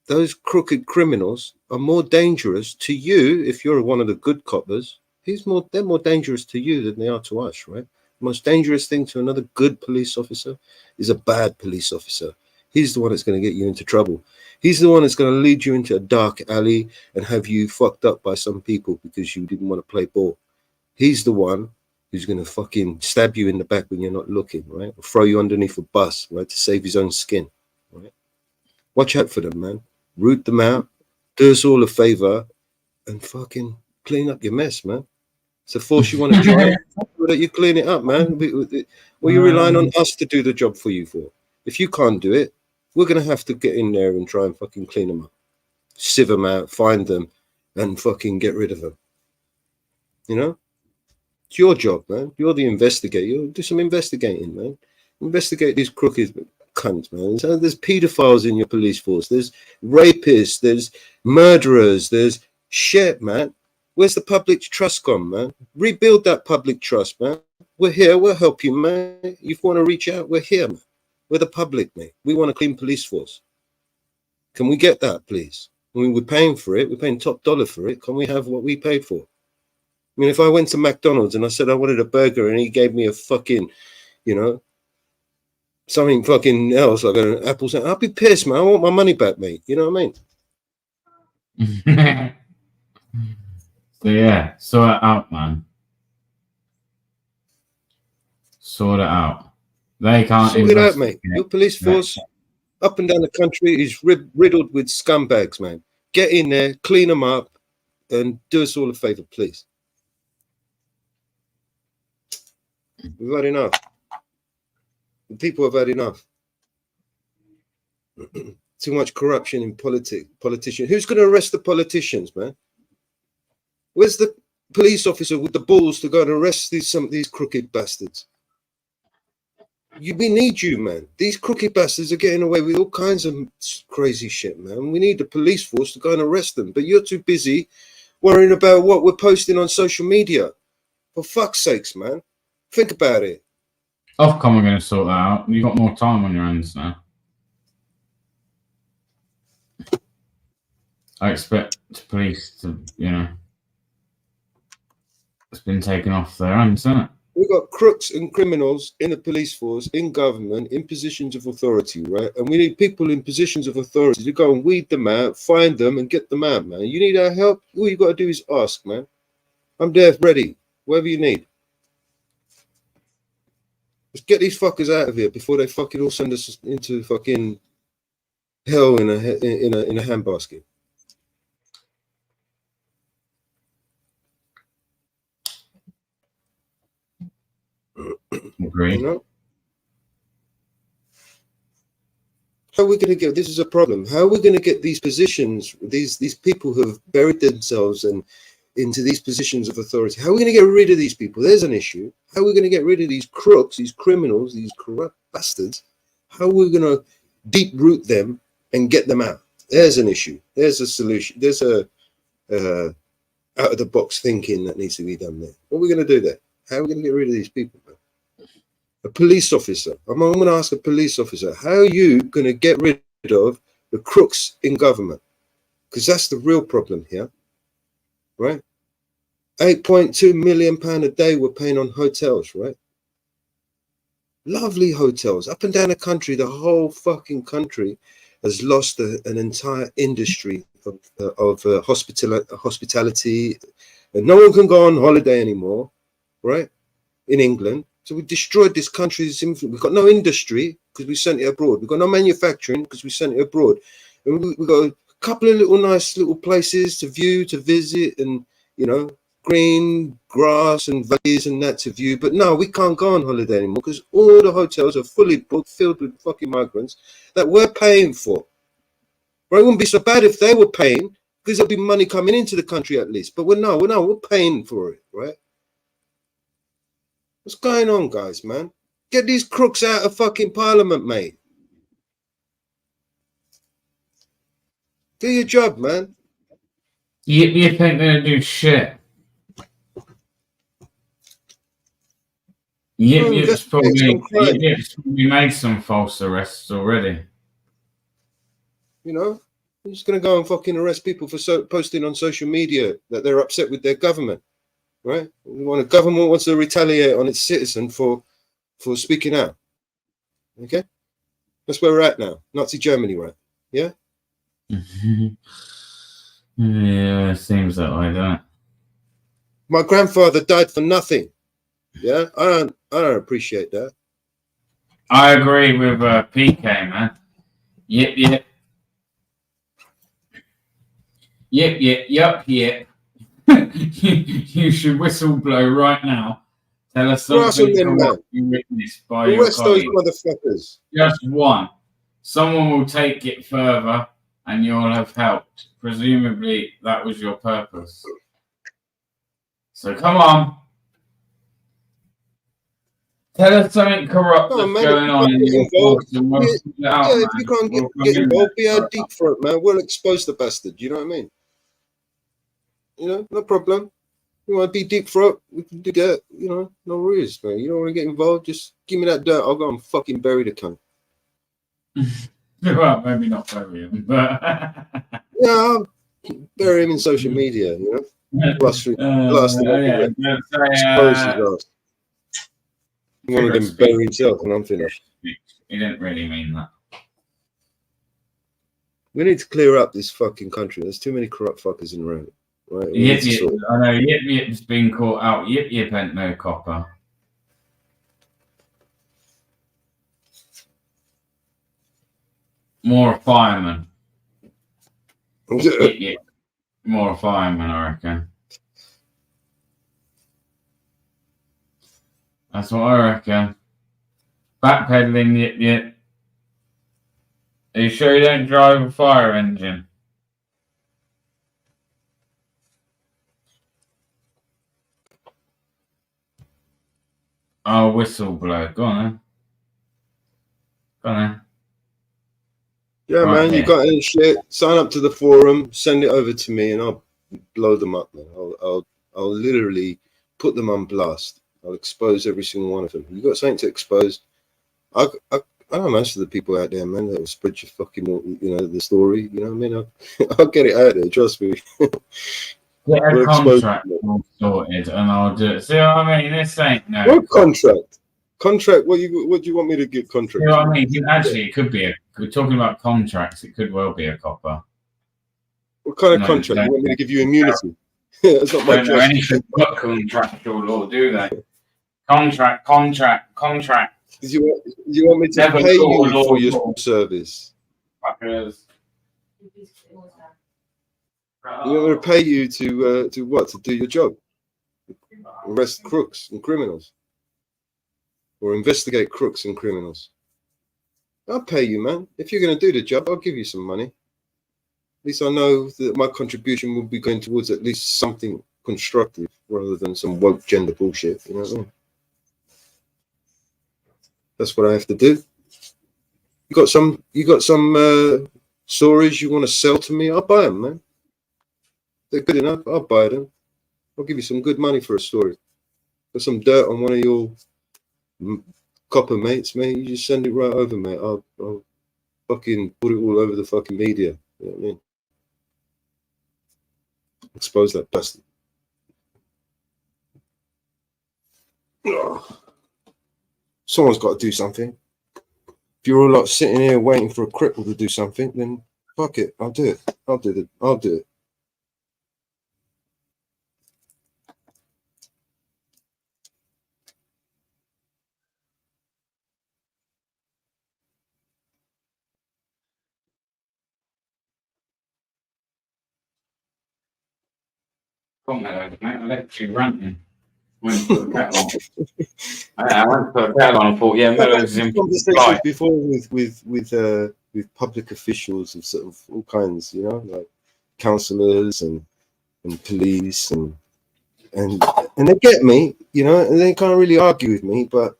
Those crooked criminals are more dangerous to you if you're one of the good coppers. They're more dangerous to you than they are to us, right? The most dangerous thing to another good police officer is a bad police officer. He's the one that's going to get you into trouble. He's the one that's going to lead you into a dark alley and have you fucked up by some people because you didn't want to play ball. He's the one who's going to fucking stab you in the back when you're not looking, right? Or throw you underneath a bus, right? To save his own skin, right? Watch out for them, man. Root them out. Do us all a favor and fucking clean up your mess, man. It's a force you want to join. That you clean it up, man. Well, you're relying on us to do the job for you for. If you can't do it, we're going to have to get in there and try and fucking clean them up. Sieve them out, find them, and fucking get rid of them. You know? It's your job, man. You're the investigator. You do some investigating, man. Investigate these crooked cunts, man. So there's pedophiles in your police force. There's rapists. There's murderers. There's shit, man. Where's the public trust gone, man? Rebuild that public trust, man. We're here. We'll help you, man. If you want to reach out, we're here, man. We're the public, mate. We want a clean police force. Can we get that, please? I mean, we're paying for it. We're paying top dollar for it. Can we have what we paid for? I mean, if I went to McDonald's and I said I wanted a burger and he gave me a fucking, something fucking else, like an apple sandwich, I'd be pissed, man. I want my money back, mate. You know what I mean? So yeah, sort it out, man. Sort it out. They can't sort it out, mate. Your police force up and down the country is riddled with scumbags, man. Get in there, clean them up, and do us all a favor, please. We've had enough. The people have had enough. Too much corruption in politicians. Who's going to arrest the politicians, man? Where's the police officer with the balls to go and arrest some of these crooked bastards? We need you, man. These crooked bastards are getting away with all kinds of crazy shit, man. We need the police force to go and arrest them. But you're too busy worrying about what we're posting on social media. For fuck's sakes, man. Think about it. Ofcom are going to sort that out. You've got more time on your hands now. I expect the police to, it's been taken off their hands, isn't it? We've got crooks and criminals in the police force, in government, in positions of authority, right? And we need people in positions of authority to go and weed them out, find them, and get them out, man. You need our help? All you got to do is ask, man. I'm there, ready. Whatever you need. Let's get these fuckers out of here before they fucking all send us into fucking hell in a handbasket. Agreed. How are we going to get? This is a problem. How are we going to get these positions? These people who have buried themselves and into these positions of authority. How are we going to get rid of these people? There's an issue. How are we going to get rid of these crooks, these criminals, these corrupt bastards? How are we going to deep root them and get them out? There's an issue. There's a solution. There's a out of the box thinking that needs to be done there. What are we going to do there? How are we going to get rid of these people, man? A police officer. I'm going to ask a police officer, how are you going to get rid of the crooks in government? Because that's the real problem here, right? £8.2 million a day we're paying on hotels, right? Lovely hotels. Up and down the country, the whole fucking country has lost an entire industry of hospitality. And no one can go on holiday anymore, right? In England. So we destroyed this country's influence. We've got no industry because we sent it abroad. We've got no manufacturing because we sent it abroad. And we've got a couple of nice little places to view, to visit, and, green grass and valleys and that to view. But no, we can't go on holiday anymore because all the hotels are fully booked, filled with fucking migrants that we're paying for. Right? It wouldn't be so bad if they were paying because there'll be money coming into the country at least. But we're paying for it, right? What's going on, guys, man? Get these crooks out of fucking parliament, mate. Do your job, man. You think they're gonna do shit? Yip's probably made some false arrests already. You're just gonna go and fucking arrest people for posting on social media that they're upset with their government. Right? A government wants to retaliate on its citizen for speaking out. Okay? That's where we're at now. Nazi Germany, right? Yeah? Yeah, it seems that way, doesn't it? My grandfather died for nothing. Yeah? I don't appreciate that. I agree with PK, man. Yep. You should whistle blow right now. Tell us something you witnessed by your arrest those motherfuckers. Just one. Someone will take it further and you'll have helped. Presumably that was your purpose. So come on. Tell us something corrupt that's going on in your force and we'll sort it out, if you can't get involved, be our deep throat, man. We'll expose the bastard. You know what I mean? No problem. You want to be deep throat? We can do that. No worries, man. You don't want to get involved? Just give me that dirt. I'll go and fucking bury the cunt. Well, maybe not bury him, but yeah, I'll bury him in social media. Blast him. Expose his ass. One of them bury himself, and I'm finished. He didn't really mean that. We need to clear up this fucking country. There's too many corrupt fuckers in around. Right? I know Yip's been caught out. Yip ain't no copper. More a fireman. Yip. More a fireman, I reckon. That's what I reckon. Backpedaling, Yip. Are you sure you don't drive a fire engine? Oh, whistleblower. Go on then. Go on then. Yeah, Right man, you here. got any shit? Sign up to the forum, send it over to me, and I'll blow them up, man. I'll literally put them on blast. I'll expose every single one of them. You got something to expose? I don't know, most of the people out there, man, that will spread your fucking, you know, the story. You know what I mean? I'll get it out there. Trust me. Get a We'll expose contract them. all sorted, and I'll do it. See what I mean? This ain't no. What contract? Contract? What do you want me to get contract? You know what I mean? Actually, it could be we're talking about contracts. It could well be a copper. What kind of No, contract? no. You want me to give you immunity? That's not my Don't know job. anything but contractual law, do they? Contract. Do you want me to Never pay saw you law for your law. service? Fuckers. You want me to pay you to what? To do your job? Arrest crooks and criminals, or investigate crooks and criminals? I'll pay you, man. If you're going to do the job, I'll give you some money. At least I know that my contribution will be going towards at least something constructive, rather than some woke gender bullshit. You know what I mean? That's what I have to do. You got some stories you want to sell to me? I'll buy them, man. They're good enough. I'll buy them. I'll give you some good money for a story. Got some dirt on one of your copper mates, mate. You just send it right over, mate. I'll fucking put it all over the fucking media. You know what I mean? Expose that bastard. Ugh. Someone's got to do something. If you're all like sitting here waiting for a cripple to do something, then fuck it. I'll do it. I'll do it. Come on, mate. I let you ranting. Went to the kettle on. I went to the kettle on and thought, yeah, I've Meadows had in conversations flight. before with public officials of sort of all kinds, you know, like councillors and police and they get me, you know, and they can't really argue with me, but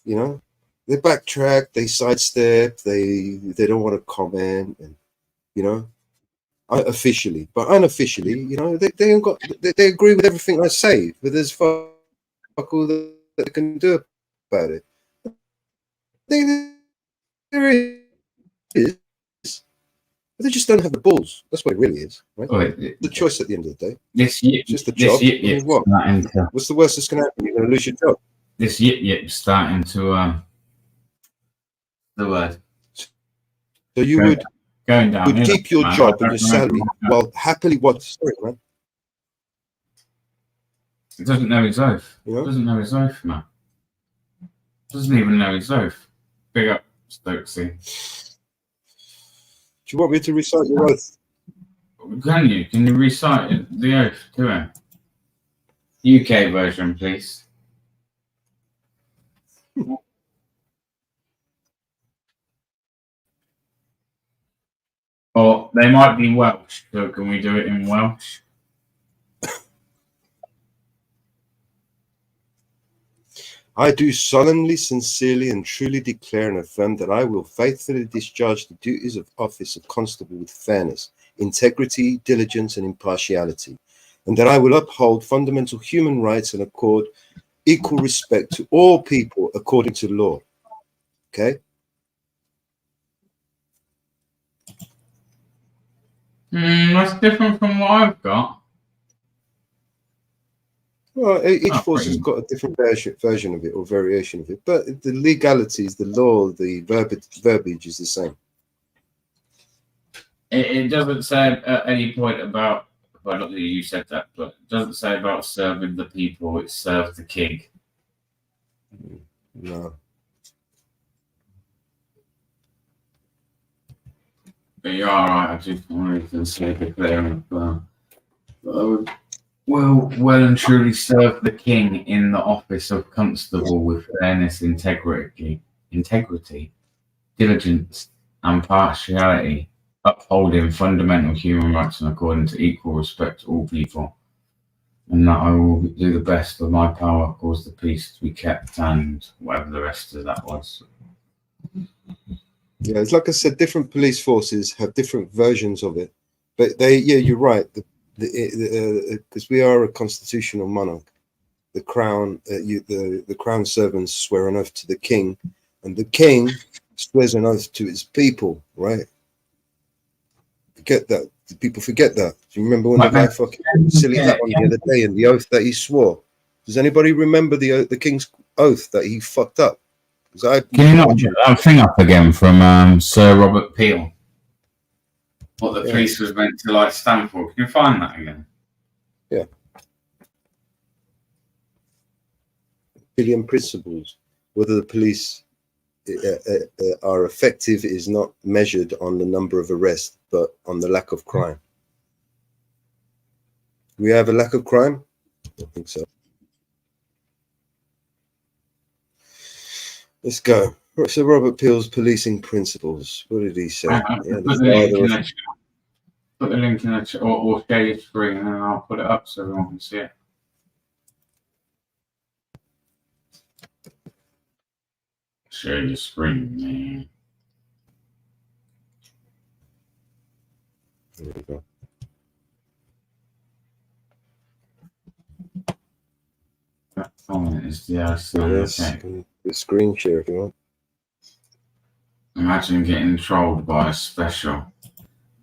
you know, they backtrack, they sidestep, they don't want to comment, and you know, officially, but unofficially, you know, they ain't got they agree with everything I say, but there's fuck all that they can do about it. There is, but they just don't have the balls. That's what it really is, right? Oh, The choice at the end of the day. This It's just a job. I mean, what? starting to, What's the worst that's going to happen? You're going to lose your job. this yip starting to the word So you Go- would going down. keep your man. job I and your don't salary remember. while happily what? Sorry, man. It doesn't know his oath. You know? Doesn't know his oath, man. Doesn't even know his oath. Big up, Stokesy. Do you want me to recite your oath? Can you? Can you recite the oath to him? UK version, please. Or they might be Welsh, so can we do it in Welsh? I do solemnly, sincerely, and truly declare and affirm that I will faithfully discharge the duties of office of constable with fairness, integrity, diligence, and impartiality, and that I will uphold fundamental human rights and accord equal respect to all people according to law. Okay? That's different from what I've got. Well, each Oh, force has got a different version of it or variation of it, but the legalities, the law, the verbiage is the same. It doesn't say at any point about, well, not that you said that, but it doesn't say about serving the people, it serves the king. No. But you're alright, I just wanted to say it there. Well and truly serve the king in the office of constable with fairness, integrity, diligence, and partiality, upholding fundamental human rights and according to equal respect to all people, and that I will do the best of my power, cause the peace to be kept, and whatever the rest of that was. Yeah, it's like I said, different police forces have different versions of it, but you're right. Because we are a constitutional monarch, the crown, the crown servants swear an oath to the king, and the king swears an oath to his people, right? Forget that. People forget that. Do you remember when the guy fucking silly that one the other day and the oath that he swore? Does anybody remember the king's oath that he fucked up? Can you not get that thing up again from Sir Robert Peel? What the police was meant to like stand for? Can you find that again? Yeah. Billion principles. Whether the police are effective is not measured on the number of arrests, but on the lack of crime. We have a lack of crime? I don't think so. Let's go. So Robert Peel's policing principles. What did he say? Put the link in the chat, or share your screen, and I'll put it up so everyone can see it. Share your screen, man. There we go. That comment is The screen share if you want. Imagine getting trolled by a special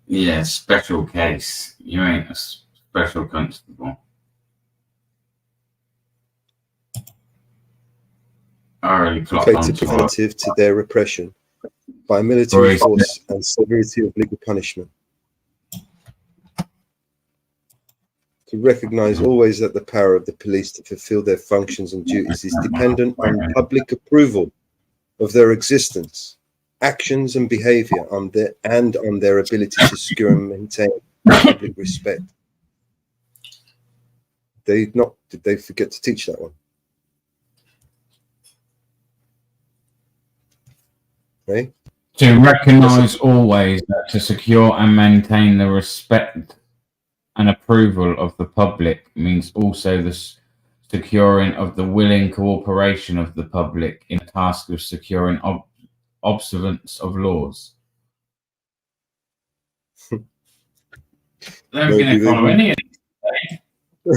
case. You ain't a special constable. Effective preventive to their repression by military force and severity of legal punishment. To recognize always that the power of the police to fulfill their functions and duties is dependent on public approval of their existence, actions and behavior, on their ability to secure and maintain public respect. Did they forget to teach that one? Right? To recognise always that to secure and maintain the respect and approval of the public means also the securing of the willing cooperation of the public in the task of securing observance of laws. I don't think they follow any of these.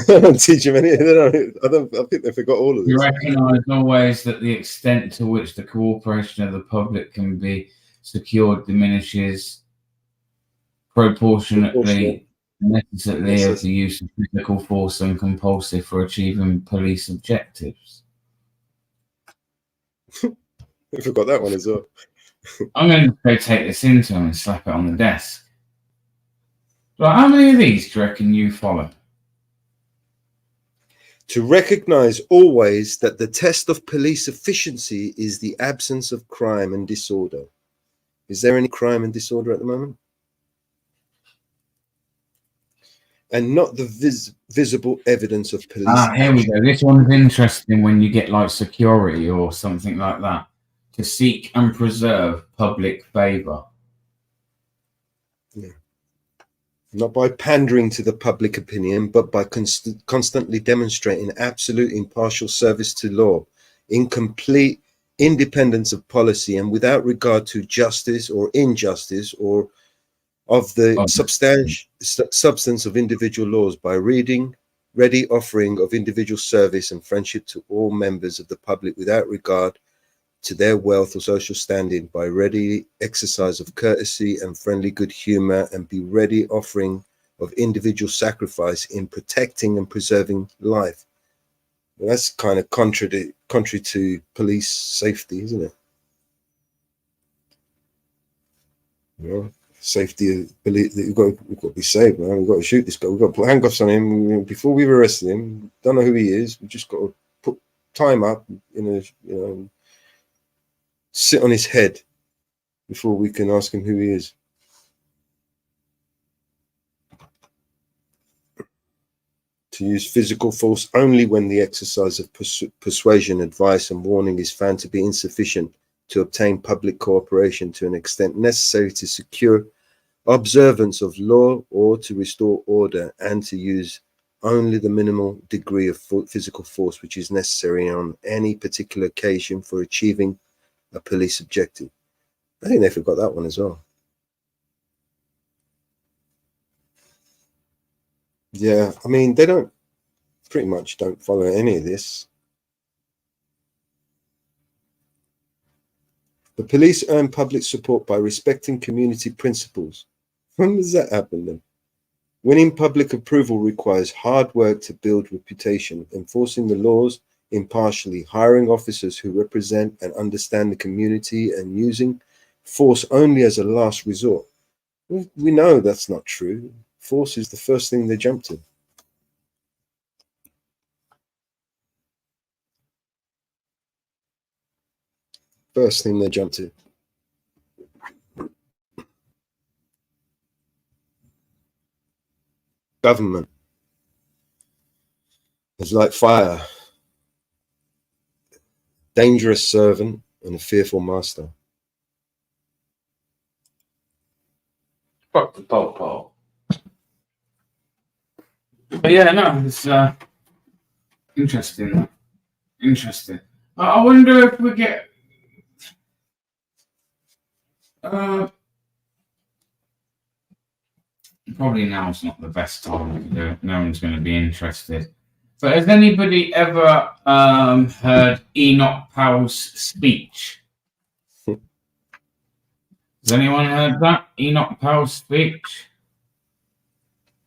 I don't teach them any. I think they forgot all of this. You recognise always that the extent to which the cooperation of the public can be secured diminishes proportionately necessarily of the use of physical force and compulsive for achieving police objectives. I forgot that one as well. I'm going to go take this into him and slap it on the desk. But how many of these do you reckon you follow? To recognize always that the test of police efficiency is the absence of crime and disorder. Is there any crime and disorder at the moment? And not the visible evidence of police. Here we go. This one's interesting when you get like security or something like that. To seek and preserve public favour. Yeah. Not by pandering to the public opinion, but by constantly demonstrating absolute impartial service to law, in complete independence of policy and without regard to justice or injustice or of the substance of individual laws, by ready offering of individual service and friendship to all members of the public without regard to their wealth or social standing, by ready exercise of courtesy and friendly good humor, and be ready offering of individual sacrifice in protecting and preserving life. Well, that's kind of contrary to police safety, isn't it? You know, safety, we've got to be safe, man. We've got to shoot this guy. We've got to put handcuffs on him before we've arrested him. Don't know who he is. We just got to put time up sit on his head before we can ask him who he is. To use physical force only when the exercise of persuasion, advice, and warning is found to be insufficient to obtain public cooperation to an extent necessary to secure observance of law or to restore order, and to use only the minimal degree of physical force which is necessary on any particular occasion for achieving a police objective. I think they forgot that one as well. Yeah, I mean, they pretty much don't follow any of this. The police earn public support by respecting community principles. When does that happen then? Winning public approval requires hard work to build reputation, enforcing the laws impartially, hiring officers who represent and understand the community, and using force only as a last resort. We know that's not true. Force is the first thing they jump to. First thing they jump to. Government is like fire, dangerous servant and a fearful master. Fuck the popo. But yeah, no, it's interesting. Interesting. I wonder if we get probably now's not the best time to do it. No one's going to be interested. But has anybody ever heard Enoch Powell's speech? Has anyone heard that? Enoch Powell's speech?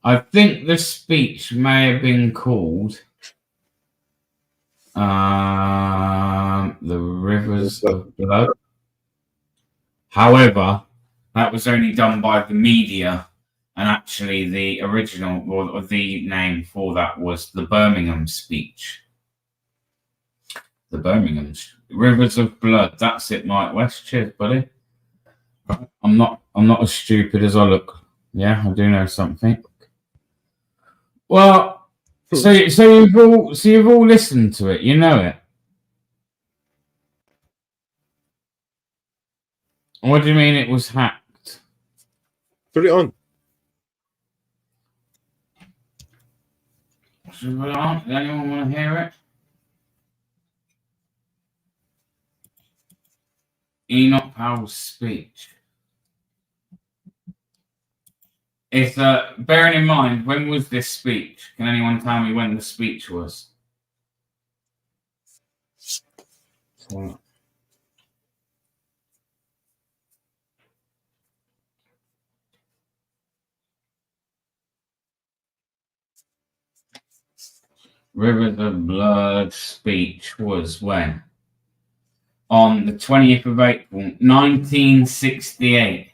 I think the speech may have been called The Rivers of Blood. However, that was only done by the media, and actually the original, or the name for that was the Birmingham speech. The Birmingham Rivers of Blood. That's it, Mike West. Cheers, buddy. I'm not as stupid as I look. Yeah, I do know something. Well, so you've all listened to it. You know it. What do you mean it was hacked? Put it on. Should we put it on? Does anyone want to hear it? Enoch Powell's speech. It's bearing in mind, when was this speech? Can anyone tell me when the speech was? Rivers of Blood speech was when? On the 20th of April, 1968.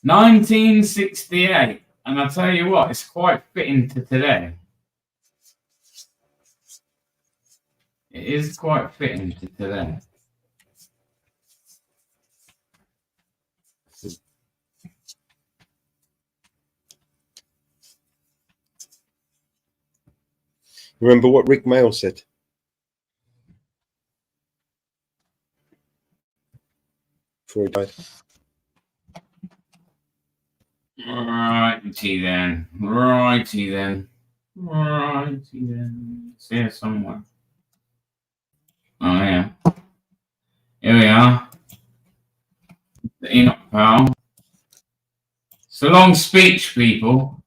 1968. And I'll tell you what, it's quite fitting to today. It is quite fitting to today. Remember what Rick Mail said? Before he died. Righty then. Righty then. Righty then. It's here somewhere. Oh, yeah. Here we are. The Enoch Powell. It's a long speech, people.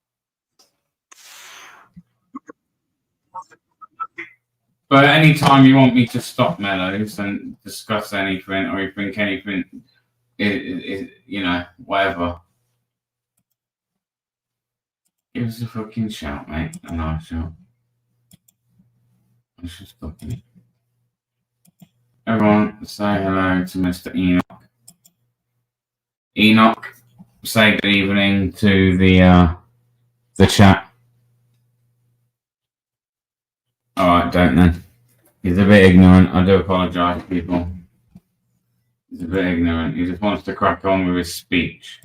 But anytime you want me to stop Mellows and discuss anything, or you think anything, you know, whatever, give us a fucking shout, mate. A nice shout. I should stop it. Everyone, say hello to Mr. Enoch. Enoch, say good evening to the chat. Alright, don't then. He's a bit ignorant. I do apologise, people. He's a bit ignorant. He just wants to crack on with his speech.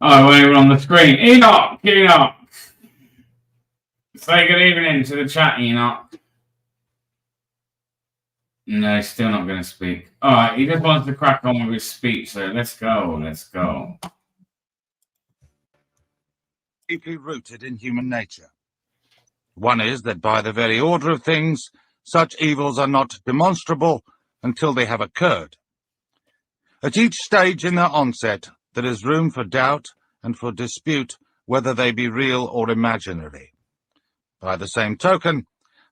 Oh, when we're on the screen. Enoch! Enoch! Say good evening to the chat, Enoch. No, he's still not going to speak. All right, he just wants to crack on with his speech, so let's go. Let's go. Deeply rooted in human nature. One is that by the very order of things, such evils are not demonstrable until they have occurred. At each stage in their onset, there is room for doubt and for dispute whether they be real or imaginary. By the same token,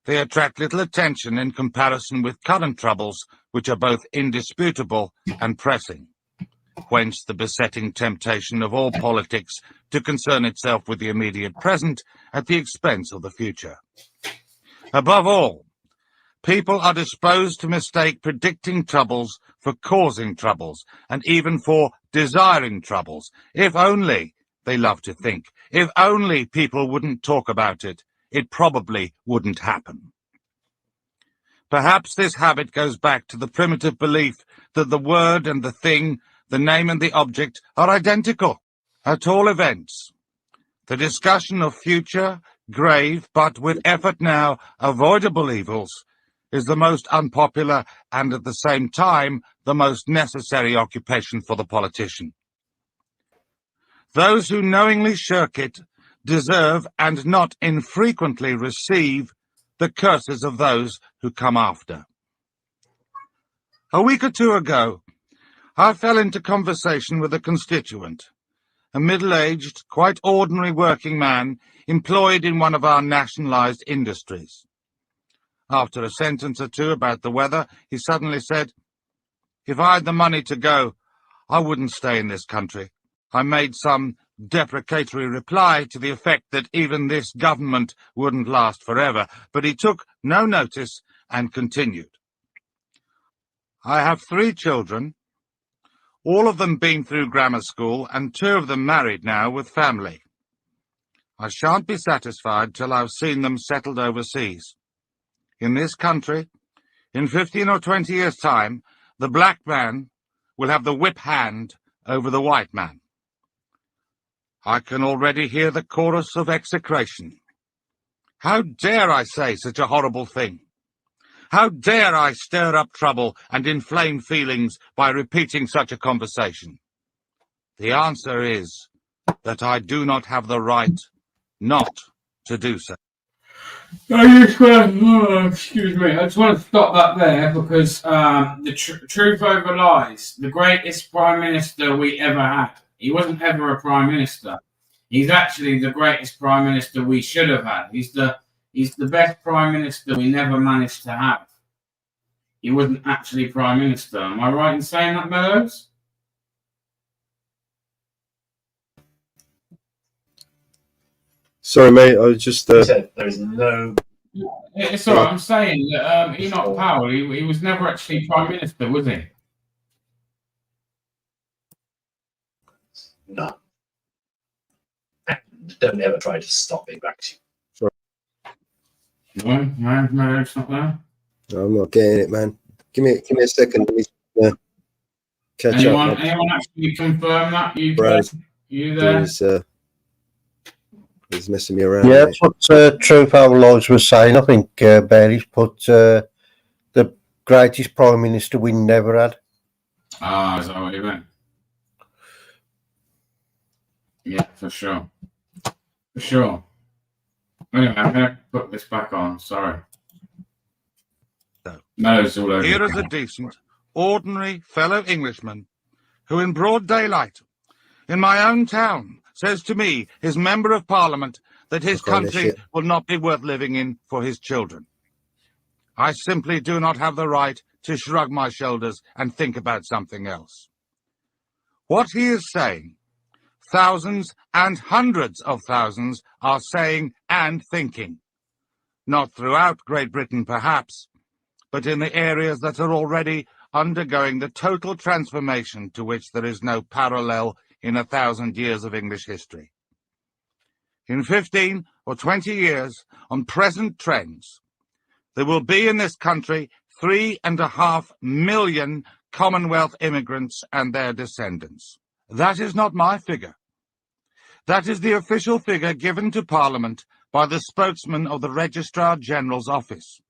they attract little attention in comparison with current troubles, which are both indisputable and pressing. Whence the besetting temptation of all politics to concern itself with the immediate present at the expense of the future. Above all, people are disposed to mistake predicting troubles for causing troubles, and even for desiring troubles. If only, they love to think, if only people wouldn't talk about it, it probably wouldn't happen. Perhaps this habit goes back to the primitive belief that the word and the thing, the name and the object, are identical. At all events, the discussion of future, grave, but with effort now, avoidable evils is the most unpopular and at the same time the most necessary occupation for the politician. Those who knowingly shirk it deserve and not infrequently receive the curses of those who come after. A week or two ago, I fell into conversation with a constituent, a middle-aged, quite ordinary working man employed in one of our nationalized industries. After a sentence or two about the weather, he suddenly said, "If I had the money to go, I wouldn't stay in this country." I made some deprecatory reply to the effect that even this government wouldn't last forever, but he took no notice and continued. "I have 3 children, all of them been through grammar school, and 2 of them married now with family. I shan't be satisfied till I've seen them settled overseas. In this country, in 15 or 20 years' time, the black man will have the whip hand over the white man. I can already hear the chorus of execration. How dare I say such a horrible thing? How dare I stir up trouble and inflame feelings by repeating such a conversation? The answer is that I do not have the right not to do so." Excuse me, I just want to stop that there because the truth over lies. The greatest Prime Minister we ever had. He wasn't ever a Prime Minister. He's actually the greatest Prime Minister we should have had. He's the best Prime Minister we never managed to have. He wasn't actually Prime Minister. Am I right in saying that, Mellows? Sorry, mate. I was just. Said there is no. It's all right. I'm saying that Enoch Powell, he was never actually Prime Minister, was he? No. And don't ever try to stop me back to you. No, it's not there. No, I'm not getting it, man. Give me a second. Let me catch Anyone up. anyone actually confirm that? You there? He's messing me around. Yeah, mate. that's what True Power Lodge was saying. I think Barry's put the greatest Prime Minister we never had. Ah, is that what you meant? Yeah, for sure. For sure. Anyway, I'm going to put this back on. Sorry. No, it's all over. Here is a decent, ordinary fellow Englishman who in broad daylight, in my own town, says to me, his Member of Parliament, that his country will not be worth living in for his children. I simply do not have the right to shrug my shoulders and think about something else. What he is saying, thousands and hundreds of thousands are saying and thinking. Not throughout Great Britain, perhaps, but in the areas that are already undergoing the total transformation to which there is no parallel in 1,000 years of English history. In 15 or 20 years, on present trends, there will be in this country 3.5 million Commonwealth immigrants and their descendants. That is not my figure. That is the official figure given to Parliament by the spokesman of the Registrar General's office.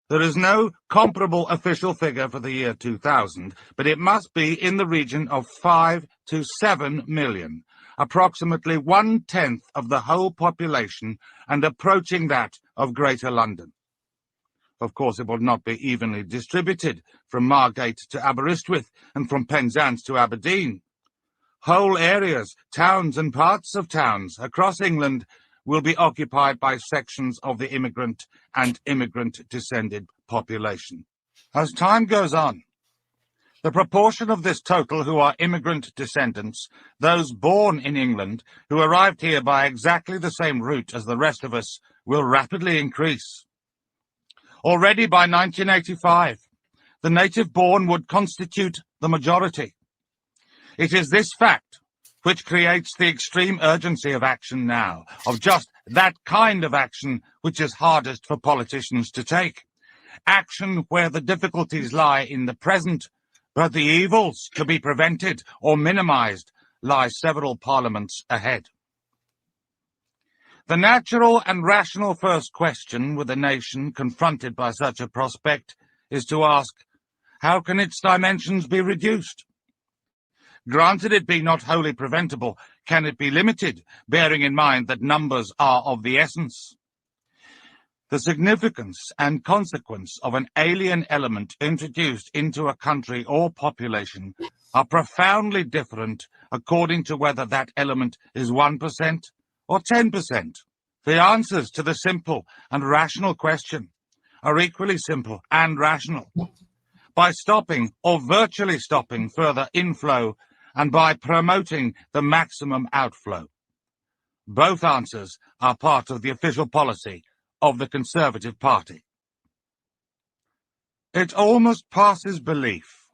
There is no comparable official figure for the year 2000, but it must be in the region of 5 to 7 million, approximately 1/10 of the whole population and approaching that of Greater London. Of course, it will not be evenly distributed from Margate to Aberystwyth and from Penzance to Aberdeen. Whole areas, towns and parts of towns across England will be occupied by sections of the immigrant and immigrant-descended population. As time goes on, the proportion of this total who are immigrant descendants, those born in England who arrived here by exactly the same route as the rest of us, will rapidly increase. Already by 1985, the native-born would constitute the majority. It is this fact which creates the extreme urgency of action now, of just that kind of action which is hardest for politicians to take. Action where the difficulties lie in the present, but the evils to be prevented or minimized lie several parliaments ahead. The natural and rational first question with a nation confronted by such a prospect is to ask, how can its dimensions be reduced? Granted it be not wholly preventable, can it be limited, bearing in mind that numbers are of the essence? The significance and consequence of an alien element introduced into a country or population are profoundly different according to whether that element is 1% or 10%. The answers to the simple and rational question are equally simple and rational. By stopping or virtually stopping further inflow and by promoting the maximum outflow. Both answers are part of the official policy of the Conservative Party. It almost passes belief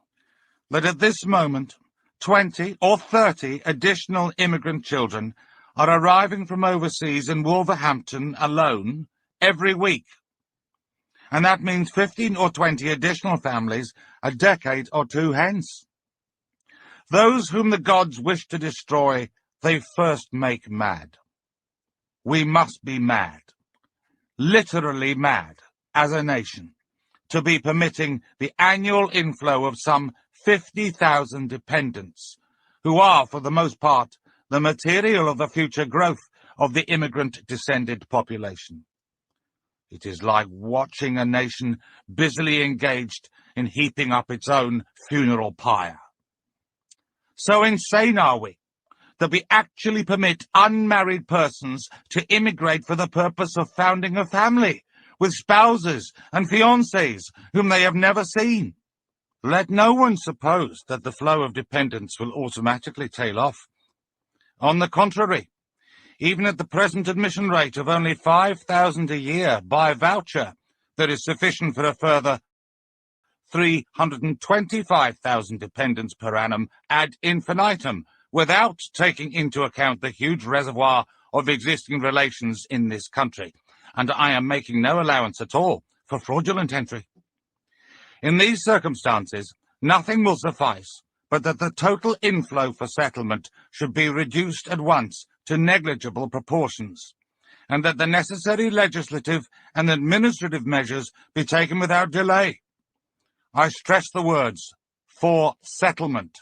that at this moment 20 or 30 additional immigrant children are arriving from overseas in Wolverhampton alone every week. And that means 15 or 20 additional families a decade or two hence. Those whom the gods wish to destroy, they first make mad. We must be mad, literally mad, as a nation, to be permitting the annual inflow of some 50,000 dependents, who are, for the most part, the material of the future growth of the immigrant-descended population. It is like watching a nation busily engaged in heaping up its own funeral pyre. So insane are we, that we actually permit unmarried persons to immigrate for the purpose of founding a family, with spouses and fiancés whom they have never seen. Let no one suppose that the flow of dependents will automatically tail off. On the contrary, even at the present admission rate of only 5,000 a year by voucher, there is sufficient for a further 325,000 dependents per annum ad infinitum, without taking into account the huge reservoir of existing relations in this country. And I am making no allowance at all for fraudulent entry. In these circumstances, nothing will suffice but that the total inflow for settlement should be reduced at once to negligible proportions, and that the necessary legislative and administrative measures be taken without delay. I stress the words, for settlement.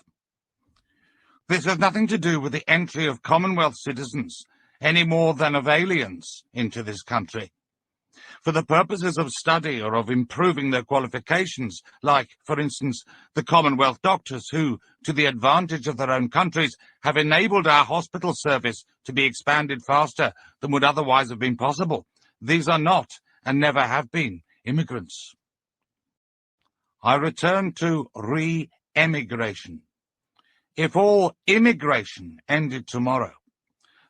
This has nothing to do with the entry of Commonwealth citizens, any more than of aliens, into this country. For the purposes of study or of improving their qualifications, like, for instance, the Commonwealth doctors who, to the advantage of their own countries, have enabled our hospital service to be expanded faster than would otherwise have been possible. These are not, and never have been, immigrants. I return to re-emigration. If all immigration ended tomorrow,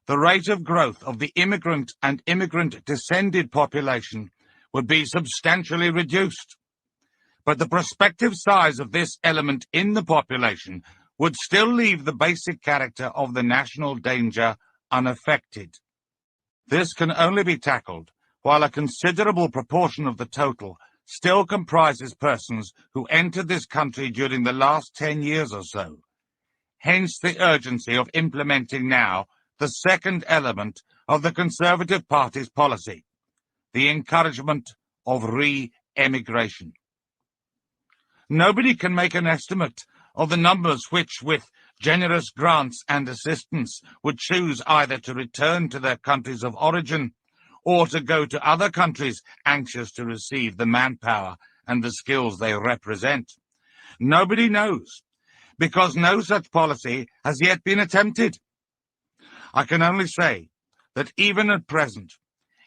the rate of growth of the immigrant and immigrant-descended population would be substantially reduced. But the prospective size of this element in the population would still leave the basic character of the national danger unaffected. This can only be tackled while a considerable proportion of the total still comprises persons who entered this country during the last 10 years or so. Hence the urgency of implementing now the second element of the Conservative Party's policy, the encouragement of re-emigration. emigration. Nobody can make an estimate of the numbers which, with generous grants and assistance, would choose either to return to their countries of origin or to go to other countries anxious to receive the manpower and the skills they represent. Nobody knows, because no such policy has yet been attempted. I can only say that even at present,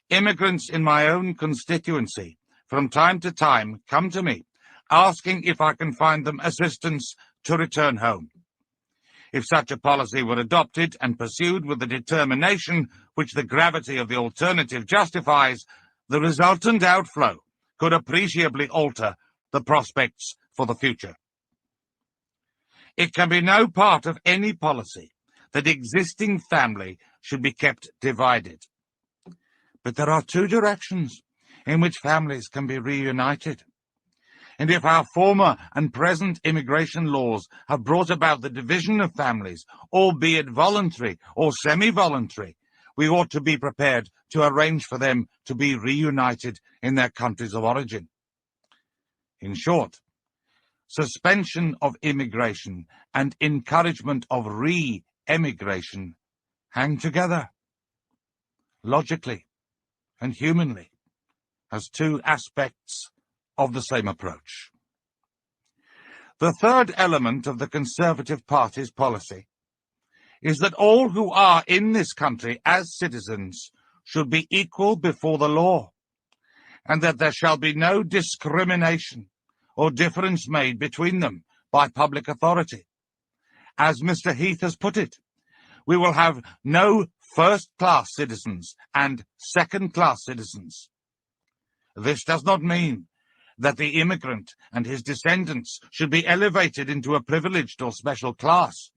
immigrants in my own constituency from time to time come to me asking if I can find them assistance to return home. If such a policy were adopted and pursued with the determination which the gravity of the alternative justifies, the resultant outflow could appreciably alter the prospects for the future. It can be no part of any policy that existing family should be kept divided. But there are two directions in which families can be reunited. And if our former and present immigration laws have brought about the division of families, albeit voluntary or semi-voluntary, we ought to be prepared to arrange for them to be reunited in their countries of origin. In short, suspension of immigration and encouragement of re-emigration hang together, logically and humanly, as two aspects of the same approach. The third element of the Conservative Party's policy is that all who are in this country as citizens should be equal before the law, and that there shall be no discrimination or difference made between them by public authority. As Mr. Heath has put it, we will have no first-class citizens and second-class citizens. This does not mean that the immigrant and his descendants should be elevated into a privileged or special class,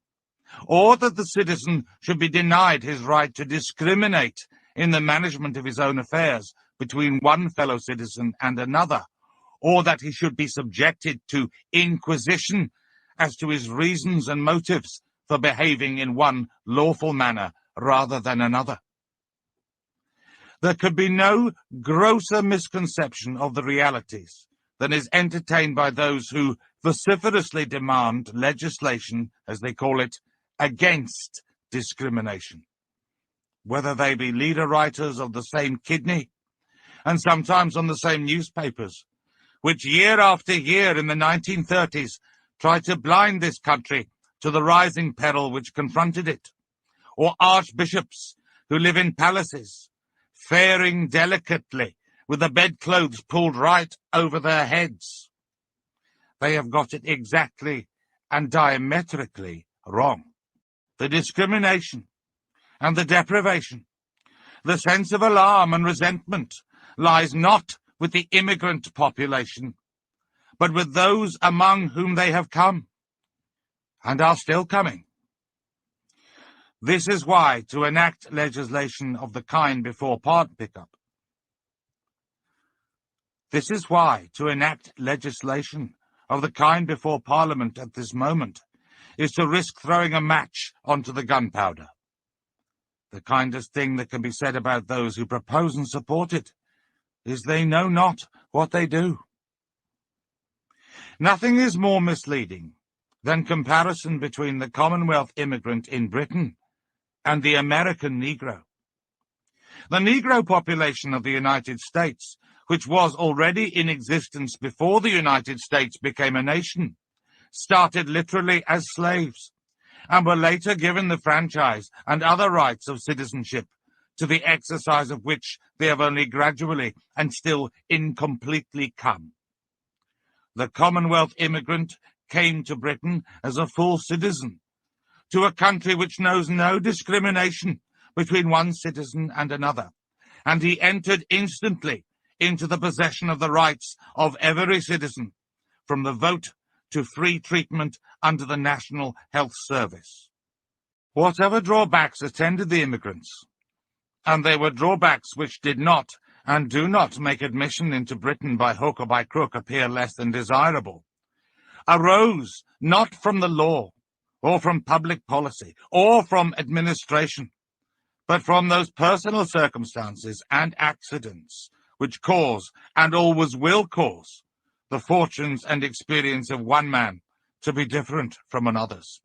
or that the citizen should be denied his right to discriminate in the management of his own affairs between one fellow citizen and another, or that he should be subjected to inquisition as to his reasons and motives for behaving in one lawful manner rather than another. There could be no grosser misconception of the realities than is entertained by those who vociferously demand legislation, as they call it, against discrimination, whether they be leader writers of the same kidney, and sometimes on the same newspapers, which year after year in the 1930s tried to blind this country to the rising peril which confronted it, or archbishops who live in palaces, faring delicately with the bedclothes pulled right over their heads. They have got it exactly and diametrically wrong. The discrimination and the deprivation, the sense of alarm and resentment lies not with the immigrant population, but with those among whom they have come and are still coming. This is why to enact legislation of the kind before part pickup. This is why to enact legislation of the kind before Parliament at this moment is to risk throwing a match onto the gunpowder. The kindest thing that can be said about those who propose and support it is they know not what they do. Nothing is more misleading than comparison between the Commonwealth immigrant in Britain and the American Negro. The Negro population of the United States, which was already in existence before the United States became a nation, started literally as slaves, and were later given the franchise and other rights of citizenship, to the exercise of which they have only gradually and still incompletely come. The Commonwealth immigrant came to Britain as a full citizen, to a country which knows no discrimination between one citizen and another, and he entered instantly into the possession of the rights of every citizen, from the vote to free treatment under the National Health Service. Whatever drawbacks attended the immigrants, and they were drawbacks which did not and do not make admission into Britain by hook or by crook appear less than desirable, arose not from the law, or from public policy, or from administration, but from those personal circumstances and accidents which cause, and always will cause, the fortunes and experience of one man to be different from another's.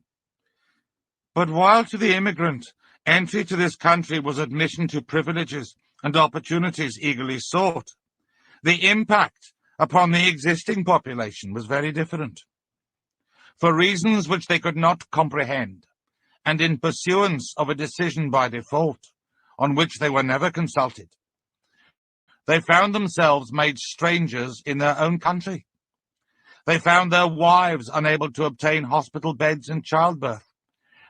But while to the immigrant, entry to this country was admission to privileges and opportunities eagerly sought, the impact upon the existing population was very different. For reasons which they could not comprehend, and in pursuance of a decision by default, on which they were never consulted, they found themselves made strangers in their own country. They found their wives unable to obtain hospital beds in childbirth,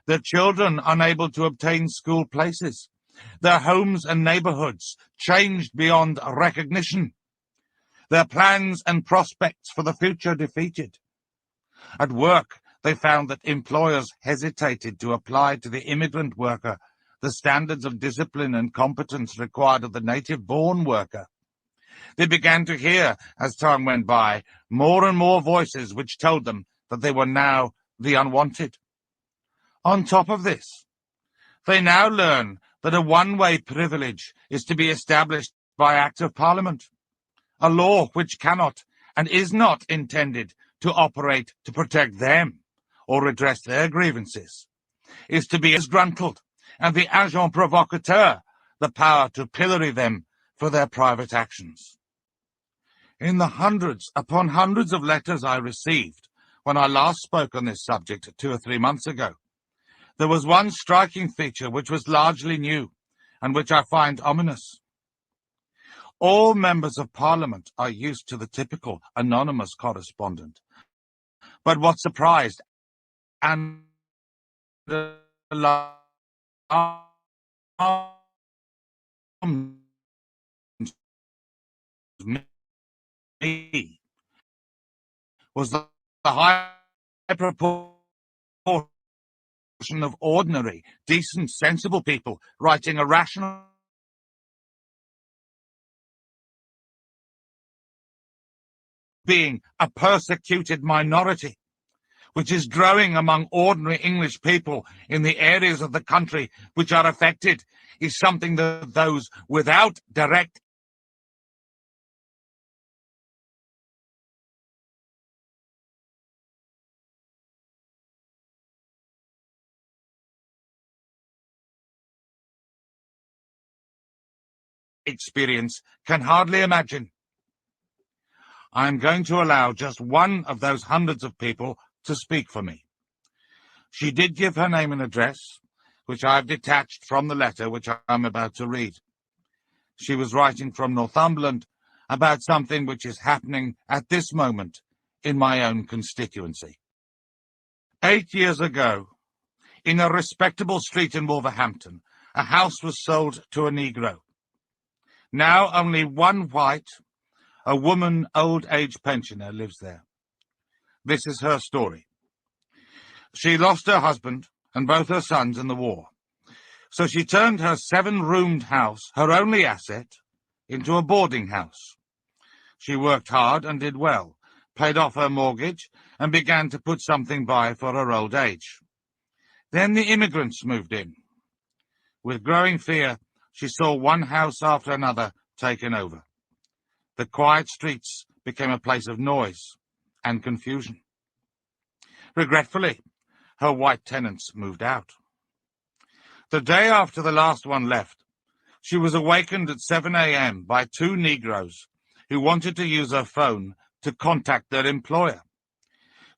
their children unable to obtain school places, their homes and neighborhoods changed beyond recognition, their plans and prospects for the future defeated. At work, they found that employers hesitated to apply to the immigrant worker the standards of discipline and competence required of the native-born worker. They began to hear, as time went by, more and more voices which told them that they were now the unwanted. On top of this, they now learn that a one-way privilege is to be established by Act of Parliament, a law which cannot and is not intended to operate to protect them or redress their grievances, is to be disgruntled, and the agent provocateur the power to pillory them for their private actions. In the hundreds upon hundreds of letters I received when I last spoke on this subject 2 or 3 months ago, there was one striking feature which was largely new and which I find ominous. All members of Parliament are used to the typical anonymous correspondent, but what surprised and alarmed me was the high proportion of ordinary, decent, sensible people writing a rational being a persecuted minority, which is growing among ordinary English people in the areas of the country which are affected, is something that those without direct experience can hardly imagine. I'm going to allow just one of those hundreds of people to speak for me. She did give her name and address, which I've detached from the letter which I'm about to read. She was writing from Northumberland about something which is happening at this moment in my own constituency. 8 years ago, in a respectable street in Wolverhampton, a house was sold to a Negro. Now only one white, a woman old-age pensioner, lives there. This is her story. She lost her husband and both her sons in the war, so she turned her 7-roomed house, her only asset, into a boarding house. She worked hard and did well, paid off her mortgage, and began to put something by for her old age. Then the immigrants moved in. With growing fear, she saw one house after another taken over. The quiet streets became a place of noise and confusion. Regretfully, her white tenants moved out. The day after the last one left, she was awakened at 7 a.m. by 2 Negroes who wanted to use her phone to contact their employer.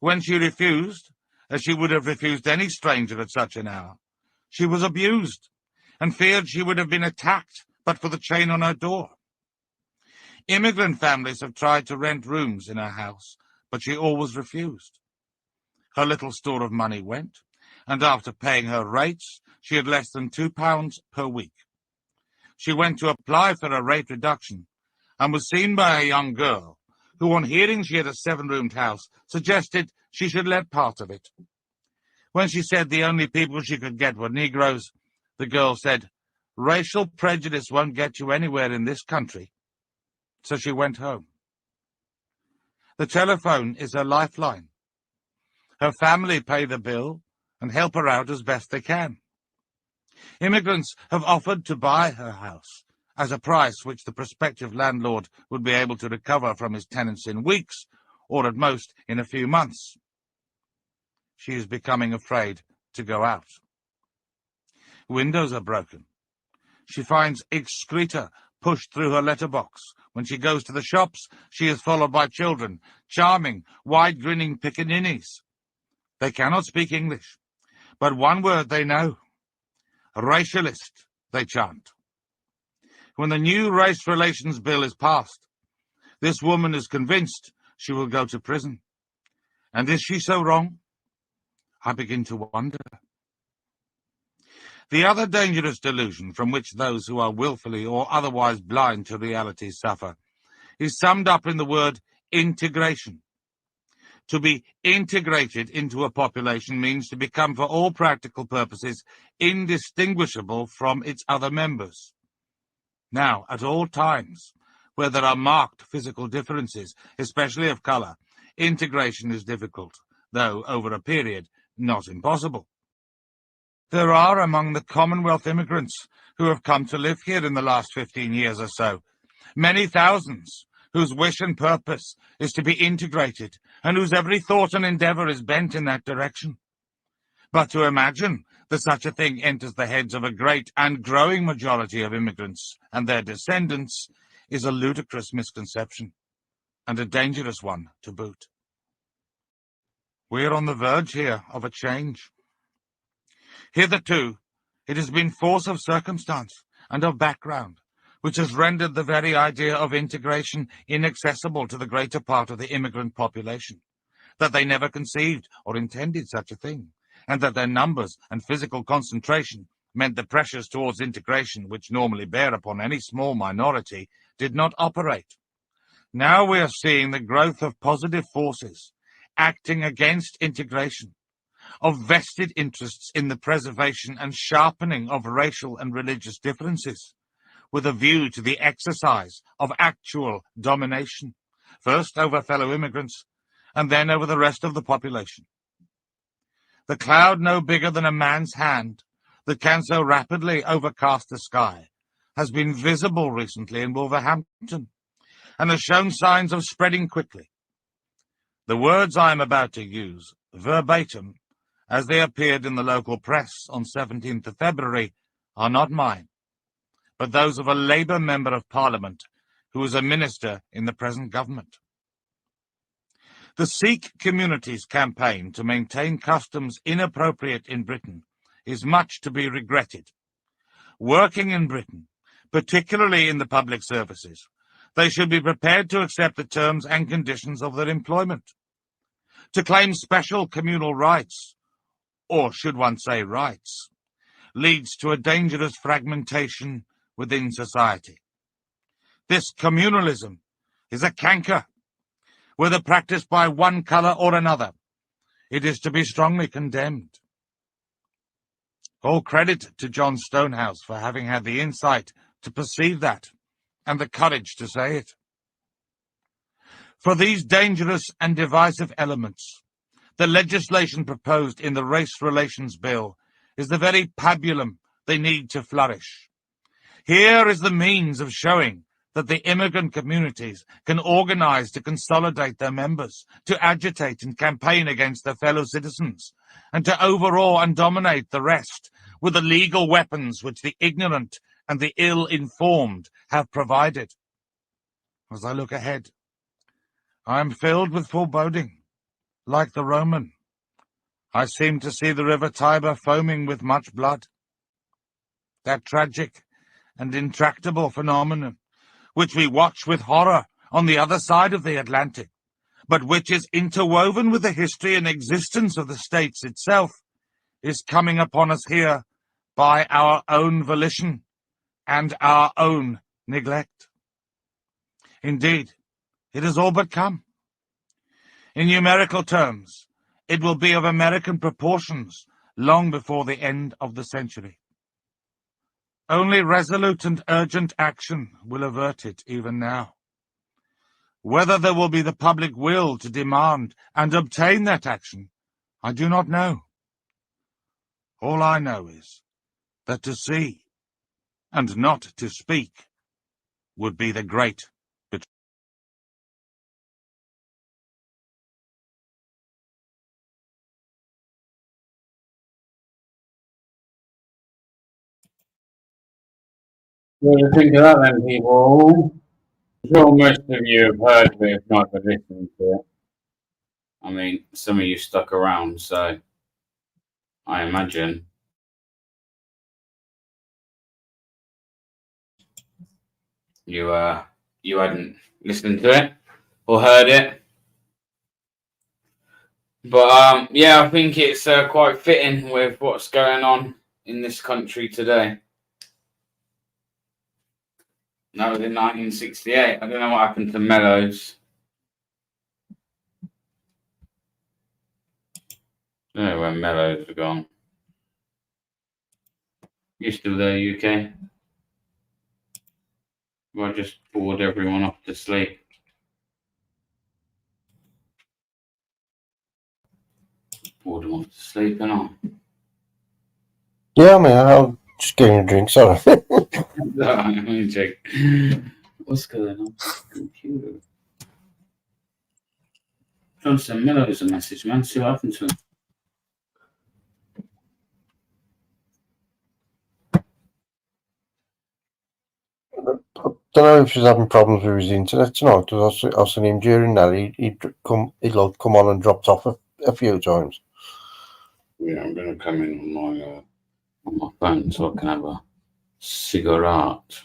When she refused, as she would have refused any stranger at such an hour, she was abused and feared she would have been attacked but for the chain on her door. Immigrant families have tried to rent rooms in her house, but she always refused. Her little store of money went, and after paying her rates, she had less than £2 per week. She went to apply for a rate reduction and was seen by a young girl who, on hearing she had a 7-roomed house, suggested she should let part of it. When she said the only people she could get were Negroes, the girl said, "Racial prejudice won't get you anywhere in this country." So she went home. The telephone is her lifeline. Her family pay the bill and help her out as best they can. Immigrants have offered to buy her house as a price which the prospective landlord would be able to recover from his tenants in weeks, or at most in a few months. She is becoming afraid to go out. Windows are broken. She finds excreta pushed through her letterbox. When she goes to the shops, she is followed by children, charming, wide-grinning pickaninnies. They cannot speak English, but one word they know. Racialist, they chant. When the new race relations bill is passed, this woman is convinced she will go to prison. And is she so wrong? I begin to wonder. The other dangerous delusion from which those who are willfully or otherwise blind to reality suffer is summed up in the word integration. To be integrated into a population means to become, for all practical purposes, indistinguishable from its other members. Now, at all times, where there are marked physical differences, especially of colour, integration is difficult, though over a period not impossible. There are among the Commonwealth immigrants who have come to live here in the last 15 years or so many thousands whose wish and purpose is to be integrated and whose every thought and endeavour is bent in that direction. But to imagine that such a thing enters the heads of a great and growing majority of immigrants and their descendants is a ludicrous misconception, and a dangerous one to boot. We are on the verge here of a change. Hitherto, it has been force of circumstance and of background which has rendered the very idea of integration inaccessible to the greater part of the immigrant population, that they never conceived or intended such a thing, and that their numbers and physical concentration meant the pressures towards integration which normally bear upon any small minority did not operate. Now we are seeing the growth of positive forces acting against integration, of vested interests in the preservation and sharpening of racial and religious differences, with a view to the exercise of actual domination, first over fellow immigrants, and then over the rest of the population. The cloud no bigger than a man's hand that can so rapidly overcast the sky has been visible recently in Wolverhampton, and has shown signs of spreading quickly. The words I am about to use, verbatim, as they appeared in the local press on 17th of February, are not mine, but those of a Labour Member of Parliament who is a minister in the present government. The Sikh community's campaign to maintain customs inappropriate in Britain is much to be regretted. Working in Britain, particularly in the public services, they should be prepared to accept the terms and conditions of their employment. To claim special communal rights, or should one say rights, leads to a dangerous fragmentation within society. This communalism is a canker. Whether practiced by one colour or another, it is to be strongly condemned. All credit to John Stonehouse for having had the insight to perceive that, and the courage to say it. For these dangerous and divisive elements, the legislation proposed in the Race Relations Bill is the very pabulum they need to flourish. Here is the means of showing that the immigrant communities can organise to consolidate their members, to agitate and campaign against their fellow citizens, and to overawe and dominate the rest with the legal weapons which the ignorant and the ill-informed have provided. As I look ahead, I am filled with foreboding. Like the Roman, I seem to see the river Tiber foaming with much blood. That tragic and intractable phenomenon, which we watch with horror on the other side of the Atlantic, but which is interwoven with the history and existence of the states itself, is coming upon us here by our own volition and our own neglect. Indeed, it has all but come. In numerical terms, it will be of American proportions long before the end of the century. Only resolute and urgent action will avert it even now. Whether there will be the public will to demand and obtain that action, I do not know. All I know is that to see and not to speak would be the great What do you think of that then, people? I'm sure most of you have heard of it, if not have listened to it. I mean, some of you stuck around, so I imagine you hadn't listened to it or heard it. But yeah, I think it's quite fitting with what's going on in this country today. That was in 1968. I don't know what happened to Mellows. I don't know where Mellows are gone. You still there, UK? Well, I just bored everyone off to sleep. Bored them off to sleep, and I. Yeah, I mean, I'm just getting a drink, sorry. Let me check. What's going on? Computer. Trying to send Mellows a message, man. See what happened to him. Don't know if he's having problems with his internet tonight, because I seen him during that. He'd come on and dropped off a few times. Yeah, I'm going to come in on my phone so I can have a cigarette.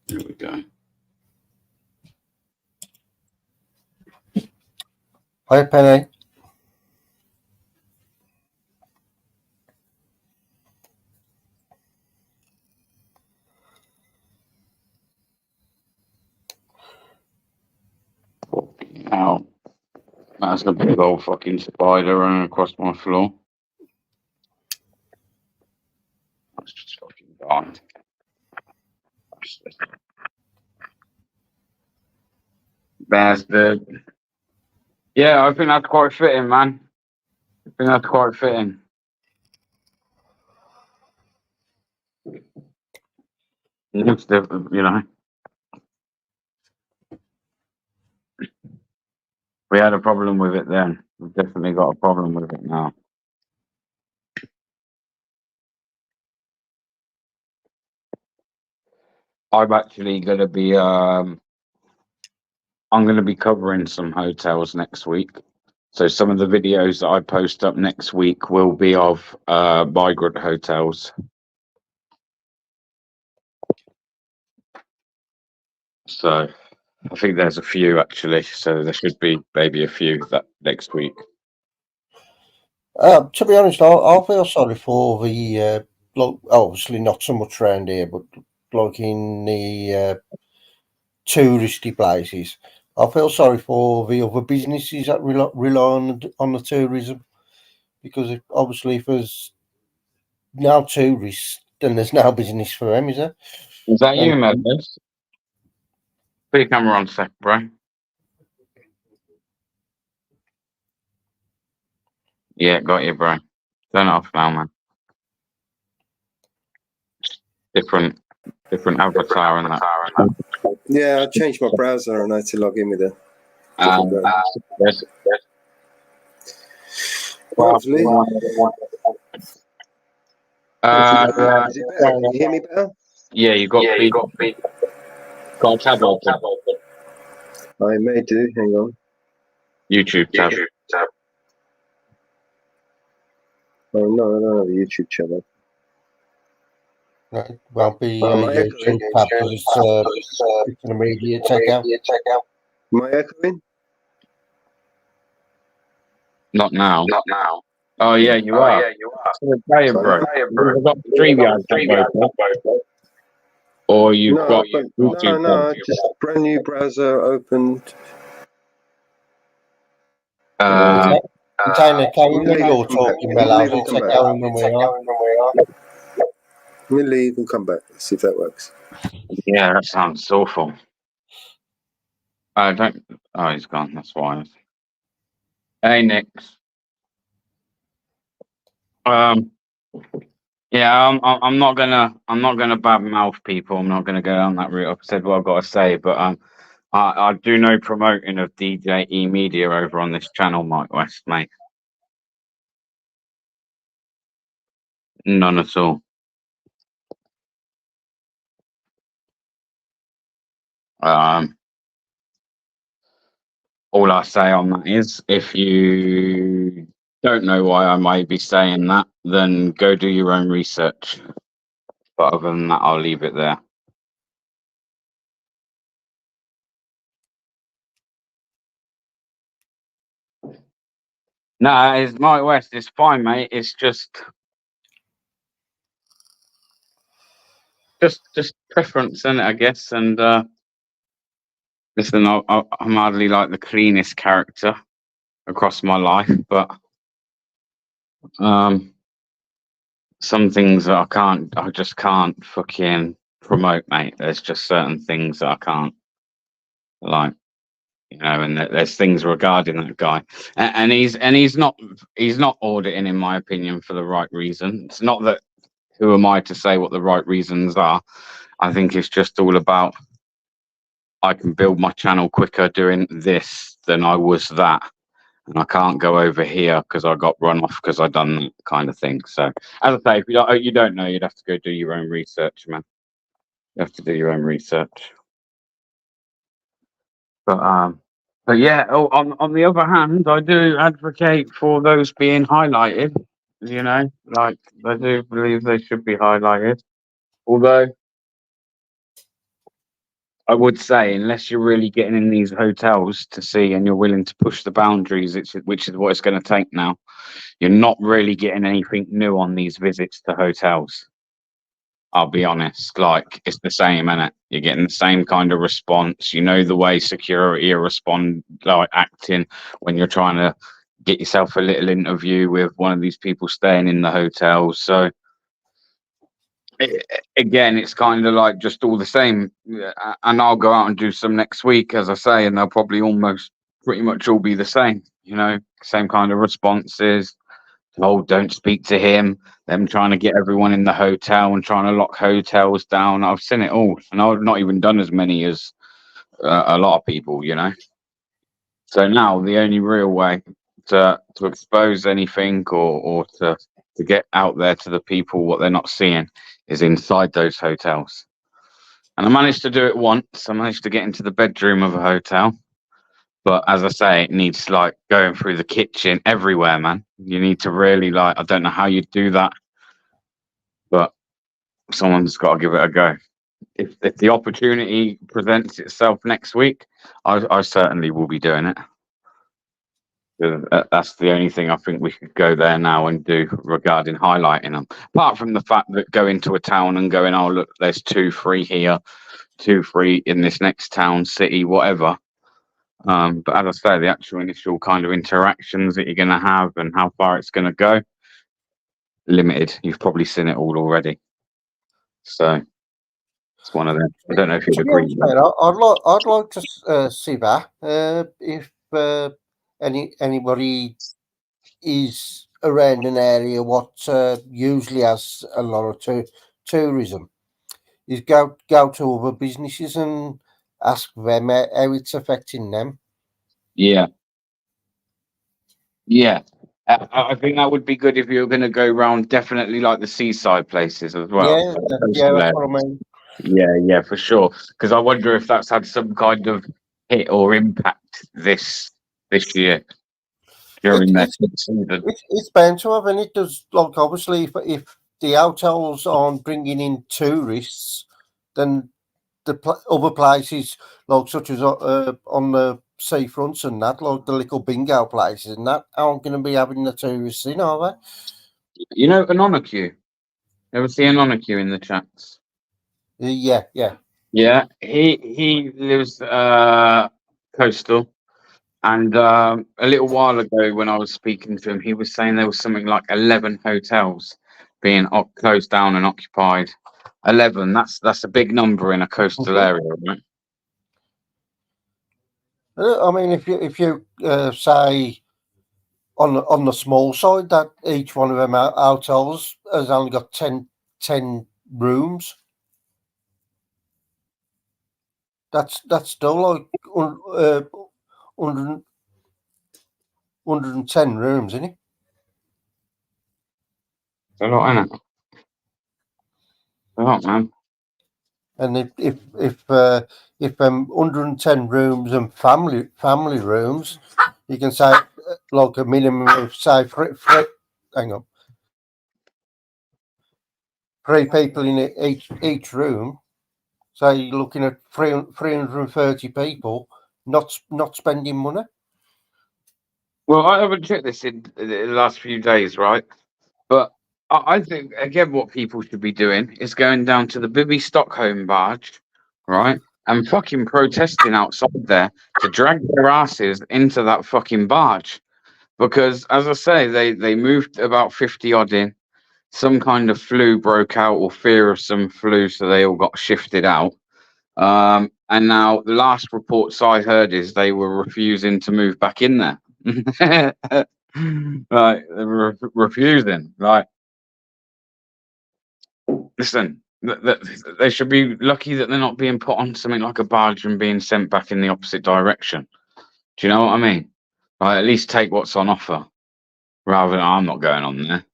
There we go. Hi, Penny. Ow. That's a big old fucking spider running across my floor. That's just fucking gone. Bastard. Yeah, I think that's quite fitting, man. I think that's quite fitting. Looks different, you know. We had a problem with it then. We've definitely got a problem with it now. I'm actually going to be I'm going to be covering some hotels next week. So some of the videos that I post up next week will be of migrant hotels. So I think there's a few actually. So there should be maybe a few that next week. To be honest, I feel sorry for the obviously not so much around here, but like in the touristy places. I feel sorry for the other businesses that rely on the tourism, because obviously if there's no tourists, then there's no business for them, is there? Is that you, Madness? Put your camera on, sec, bro. Yeah, got you, bro. Turn it off now, man. Different avatar and that. Yeah, I changed my browser and I had to log in with it. Yes. Hopefully. Is it better? Can you hear me better? Yeah, you got got a tab open. I may do. Hang on. YouTube tab. Oh no, I don't have a YouTube channel. It won't be Am I YouTube tab because it's an immediate checkout. Am I echoing? Not now. Oh yeah, you are. So tell you, bro. You've got StreamYard tab open. Or you've got YouTube no, just brand new browser opened. Container carrying when you're talking, Mellows. I'll check out when we are. Let me leave and come back. See if that works. Yeah, that sounds awful. I don't. Oh, he's gone. That's why. Hey, Nix. Yeah, I'm not gonna badmouth people. I'm not gonna go down that route. I've said what I've got to say, but I do no promoting of DJ E Media over on this channel, Mike West, mate. None at all. All I say on that is, if you don't know why I may be saying that, then go do your own research. But other than that, I'll leave it there. No, it's Mike West. It's fine, mate. It's just preference, isn't it, I guess. And listen, I'm hardly like the cleanest character across my life, but some things that I just can't fucking promote, mate. There's just certain things that I can't, like, you know, and there's things regarding that guy, and he's not auditing, in my opinion, for the right reason. It's not that, who am I to say what the right reasons are? I think it's just all about, I can build my channel quicker doing this than I was that. And I can't go over here because I got run off because I done that kind of thing. So, as I say, if you don't know, you'd have to go do your own research, man. You have to do your own research. But yeah. Oh, on the other hand, I do advocate for those being highlighted. You know, like, I do believe they should be highlighted. Although, I would say, unless you're really getting in these hotels to see and you're willing to push the boundaries, which is what it's going to take now, you're not really getting anything new on these visits to hotels. I'll be honest, like, it's the same, innit? You're getting the same kind of response. You know the way security are acting when you're trying to get yourself a little interview with one of these people staying in the hotels. So, again, it's kind of like just all the same. And I'll go out and do some next week, as I say, and they'll probably pretty much all be the same, you know, same kind of responses. Oh, don't speak to him. Them trying to get everyone in the hotel and trying to lock hotels down. I've seen it all, and I've not even done as many as a lot of people, you know. So now the only real way to expose anything or to get out there to the people what they're not seeing is inside those hotels. And I managed to do it once. I managed to get into the bedroom of a hotel. But as I say, it needs, like, going through the kitchen everywhere, man. You need to really, like, I don't know how you do that, but someone's got to give it a go. If the opportunity presents itself next week, I certainly will be doing it. That's the only thing I think we could go there now and do regarding highlighting them. Apart from the fact that going to a town and going, oh, look, there's 2 free here, 2 free in this next town, city, whatever. But as I say, the actual initial kind of interactions that you're going to have and how far it's going to go, limited. You've probably seen it all already. So it's one of them. I don't know if you'd agree. I'd like to see that. If anybody is around an area what usually has a lot of tourism, is go to other businesses and ask them how it's affecting them. Yeah. I think that would be good if you were going to go around, definitely, like the seaside places as well. Yeah, that's what I mean. Yeah, for sure. Because I wonder if that's had some kind of hit or impact this year during that season. It's bound to have, and it does. Like, obviously, if the hotels aren't bringing in tourists, then the other places, like such as on the seafronts and that, like the little bingo places and that, aren't going to be having the tourists in, are they? You know, Anonacue. Ever see Anonacue in the chats? Yeah. He lives coastal, and a little while ago when I was speaking to him, he was saying there was something like 11 hotels being closed down and occupied. 11. That's a big number in a coastal area, right? I mean, if you say on the small side that each one of them hotels has only got 10 rooms. That's still like 110 rooms, isn't it? A lot, isn't it? A lot, man. And if 110 rooms and family rooms, you can say like a minimum of say hang on, 3 people in each room. So you're looking at 330 people not spending money. Well, I haven't checked this in the last few days, right? But I think, again, what people should be doing is going down to the Bibby Stockholm barge, right? And fucking protesting outside there to drag their asses into that fucking barge. Because, as I say, they moved about 50 odd in. Some kind of flu broke out or fear of some flu, so they all got shifted out. And now the last reports I heard is they were refusing to move back in there. Right, they were refusing. Like, listen, they should be lucky that they're not being put on something like a barge and being sent back in the opposite direction. Do you know what I mean? Like, at least take what's on offer, rather than I'm not going on there.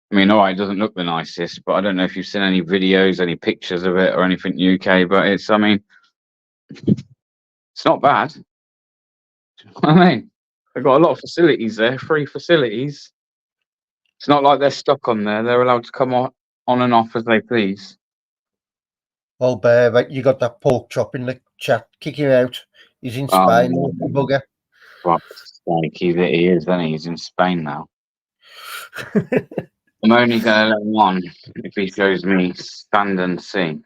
I mean, all right, it doesn't look the nicest, but I don't know if you've seen any videos, any pictures of it, or anything UK. But it's, I mean, it's not bad. Do you know what I mean? They've got a lot of facilities there, free facilities. It's not like they're stuck on there. They're allowed to come on and off as they please. Oh, Bear, you got that pork chop in the chat. Kick him out. He's in Spain, bugger. Right, sneaky that he is, isn't he? He's in Spain now. I'm only going to let him on if he shows me stand and see.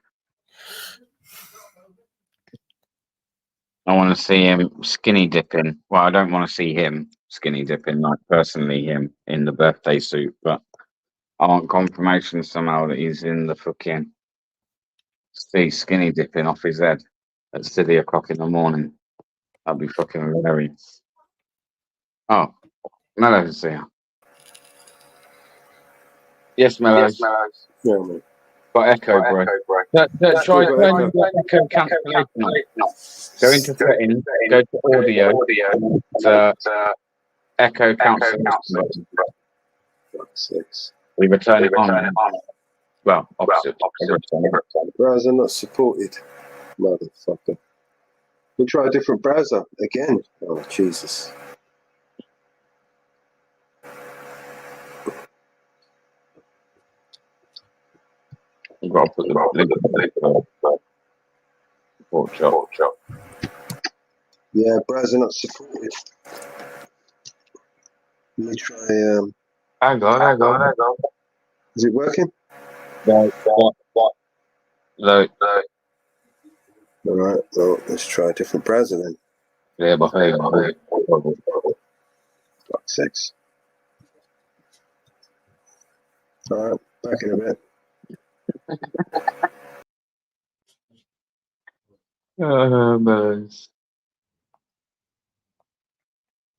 I want to see him skinny dipping. Well, I don't want to see him skinny dipping, like personally him in the birthday suit, but I want confirmation somehow that he's in the fucking skinny dipping off his head at 3 o'clock in the morning. That'd be fucking hilarious. Oh, Mello's here. Yes, Mello. Yeah, mate. Got echo, bro. Try turn your echo cancellation off. Go into settings, go to audio, echo cancellation. We return it on. Well, opposite. Browser not supported. Motherfucker. We try a different browser again. Oh, Jesus. You've got to put the pork chop. Yeah, browser not supported. Let me try. Hang on. Is it working? No. All right. Well, let's try a different browser then. Yeah, but hang on. Fuck's sakes. All right, back in a bit.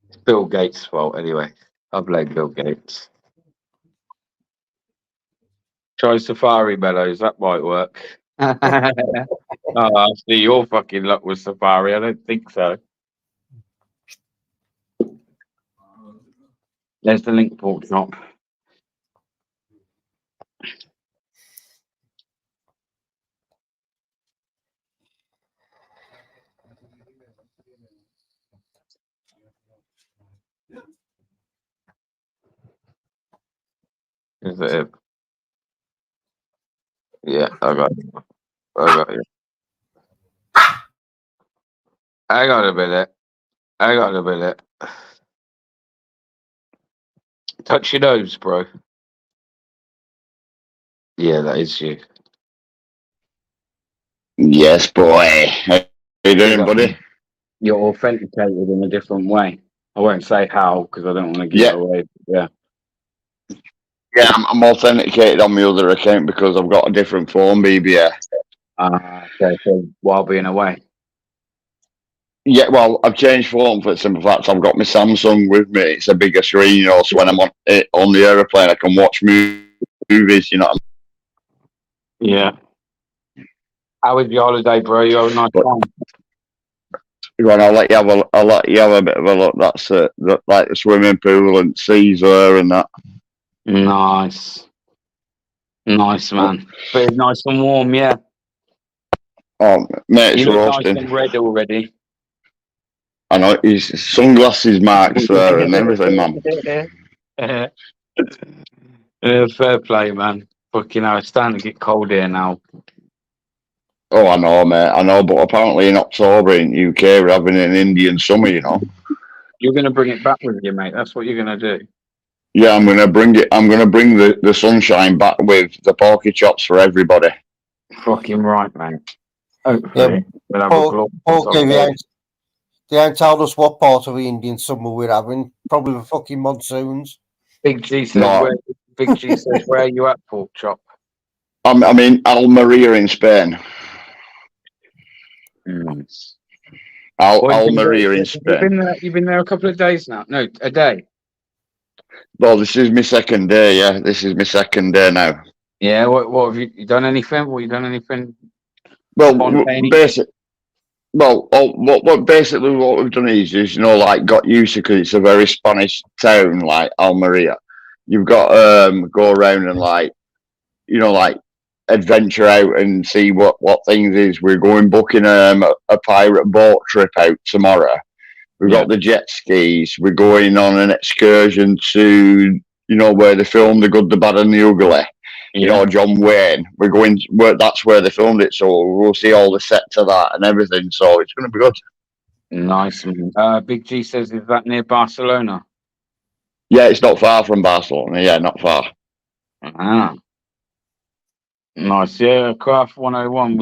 It's Bill Gates' fault anyway. I blame Bill Gates. Try Safari, Mellows. That might work. Oh, I see your fucking luck with Safari. I don't think so. There's the link pork chop. Is it? Yeah, I got it. I got a minute. Touch your nose, bro. Yeah, that is you. Yes, boy. How you doing, buddy? You're authenticated in a different way. I won't say how because I don't want to give it away. Yeah. Yeah, I'm authenticated on my other account because I've got a different phone, BBS. Okay, so while being away. Yeah, well, I've changed phone for the simple fact I've got my Samsung with me. It's a bigger screen, you know, so when I'm on the aeroplane, I can watch movies, you know what I Yeah. How was your holiday, bro? You have a nice mean? time. But I'll let you have a bit of a look. That's like the swimming pool and seas there and that. Nice. Nice, man. But it's nice and warm, yeah. Oh, mate, it's You look nice roasting. and red already. I know his sunglasses marks there and everything, man. Fair play, man. Fucking hell, it's starting to get cold here now. Oh, I know, mate. I know, but apparently in October in UK we're having an Indian summer, you know. You're going to bring it back with you, mate. That's what you're going to do. Yeah, I'm gonna bring it. I'm gonna bring the sunshine back with the porky chops for everybody. Fucking right, mate. Hopefully, Yeah, we'll have a glorious holiday. They ain't told us what part of the Indian summer we're having. Probably the fucking monsoons. Big G says, No. Big G says, where are you at, pork chop? I'm in Almeria in Spain. Almeria in Spain. You've been there a couple of days now. No, a day. Well, this is my second day. Yeah, this is my second day now. Yeah. What have you done? Anything? What you done? Anything? Well, spontaneous? basically what we've done is you know, like got used to, because it's a very Spanish town, like Almeria. You've got go around and like, you know, like adventure out and see what things is. We're going booking a pirate boat trip out tomorrow. We've got the jet skis. We're going on an excursion to, you know, where they filmed The Good, the Bad and the Ugly. You know, John Wayne. We're going that's where they filmed it, so we'll see all the sets of that and everything. So it's going to be good. Nice. Big G says, is that near Barcelona? Yeah, it's not far from Barcelona. Yeah, not far. Ah. Nice. Yeah, Craft 101.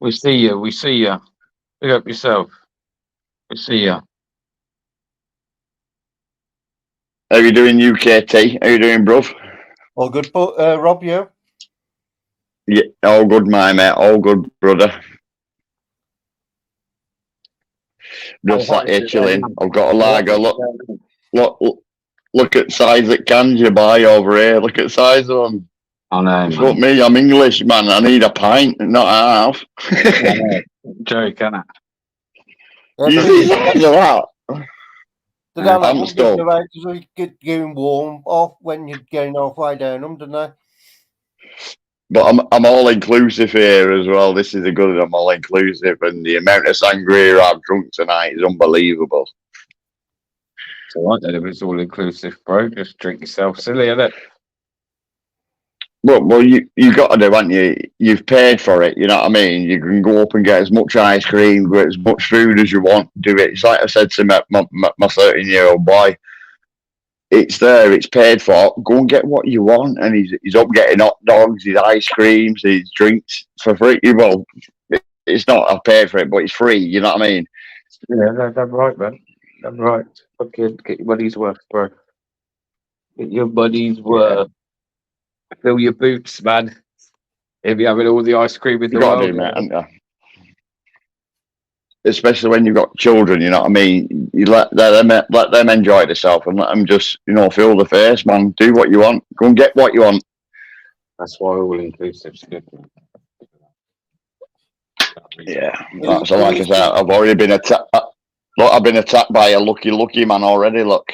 We see you. We see you. Pick up yourself. We see you. How you doing, UKT? How you doing, bruv? All good, Rob, you? Yeah, all good, my mate. All good, brother. Just sat here chilling. I've got a lager. Look at size of cans you buy over here. Look at size of them. I know, Fuck me, I'm English, man. I need a pint, not half. Joe, can I? You see size of that? They don't I'm have them because they get getting warm off when you're getting halfway down them, don't they? But I'm all inclusive here as well. This is a good. I'm all inclusive, and the amount of sangria I've drunk tonight is unbelievable. It's all right then if it's all inclusive, bro. Just drink yourself silly, isn't it? Well, you got to do, haven't you? You've paid for it. You know what I mean? You can go up and get as much ice cream, get as much food as you want. Do it. It's like I said to my 13-year-old boy. It's there. It's paid for. Go and get what you want. And he's up getting hot dogs, his ice creams, his drinks for free. Well, it's not. I paid for it, but it's free. You know what I mean? Yeah, that's right, man. That's right. Fucking get your buddy's worth, bro. Get your buddy's worth. Fill your boots, man. If you're having all the ice cream in the world, do, mate, haven't you? Especially when you've got children, you know what I mean. You let them enjoy themselves and let them just, you know, feel the face, man. Do what you want. Go and get what you want. That's why all inclusive is good. Yeah. So like I said, I've already been attacked. Look, I've been attacked by a lucky man already. Look.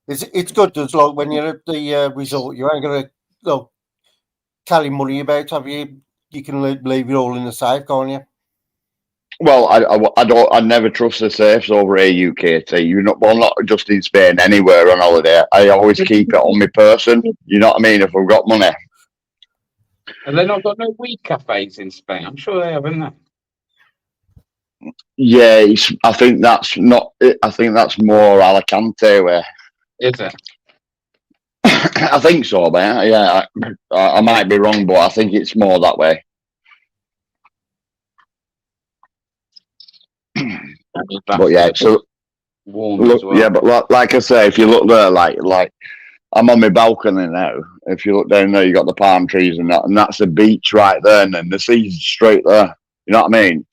It's good. It's like when you're at the resort, you ain't gonna carry money about, have you? You can leave it all in the safe, can't you? Well, I never trust the safes over here, UKT. Not just in Spain, anywhere on holiday. I always keep it on my person. You know what I mean? If I've got money. And they've not got no weed cafes in Spain. I'm sure they have, haven't they? Yeah, I think that's more Alicante way. Is it? I think so, man. Yeah, I might be wrong, but I think it's more that way. But yeah, so warm as well. Yeah, but like I say, if you look there, like I'm on my balcony now. If you look down there, you got the palm trees and that's the beach right there, and then the sea's straight there. You know what I mean?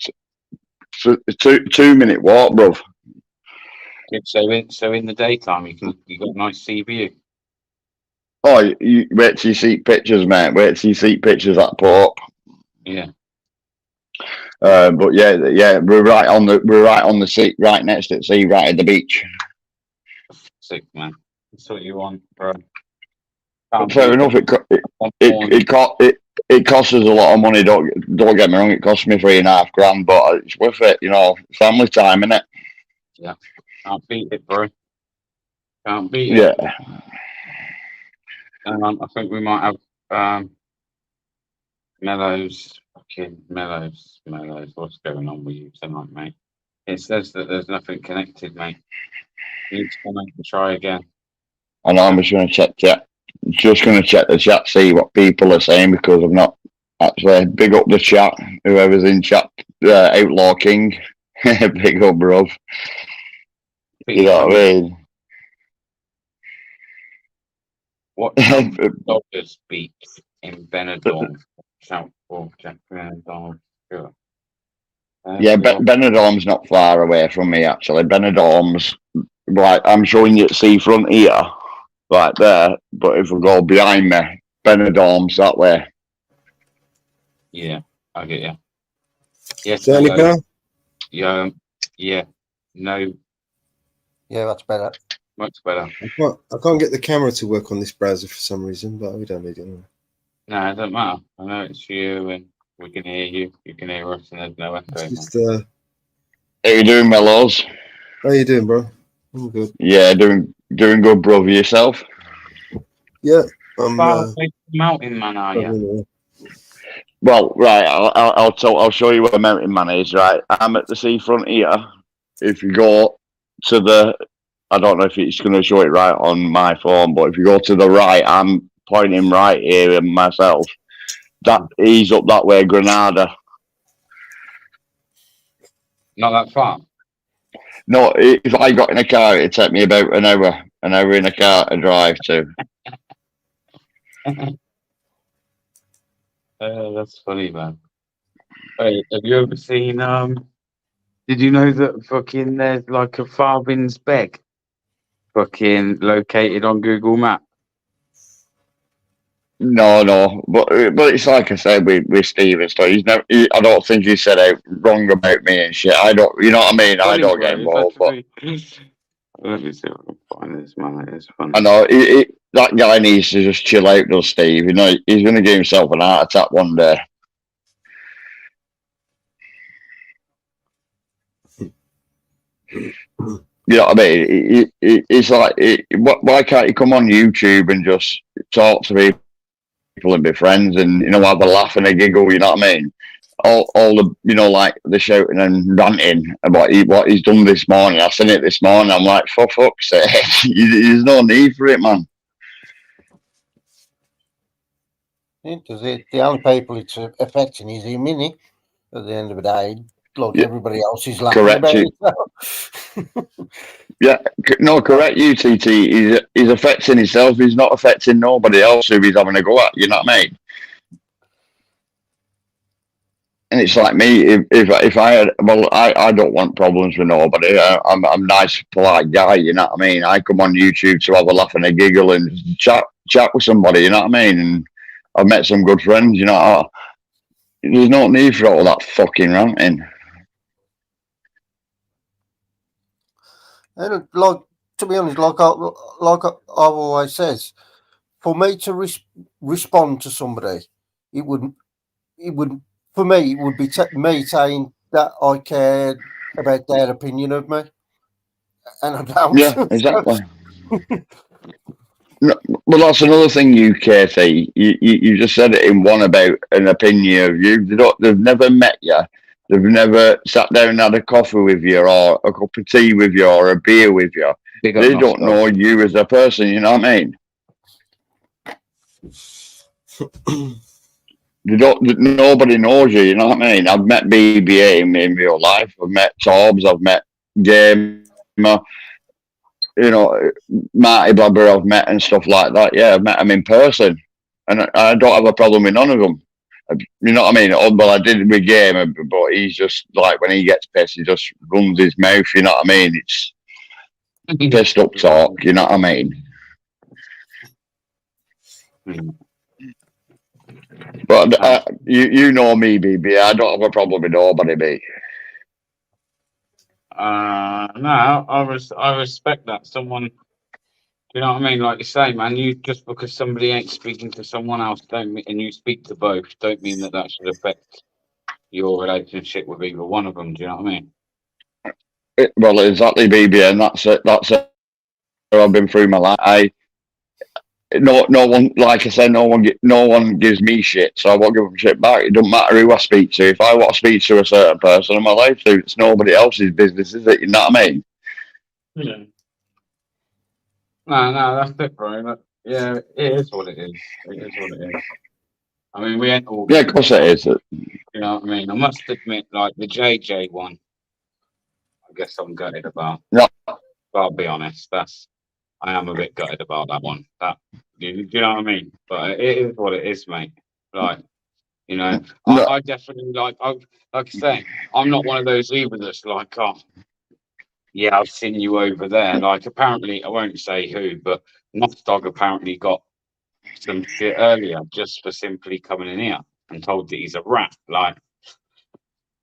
So it's a 2-minute walk, bruv. So in the daytime, you got a nice sea view. Oh, you wait till you see pictures, mate. Wait till you see pictures at Port. Yeah. But yeah, we're right on the sea, right next to the sea, right at the beach. Sick, man. That's what you want, bro. Fair enough. It costs us a lot of money. Don't get me wrong. It cost me $3.5 grand, but it's worth it. You know, family time, innit? Yeah. Can't beat it, bro. Can't beat it. Yeah. I think we might have Mellows. Fucking Mellows. What's going on with you tonight, mate? It says that there's nothing connected, mate. You need to come and try again. I know. I'm just going to check chat. Just going to check the chat, see what people are saying, because I'm not actually. Big up the chat. Whoever's in chat, Outlaw King. Big up, bro. You know what I mean? What Dodgers beat in Benidorm? Shout for Jack Benidorm. Sure. Yeah, Benidorm's not far away from me, actually. Benidorm's, like, I'm showing you at seafront here, right there, but if we go behind me, Benidorm's that way. Yeah, I get you. Yes, Car? Yeah, no. Yeah, that's better. Much better. I can't get the camera to work on this browser for some reason, but we don't need it anyway. No, it doesn't matter. I know it's you, and we can hear you. You can hear us, and there's no echo. Just, How you doing, Mellows? How you doing, bro? I'm good. Yeah, doing good, brother. Yourself? Yeah, I'm. Mountain man, are you? Well, right. I'll show you where Mountain Man is. Right, I'm at the seafront here. If you go to the, I don't know if it's going to show it right on my phone, but if you go to the right, I'm pointing right here myself. That he's up that way, Granada. Not that far. No, if I got in a car, it'd take me about an hour in a car to drive to. That's funny, man. Hey, have you ever seen? Did you know that fucking there's like a Farthing's Beg, fucking located on Google Maps? No, but it's like I said with Steve and stuff. I don't think he said out wrong about me and shit. I don't, you know what I mean? I don't get involved. But let me see if I can find this, man. It is funny. I know that guy needs to just chill out, does Steve? You know, he's going to give himself an heart attack one day. You know what I mean? It's like, why can't you come on YouTube and just talk to people and be friends and, you know, have a laugh and a giggle, you know what I mean? All the, you know, like the shouting and ranting about what he's done this morning. I seen it this morning. I'm like, for fuck's sake, there's no need for it, man. Because the only people it's affecting is him, innit? At the end of the day, like everybody else is laughing about it. Yeah, no, correct you, TT. He's affecting himself. He's not affecting nobody else who he's having a go at. You know what I mean? And it's like me. If I had, well, I don't want problems with nobody. I'm a nice, polite guy. You know what I mean? I come on YouTube to have a laugh and a giggle and chat with somebody. You know what I mean? And I've met some good friends. You know, there's no need for all that fucking ranting. And like, to be honest, like I've always says, for me to respond to somebody, it would for me, it would be me saying that I cared about their opinion of me, and I don't. Yeah, exactly. No, well, that's another thing, you, KT. You just said it in one about an opinion of you. They've never met you. They've never sat down and had a coffee with you or a cup of tea with you or a beer with you. They don't know you as a person, you know what I mean? Nobody knows you, you know what I mean? I've met BBA in real life. I've met Torbs. I've met Gamer. Marty Blabber I've met and stuff like that. Yeah, I've met him in person, and I don't have a problem with none of them. You know what I mean? Well, I did with Game, but he's just like, when he gets pissed, he just runs his mouth. You know what I mean? It's pissed up talk. You know what I mean? But you know me, BB. I don't have a problem with nobody, mate. No, I respect that. Someone, you know what I mean? Like you say, man, you just because somebody ain't speaking to someone else, don't mean, and you speak to both, don't mean that should affect your relationship with either one of them. Do you know what I mean? Well, exactly, BB, and that's it. I've been through my life. No one, like I said, no one gives me shit, so I won't give them shit back. It doesn't matter who I speak to. If I want to speak to a certain person, I'm allowed to. It's nobody else's business, is it? You know what I mean? Yeah. No, that's it, bro. But yeah, it is what it is. It is what it is. I mean, we ain't all. Yeah, of course it is. You know what I mean? I must admit, like the JJ one, I guess I'm gutted about. No. I'll be honest. I am a bit gutted about that one. Do you know what I mean? But it is what it is, mate. Like, you know, I definitely like I say, I'm not one of those either that's like, oh, yeah, I've seen you over there. Like, apparently, I won't say who, but Nostog apparently got some shit earlier just for simply coming in here and told that he's a rat. Like,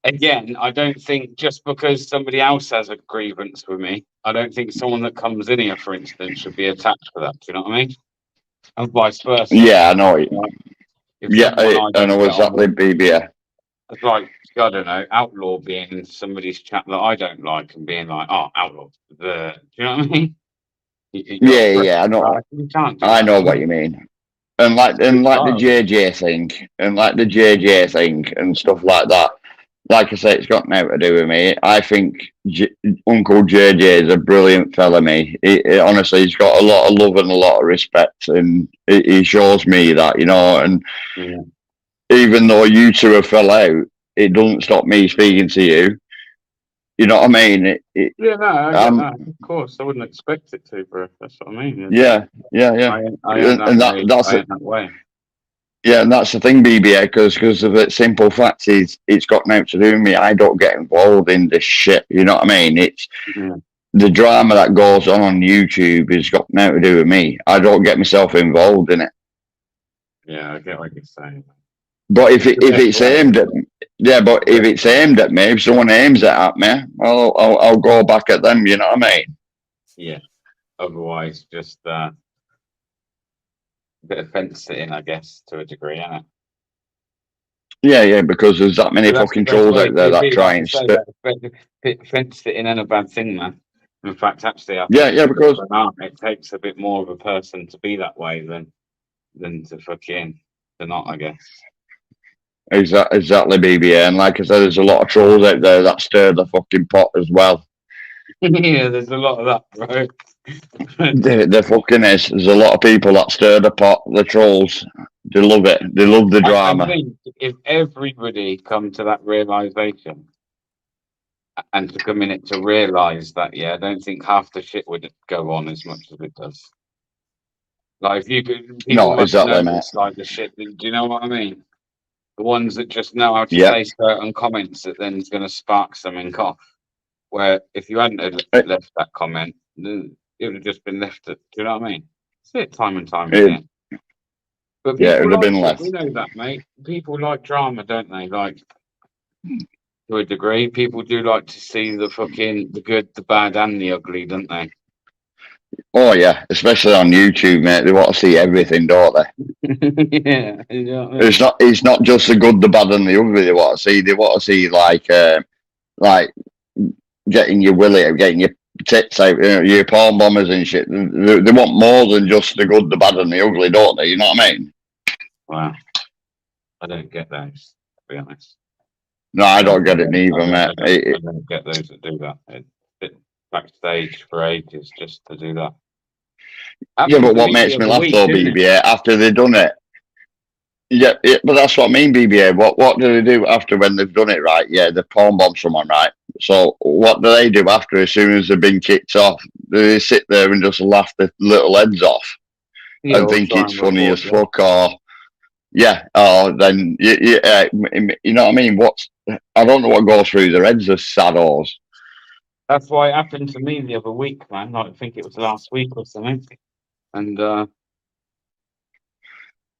again, I don't think just because somebody else has a grievance with me, I don't think someone that comes in here, for instance, should be attacked for that. Do you know what I mean? And vice versa. Yeah, I know. Yeah, I know exactly, BB. It's like, I don't know, Outlaw being in somebody's chat that I don't like and being like, oh, Outlaw. Do you know what I mean? Yeah, I know. You can't I know what you mean. And like the JJ thing, and stuff like that. Like I say, it's got nothing to do with me. I think Uncle JJ is a brilliant fella, mate. Honestly, he's got a lot of love and a lot of respect, and he shows me that, you know. And even though you two have fell out, it doesn't stop me speaking to you. You know what I mean? Of course, I wouldn't expect it to, bro. That's what I mean. Yeah. That's that way. Yeah, and that's the thing, BBA, because of the simple fact is, it's got nothing to do with me. I don't get involved in this shit. You know what I mean? It's the drama that goes on YouTube has got nothing to do with me. I don't get myself involved in it. Yeah, I get what you're saying. But if it's aimed at me, if someone aims it at me, I'll go back at them. You know what I mean? Yeah. Otherwise, just a bit of fence sitting, I guess, to a degree, isn't it? Yeah, because there's that many fucking trolls out there that try and fence sitting ain't a bad thing, man. In fact, actually, I think because it takes a bit more of a person to be that way than to not, I guess. Exactly, BBA. And like I said, there's a lot of trolls out there that stir the fucking pot as well. Yeah, there's a lot of that, bro. There fucking is. There's a lot of people that stir the pot, the trolls. They love it. They love the drama. I think if everybody come to that realization and to come in it to realize that, I don't think half the shit would go on as much as it does. Like, if you could, exactly, mate. Like the shit. Do you know what I mean? The ones that just know how to say certain comments that then is going to spark something off. Where if you hadn't left that comment, it would have just been left. Do you know what I mean? See it time and time again. But it would have been left. We know that, mate. People like drama, don't they? Like, to a degree, people do like to see the good, the bad, and the ugly, don't they? Oh yeah, especially on YouTube, mate. They want to see everything, don't they? Yeah. It's not just the good, the bad, and the ugly. They want to see like getting your willy, getting your tits out, your porn bombers and shit. They want more than just the good, the bad, and the ugly, don't they? You know what I mean? Wow. I don't get those, to be honest. No, I don't get it neither, mate. I don't get those that do that. It's backstage for ages just to do that. Yeah, but what makes me laugh though, BBA, after they've done it. Yeah, but that's what I mean, BBA. What do they do after when they've done it, right? Yeah, they porn bomb someone, right? So what do they do after, as soon as they've been kicked off? Do they sit there and just laugh their little heads off Yeah, and or think try it's and funny record as it. fuck, or then you know what I mean? I don't know what goes through their heads as saddos. That's why it happened to me the other week, man. I think it was last week or something. And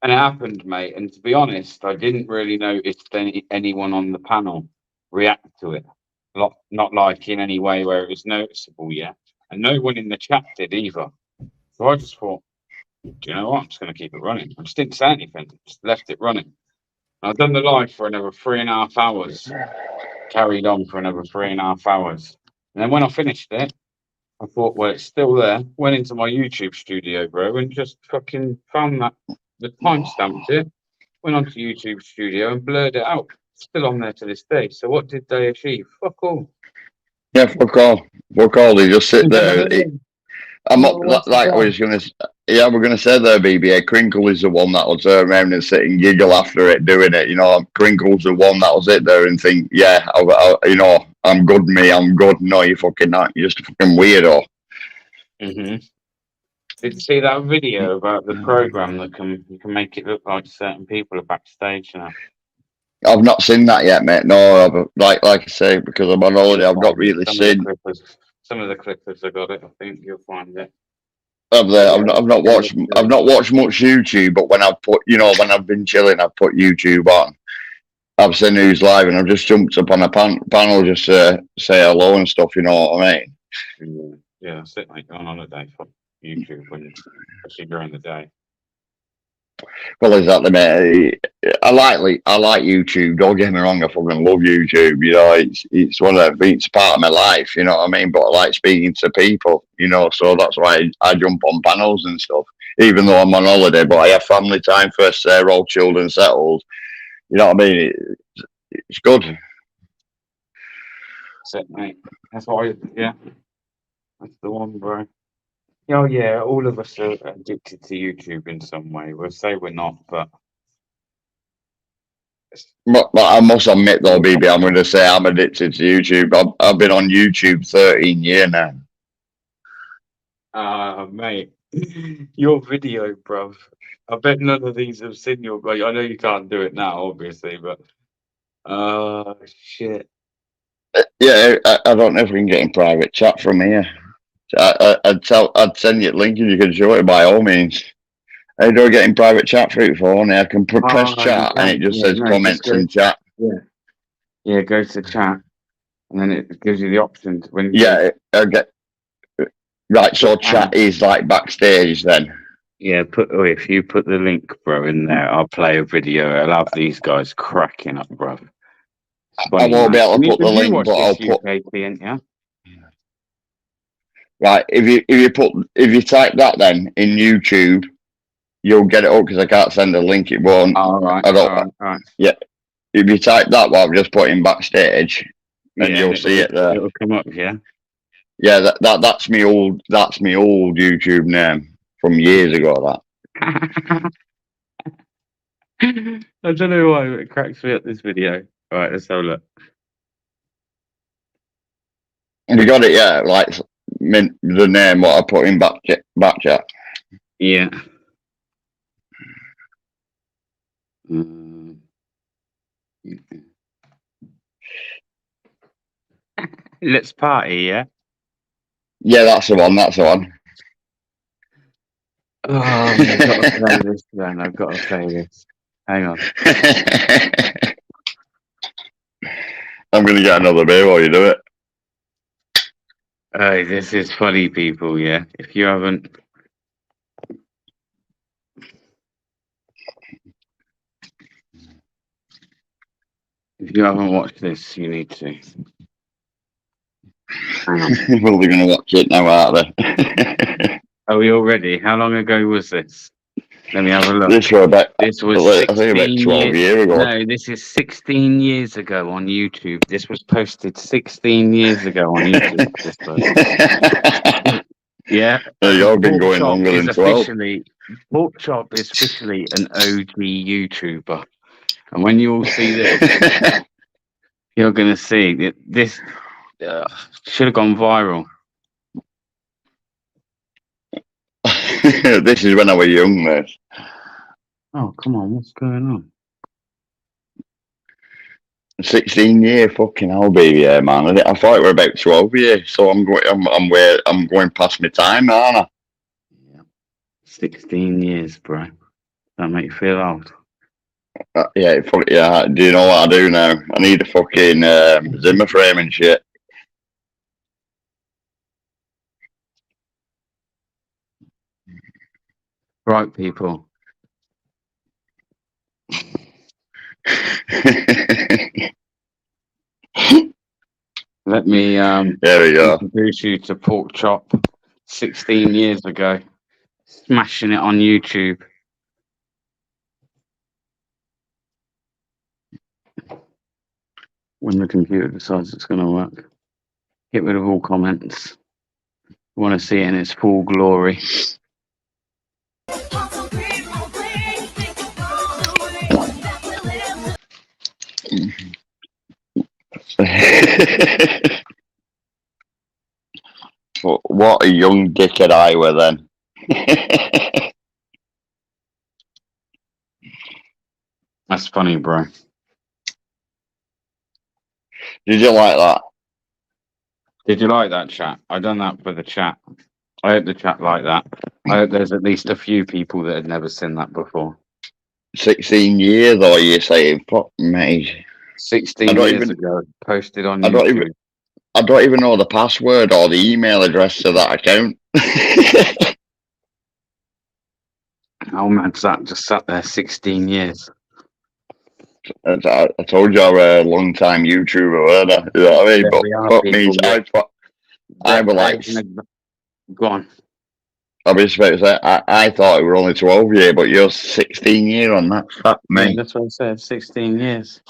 it happened, mate. And to be honest, I didn't really notice anyone on the panel react to it. Not like in any way where it was noticeable yet. And no one in the chat did either. So I just thought, do you know what? I'm just going to keep it running. I just didn't say anything. Just left it running. I've done the live for another 3.5 hours. Carried on for another 3.5 hours. And then when I finished it, I thought, well, it's still there. Went into my YouTube studio, bro, and just fucking found the timestamped it. Went onto YouTube studio and blurred it out. Still on there to this day. So what did they achieve? Fuck all. Yeah, fuck all. They just sit there. I'm not like I was gonna. Yeah, we're gonna say there, BBA. Crinkle is the one that'll turn around and sit and giggle after it doing it. You know, Crinkle's the one that'll sit there and think, yeah, you know, I'm good, me, I'm good. No, you fucking not. You're just a fucking weirdo. Mm-hmm. Did you see that video about the program that you can make it look like certain people are backstage now? I've not seen that yet, mate. No, like I say, because I'm on holiday, I've not really seen. Some of the clippers have got it. I think you'll find it. I've not watched much YouTube, but when when I've been chilling, I've put YouTube on. I've seen who's live, and I've just jumped up on a panel just to say hello and stuff. You know what I mean? Yeah, that's it, mate. Go on holiday for YouTube, especially during the day. Well, exactly, mate. I like YouTube. Don't get me wrong. I fucking love YouTube. You know, it's part of my life. You know what I mean? But I like speaking to people. You know, so that's why I jump on panels and stuff. Even though I'm on holiday, but I have family time first. They're all children settled. You know what I mean? It's good. That's it, mate. That's why. Yeah, that's the one, bro. Oh yeah, all of us are addicted to YouTube in some way. We'll say we're not, but I must admit though, BB, I'm going to say I'm addicted to YouTube. I've been on YouTube 13 years now. Mate, your video, bruv. I bet none of these have seen your. I know you can't do it now, obviously, but shit. Yeah, I don't know if we can get in private chat from here. I'd send you a link and you can show it by all means. How do I get in private chat through your phone? I can press chat and it just says comments and chat. Yeah, go to chat and then it gives you the options when. I get right. So chat is like backstage then. Yeah, if you put the link, bro, in there, I'll play a video. I'll have these guys cracking up, bro. I won't be able to put the link, but I'll put. Yeah. Right, if you type that then in YouTube, you'll get it up because I can't send a link. It won't. All right. Yeah, if you type that, what I've just put in backstage, and you'll see it there. It'll come up, yeah. Yeah, that's me old YouTube name from years ago. That. I don't know why it cracks me up this video. All right, let's have a look. You got it, yeah. Like the name what I put in back chat. Yeah. Let's party, yeah. Yeah, that's the one. Oh, I've got to play this, then. I've got to play this. Hang on. I'm going to get another beer while you do it. Hey, this is funny, people, yeah. If you haven't... watched this, you need to. Well, we're going to watch it now, aren't they? Are we all ready? How long ago was this? Let me have a look. This was about 16 12 years ago. No, this is 16 years ago on YouTube. This was posted 16 years ago on YouTube. Yeah. You've been going longer than 12. Pork Chop is officially an OG YouTuber. And when you all see this, you're going to see that this should have gone viral. This is when I was young, mate. Oh, come on, what's going on? 16 year fucking hell, baby, yeah, man. I thought it were about 12 years, so I'm going past my time now, aren't I? 16 years, bro. That make you feel old. Yeah, yeah. Do you know what I do now? I need a fucking Zimmer frame and shit. Right, people. Let me there we go. introduce you to Pork Chop 16 years ago. Smashing it on YouTube. When the computer decides it's going to work. Get rid of all comments. You want to see it in its full glory. What a young dickhead I were then. That's funny, bro. Did you like that? Did you like that, chat? I done that for the chat. I hope the chat like that. I hope there's at least a few people that had never seen that before. 16 years, or you saying? Fuck me. 16 years ago, posted on YouTube. I don't even know the password or the email address to that account. How mad's that? Just sat there 16 years. I told you I'm a long time YouTuber, weren't I? You know what I mean? But fuck me, I was like, go on. I was about to say, I thought it were only 12 years, but you're 16 years on that. Fuck me. Yeah, that's what I said, 16 years.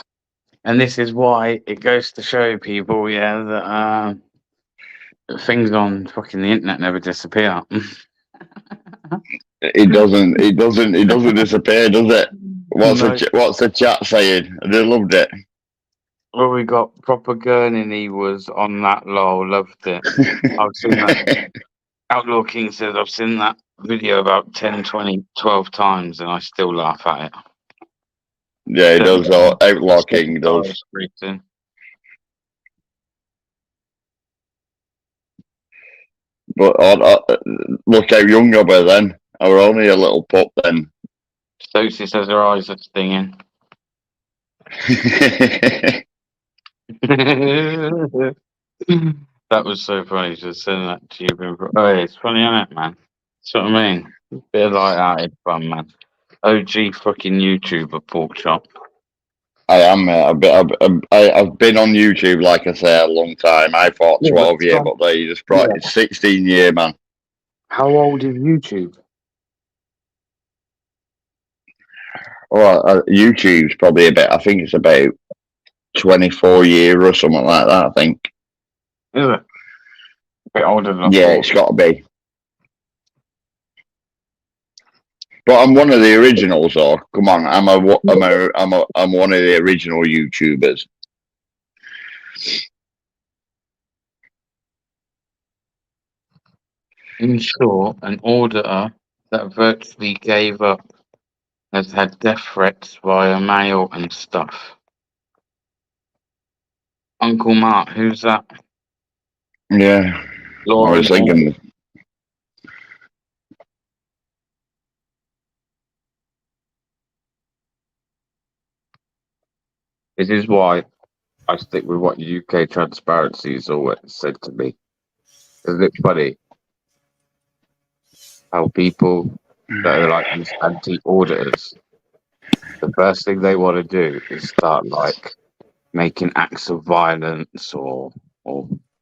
And this is why it goes to show people, yeah, that things on fucking the internet never disappear. It doesn't disappear, does it? What's the chat saying? They loved it. Well, we got Proper Gurning, he was on that lol, loved it. I've seen that. Outlaw King says, I've seen that video about 10, 20, 12 times and I still laugh at it. Yeah, he does. Outlaw King does. But look how young I was then. I were only a little pup then. Stokesy says her eyes are stinging. That was so funny, just saying that to you. Oh, it's funny, isn't it, man? That's what I mean. Bit of light-hearted fun, man. OG fucking YouTuber, Pork Chop. I am. I've been on YouTube, like I say, a long time. I thought 12 years, but they just brought it 16 years, man. How old is YouTube? Well, YouTube's probably I think it's about 24 years or something like that, I think. Is it? A bit older than I Yeah, thought. it's got to be. But I'm one of the originals, though. Come on, I'm one of the original YouTubers. In short, an auditor that virtually gave up has had death threats via mail and stuff. Uncle Mark, who's that? Yeah, Lauren I was thinking. This is why I stick with what UK Transparency has always said to me. Because it's funny how people that are like these anti-auditors, the first thing they want to do is start like making acts of violence or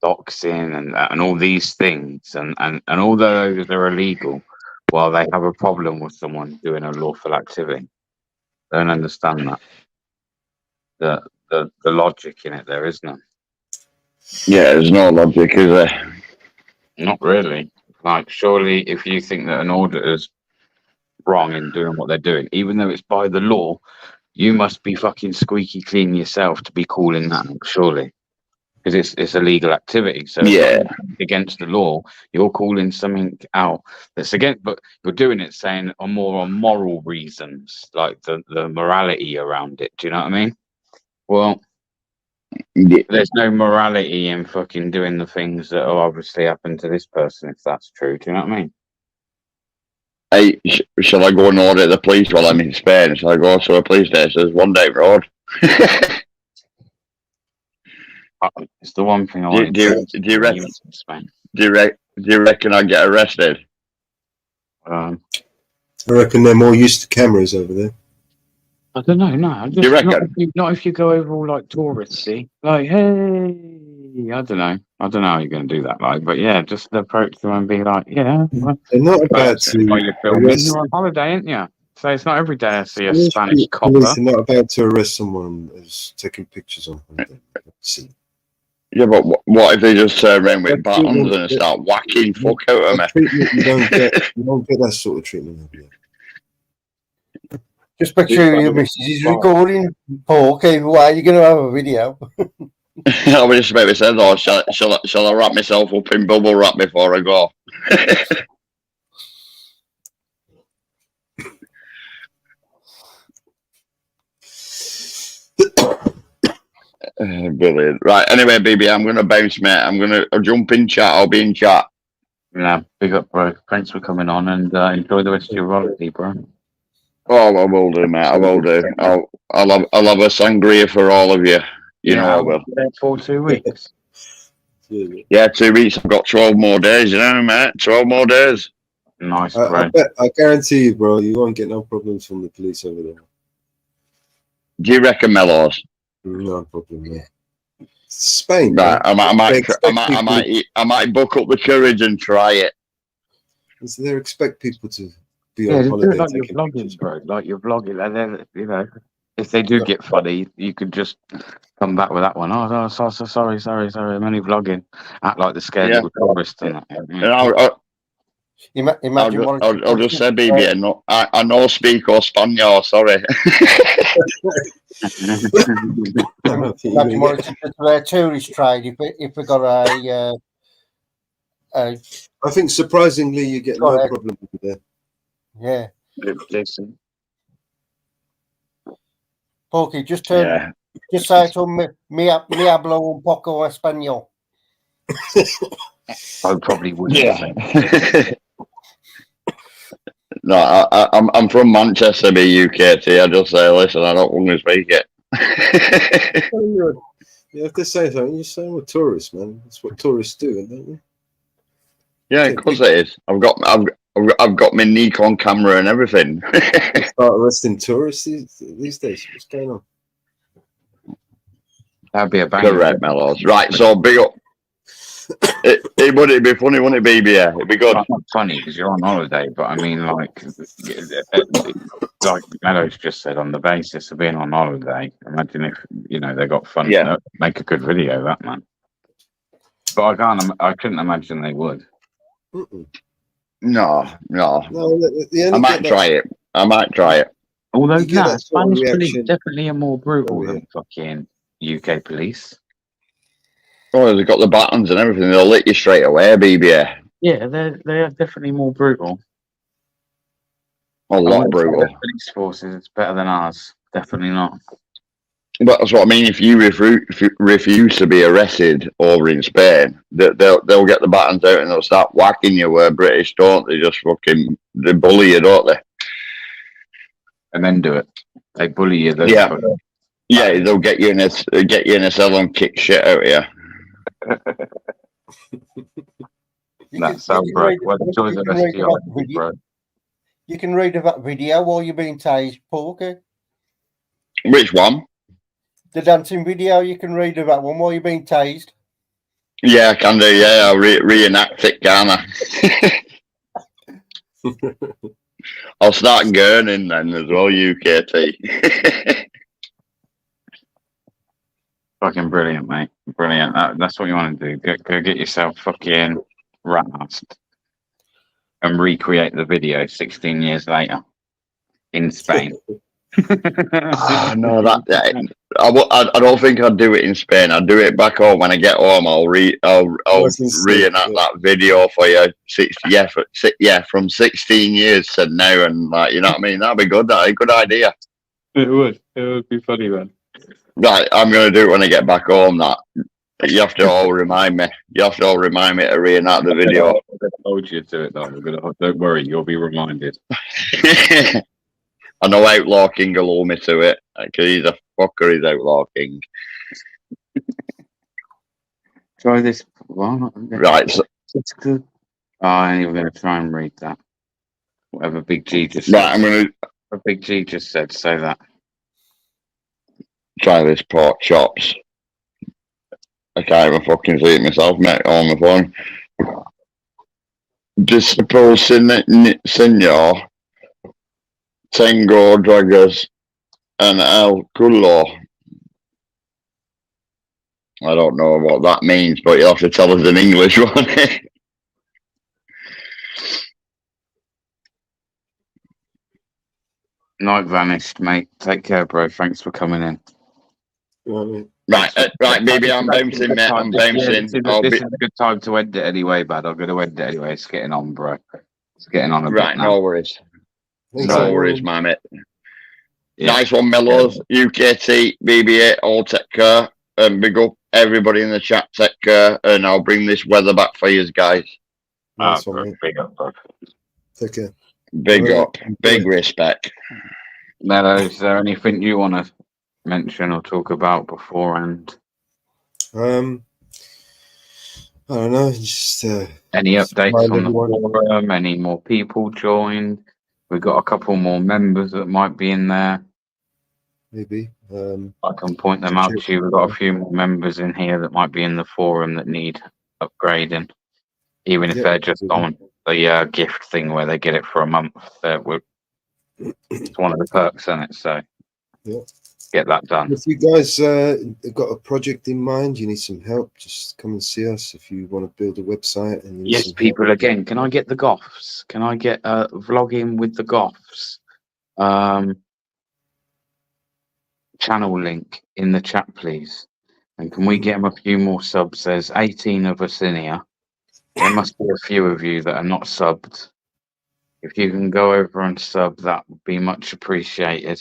doxing and all these things, and although those are illegal, while they have a problem with someone doing a lawful activity, they don't understand that the logic in it there, isn't there? Yeah, there's no logic, is there? Not really. Like, surely if you think that an auditor's wrong in doing what they're doing, even though it's by the law, you must be fucking squeaky clean yourself to be calling that, surely. because it's illegal activity. So Yeah. it's not against the law. You're calling something out that's against, but you're doing it saying on moral reasons, like the morality around it. Do you know what I mean? Well, Yeah. there's no morality in fucking doing the things that will obviously happen to this person if that's true. Do you know what I mean? Hey, shall I go and order the police while I'm in Spain? Shall I go to a police station? There's one day road. It's the one thing I Do wanted you to reckon? Spain. Do you reckon I get arrested? I reckon they're more used to cameras over there. I don't know. No, Do you reckon? Not if you go over all like touristy. Like, hey, I don't know. I don't know how you're going to do that. Like, but yeah, just approach them and be like, yeah. Well, They're not about to you're filming. arrest. You're on holiday, ain't you? So it's not every day I see a Police Spanish copper. police are not about to arrest someone who's taking pictures on holiday. See. Yeah, but what if they just turn around with batons and start whacking fuck out of me? Treatment, you don't get that sort of treatment over there. Just make sure your missus is recording, Paul. Either way, you're going to have a video. I was just about to say, though, shall I wrap myself up in bubble wrap before I go? Brilliant. Right, anyway, BB, I'm going to bounce, mate. I'll jump in chat. I'll be in chat. Yeah, big up, bro. Thanks for coming on and enjoy the rest of your holiday, bro. Oh, I will do, mate. I will do. I'll have a sangria for all of you. You know I will. For 2 weeks. Yeah, 2 weeks. I've got 12 more days, you know, mate. 12 more days. Nice, I guarantee you, bro, you won't get no problems from the police over there. Do you reckon, Mellows? No problem, yeah. Spain, right? Bro. I might book up the courage and try it. So they expect people to be Yeah, on do holiday. it like you're vlogging, bro. Like you're vlogging, and then if they do get funny, you could just come back with that one. Oh, sorry. I'm only vlogging. Act like the scared little tourist and that. And I'll just say, BB, I know speak or Spanish. Sorry. Imagine what it's to their tourist trade if we got I think surprisingly you get no problem with there. Yeah. Jason. Porky, just say to me hablo un poco español. I probably would. Yeah. No, I'm from Manchester, UKT. I just say, listen, I don't want to speak it. You have to say something. You're saying we're tourists, man. That's what tourists do, don't you? Yeah, of course it is. I've got my Nikon camera and everything. Start arresting tourists these days. What's going on? That'd be a banger. Correct, Mellows. Right, so big up. It would be funny, wouldn't it, BB? It'd be good. It's not funny because you're on holiday, but I mean, like Meadows just said, on the basis of being on holiday, imagine if they got fun. Yeah. Make a good video, that man. But I couldn't imagine they would. No. I might try it. Although that sort of Spanish police reaction. definitely are more brutal than fucking UK police. Oh, they've got the buttons and everything. They'll lick you straight away, BB. Yeah, they are definitely more brutal. A lot brutal. The police forces, it's better than ours. Definitely not. But that's what I mean. If you refuse to be arrested over in Spain, they'll get the buttons out and they'll start whacking you. Where British don't, they just they bully you, don't they? And then do it. They bully you. Yeah, they'll get you in a cell and kick shit out of you. That sounds right. Well, enjoy the rest of your holiday, bro. You can read that video while you're being tased, Porky. Which one? The dancing video, you can read that one while you're being tased. Yeah, I can do. Yeah, I'll reenact it, can I? I'll start gurning then as well, UKT. Fucking brilliant, mate. Brilliant. That's what you want to do. Go get yourself fucking rat-assed and recreate the video 16 years later in Spain. No, I don't think I'd do it in Spain. I'd do it back home. When I get home, I'll was gonna say, reenact that video for you. From 16 years to now, and like, you know what I mean. That'd be good. That'd be a good idea. It would be funny then. Right, I'm gonna do it when I get back home. That you have to all remind me. You have to all remind me to reenact the video. I'm gonna hold you to it though. Don't worry, you'll be reminded. I know Outlaw King will hold me to it because he's a fucker. He's Outlaw King. Try this one. Right, so, It's good. Oh, I ain't even going to try and read that. Whatever Big G just said. right, I'm gonna What Big G just said, say that. try this pork chops. I can't even fucking see it myself, mate, on the phone. Disciple Senor, Tengo Draggers, and El Culo. I don't know what that means, but you'll have to tell us in English, won't it? Night vanished, mate. Take care, bro. Thanks for coming in. Right, baby, I'm bouncing, mate. I'm bouncing. This is a good time to end it anyway, bud. I'm going to end it anyway. It's getting on, bro. It's getting on a bit Right, now. no worries. No worries, my mate. Yeah. Nice one, Mellows. UKT, BB8, all take care. And big up everybody in the chat, take care. And I'll bring this weather back for you guys. Nice one, mate. Big up, bro. Take care. Big up. Big respect. Mello, is there anything you want to mention or talk about beforehand? I don't know. Just Any updates remind on the everyone. forum? Any more people joined? We've got a couple more members that might be in there. Maybe. I can point them out to you. We've got a few more members in here that might be in the forum that need upgrading, even if Yeah, they're just maybe. on the gift thing where they get it for a month. It's one of the perks in it, so Yeah. get that done. If you guys have got a project in mind, you need some help, just come and see us. If you want to build a website and you need Yes, some people, help. again, can I get the Goths? Can I get vlogging with the Goths? Channel link in the chat, please. And can we get them a few more subs? There's 18 of us in here. There must be a few of you that are not subbed. If you can go over and sub, that would be much appreciated.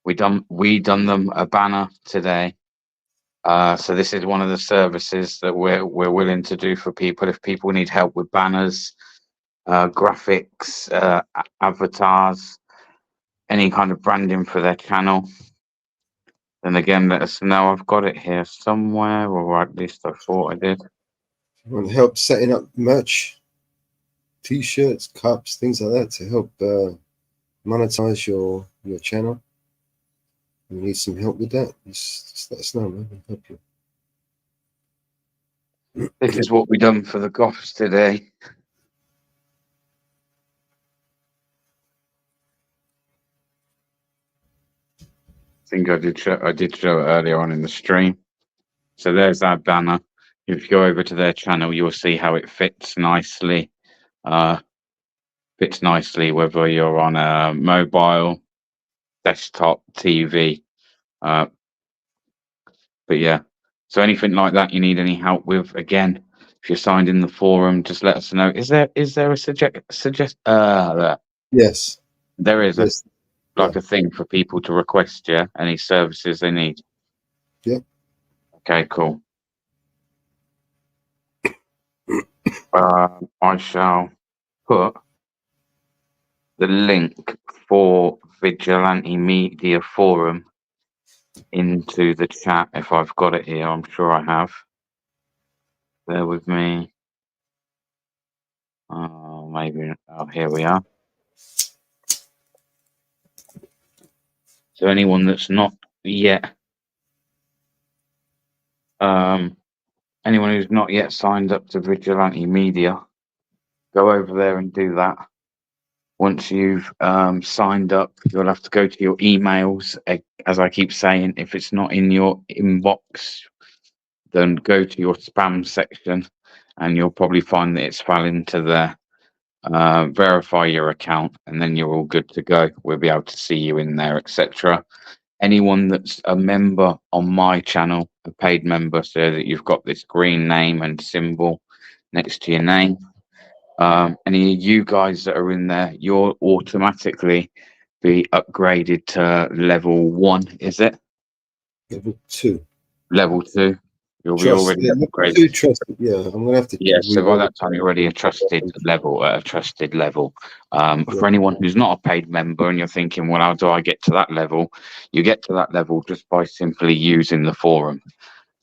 We done them a banner today. So this is one of the services that we're willing to do for people. If people need help with banners, graphics, avatars, any kind of branding for their channel, then again, let us know. I've got it here somewhere, or at least I thought I did. You want help setting up merch, t-shirts, cups, things like that to help monetize your channel. You need some help with that, just let us know, man. We'll help you. This is what we done for the Goths today. I think I did show it earlier on in the stream. So there's our banner. If you go over to their channel, you'll see how it fits nicely. Fits nicely whether you're on a mobile, desktop, TV. But yeah, so anything like that you need any help with, again, if you're signed in the forum, just let us know. Is there a Yes. There is Yes. a thing for people to request, yeah, any services they need. Yep. Okay, cool. I shall put the link for Vigilante Media Forum into the chat if I've got it here. I'm sure I have. Bear with me. Oh, maybe. Oh, here we are. So anyone that's not yet, anyone who's not yet signed up to Vigilante Media, go over there and do that. Once you've signed up, you'll have to go to your emails. As I keep saying, if it's not in your inbox, then go to your spam section and you'll probably find that it's fell into there. verify your account, and then you're all good to go. We'll be able to see you in there, etc. Anyone that's a member on my channel, a paid member, so that you've got this green name and symbol next to your name. Any of you guys that are in there, you'll automatically be upgraded to level 1, is it? Level 2. Level 2. You'll be Trust. already Yeah, level upgraded. 2 trusted. Yeah, I'm gonna have to. Yeah, so by reroll that time you're already a trusted level, at a trusted level. Yeah. For anyone who's not a paid member and you're thinking, well, how do I get to that level? You get to that level just by simply using the forum.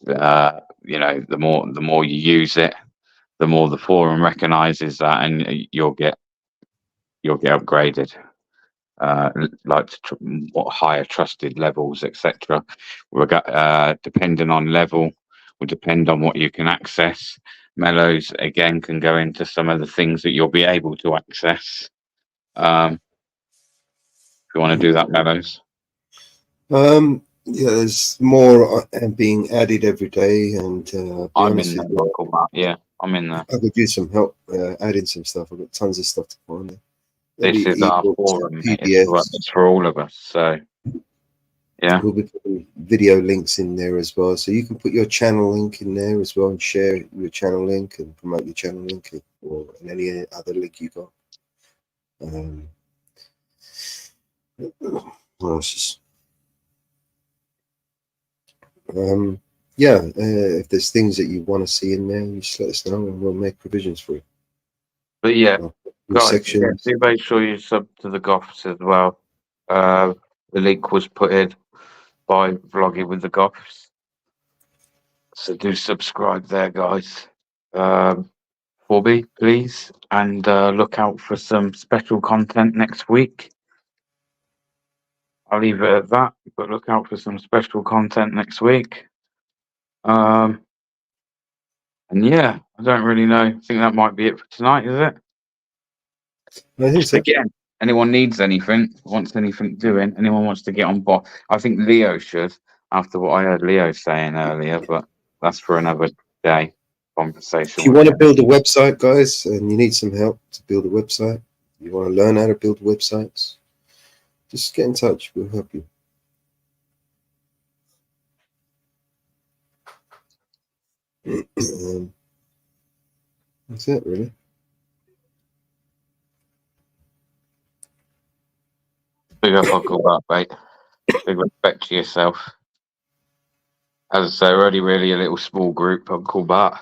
You know, the more you use it, the more the forum recognizes that, and you'll get upgraded. Like what higher trusted levels, etc. Depending on level, will depend on what you can access. Mellows again can go into some of the things that you'll be able to access. If you want to do that, Mellows. Yeah, there's more being added every day, and I'm in there, local map. Yeah, I'm in there. I could use some help adding some stuff. I've got tons of stuff to put on there. This is our forum. It's for all of us. So, yeah. We'll be putting video links in there as well. So you can put your channel link in there as well and share your channel link and promote your channel link or any other link you got. What else is... yeah, if there's things that you want to see in there, just let us know and we'll make provisions for you. But yeah, guys, do make sure you sub to the Goths as well. The link was put in by Vlogging with the Goths, so do subscribe there, guys. For me, please, and look out for some special content next week. I'll leave it at that, but look out for some special content next week. And yeah, I don't really know. I think that might be it for tonight, is it? I think so. Again, anyone needs anything, wants anything doing, anyone wants to get on board. I think Leo should, after what I heard Leo saying earlier, but that's for another day conversation. If you want to build a website, guys, and you need some help to build a website, you want to learn how to build websites, just get in touch. We'll help you. That's it, really. Big up, Uncle Bart, mate. Big respect to yourself. As I say, we're only really a little small group, Uncle Bart.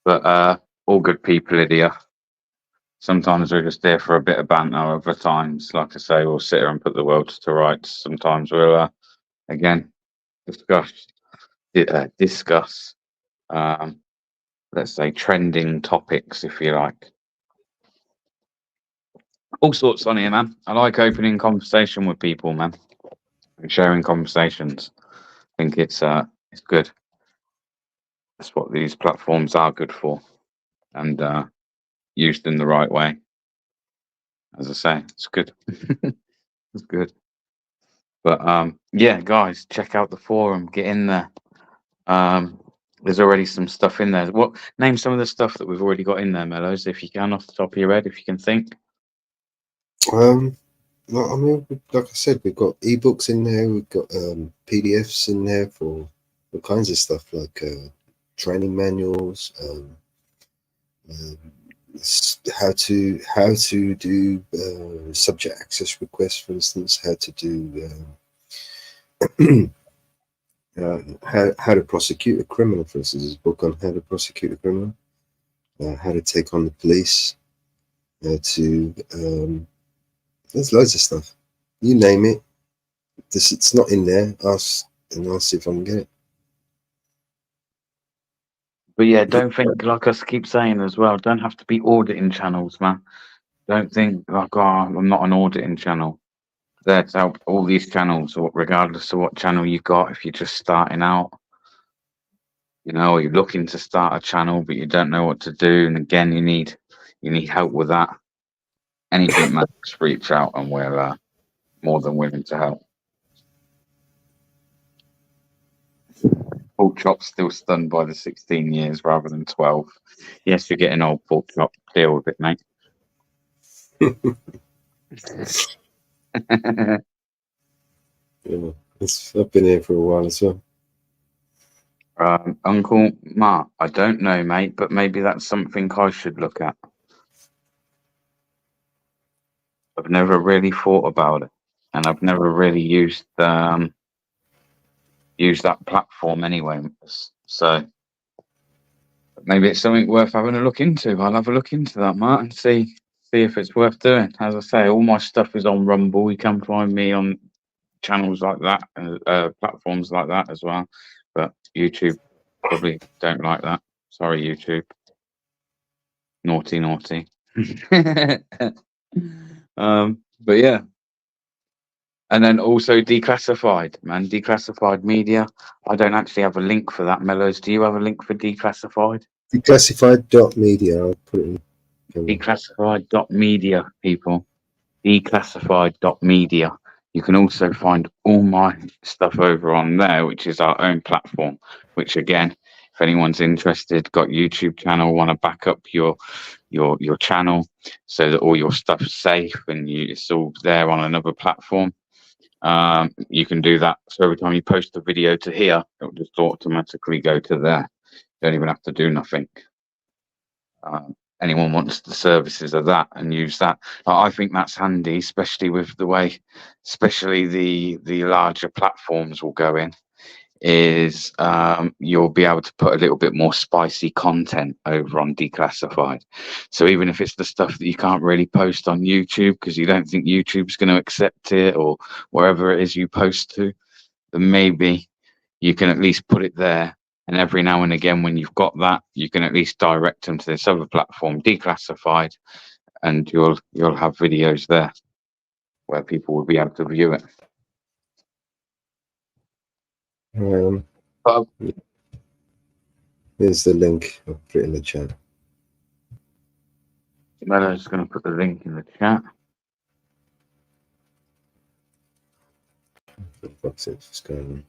But all good people in here. Sometimes we're just there for a bit of banter. Other times, like I say, we'll sit here and put the world to rights. Sometimes we'll, again, discuss, let's say, trending topics, if you like. All sorts on here, man. I like opening conversation with people, man, and sharing conversations. I think it's good. That's what these platforms are good for, and used in the right way. As I say, it's good. It's good. But yeah, guys, check out the forum. Get in there. There's already some stuff in there. What? Name some of the stuff that we've already got in there, Mellows, if you can, off the top of your head, if you can think. No, I mean, like I said, we've got ebooks in there. We've got PDFs in there for all kinds of stuff, like training manuals, how to do subject access requests, for instance, how to do how to prosecute a criminal, for instance. There's a book on how to prosecute a criminal, how to take on the police, there's loads of stuff. You name it. It's not in there. Ask, and I'll see if I can get it. But yeah, don't think, like I keep saying as well, don't have to be auditing channels, man. Don't think like, oh, I'm not an auditing channel. There to help all these channels, regardless of what channel you've got. If you're just starting out, you know, or you're looking to start a channel but you don't know what to do, and again, you need help with that. Anything, man, just reach out and we're more than willing to help. Pork Chop's still stunned by the 16 years rather than 12. Yes, you're getting old, Pork Chop. Deal with it, mate. Yeah, I've been here for a while as well. Uncle Mark, I don't know, mate, but maybe that's something I should look at. I've never really thought about it, and I've never really used that platform anyway. So maybe it's something worth having a look into. I'll have a look into that, Mark, and see if it's worth doing. As I say, all my stuff is on Rumble. You can find me on channels like that, platforms like that as well. But YouTube probably don't like that. Sorry, YouTube. Naughty. But yeah. And then also Declassified, man. Declassified Media. I don't actually have a link for that, Mellows. Do you have a link for Declassified? Declassified.media. I'll put it in. Declassified.media, people. Declassified.media. You can also find all my stuff over on there, which is our own platform, which again, if anyone's interested, got YouTube channel, want to back up your channel so that all your stuff's safe and it's all there on another platform. You can do that. So every time you post a video to here, it will just automatically go to there. You don't even have to do nothing. Anyone wants the services of that and use that, I think that's handy, especially with the way, especially the larger platforms will go in, is you'll be able to put a little bit more spicy content over on Declassified. So even if it's the stuff that you can't really post on YouTube because you don't think YouTube's going to accept it, or wherever it is you post to, then maybe you can at least put it there. And every now and again, when you've got that, you can at least direct them to this other platform, Declassified, and you'll have videos there where people will be able to view it. Here's the link. I'll put it in the chat. Melo's going to put the link in the chat. What's it? What's going on?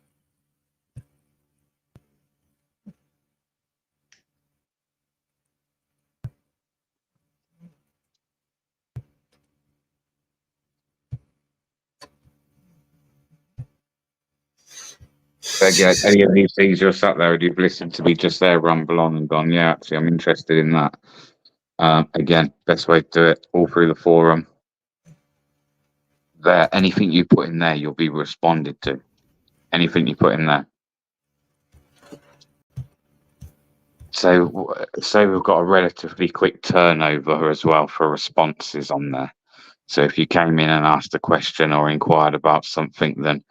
Again, any of these things you're sat there and you've listened to me just there rumble on and gone, yeah, actually, I'm interested in that. Again, best way to do it, all through the forum. There, anything you put in there, you'll be responded to. Anything you put in there. So we've got a relatively quick turnover as well for responses on there. So if you came in and asked a question or inquired about something, then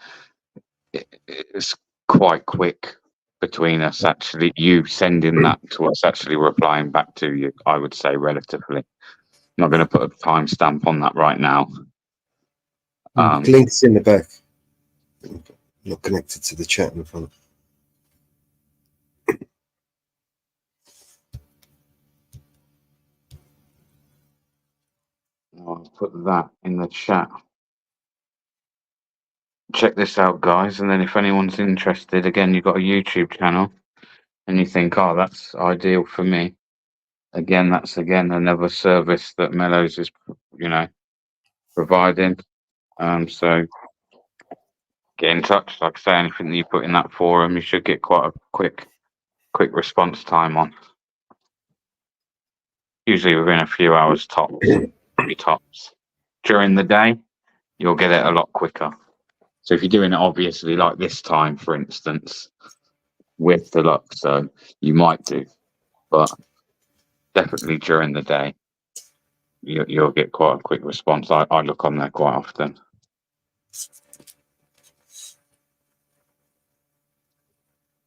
it's quite quick between us actually, you sending that to us actually replying back to you, I would say relatively. I'm not going to put a timestamp on that right now. Links in the back. Not connected to the chat in the front. I'll put that in the chat. Check this out, guys, and then if anyone's interested, again, you've got a YouTube channel and you think, oh, that's ideal for me. Again, that's another service that Mellows is, providing. So get in touch. Like I say, anything that you put in that forum, you should get quite a quick response time on. Usually within a few hours tops. During the day, you'll get it a lot quicker. So if you're doing it obviously like this time, for instance, with the luck, so you might do, but definitely during the day, you'll get quite a quick response. I look on there quite often.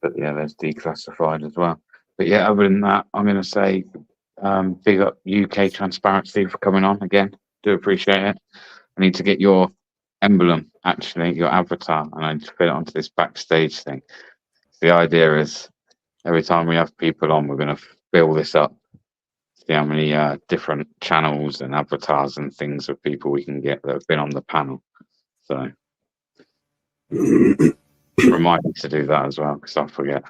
But yeah, there's Declassified as well. But yeah, other than that, I'm going to say big up UK Transparency for coming on again. Do appreciate it. I need to get your emblem, actually, your avatar, and I need to fit it onto this backstage thing. The idea is every time we have people on, we're going to fill this up. See how many different channels and avatars and things of people we can get that have been on the panel. So remind me to do that as well, because I forget.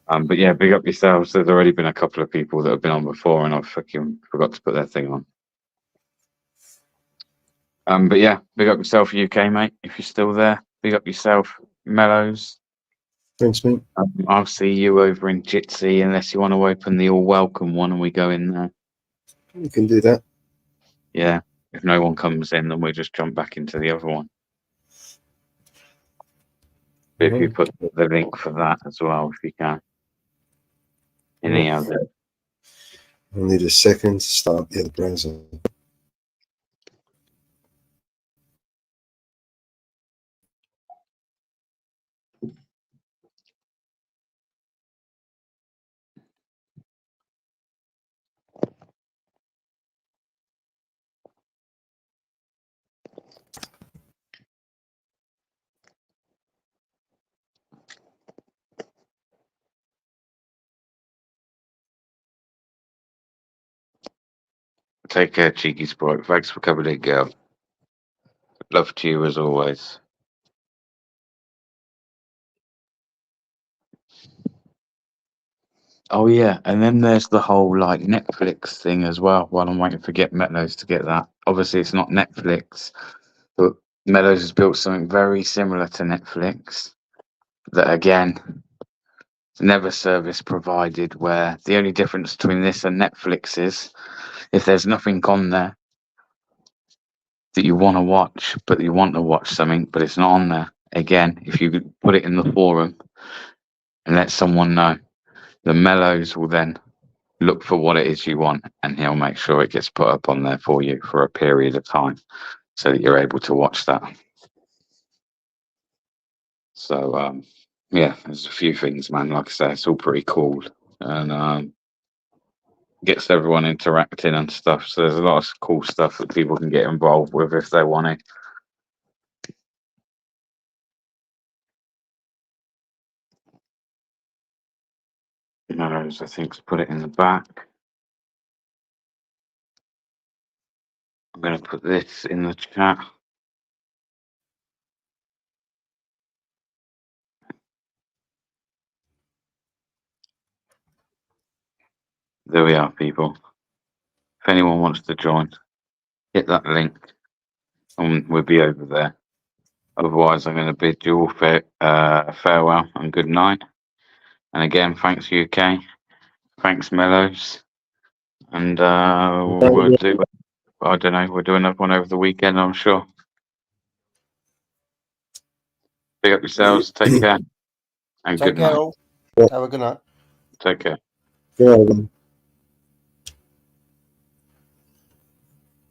But yeah, big up yourselves. There's already been a couple of people that have been on before, and I've fucking forgot to put their thing on. But yeah, big up yourself, UK mate. If you're still there, big up yourself, Mellows. Thanks, mate. I'll see you over in Jitsi unless you want to open the all welcome one and we go in there. You can do that. Yeah. If no one comes in, then we'll just jump back into the other one. If you put the link for that as well, if you can. Any other? I'll need a second to start the other browser. Take care, Cheeky Sprite. Thanks for coming in, girl. Love to you as always. Oh yeah, and then there's the whole like Netflix thing as well. While I'm waiting for Get Meadows to get that. Obviously, it's not Netflix, but Meadows has built something very similar to Netflix. That again, it's never service provided. Where the only difference between this and Netflix is, if there's nothing on there that you want to watch, but you want to watch something, but it's not on there. Again, if you could put it in the forum and let someone know, the Mellows will then look for what it is you want and he'll make sure it gets put up on there for you for a period of time so that you're able to watch that. So, yeah, there's a few things, man. Like I say, it's all pretty cool and gets everyone interacting and stuff. So there's a lot of cool stuff that people can get involved with if they want it. Mellows, I think, to put it in the back. I'm going to put this in the chat. There we are, people. If anyone wants to join, hit that link and we'll be over there. Otherwise, I'm going to bid you all farewell and good night. And again, thanks, UK. Thanks, Mellows. And we'll do, I don't know, we'll do another one over the weekend, I'm sure. Big up yourselves. Take care. And Take good night. care all. Have a good night. Take care. Good night, everyone.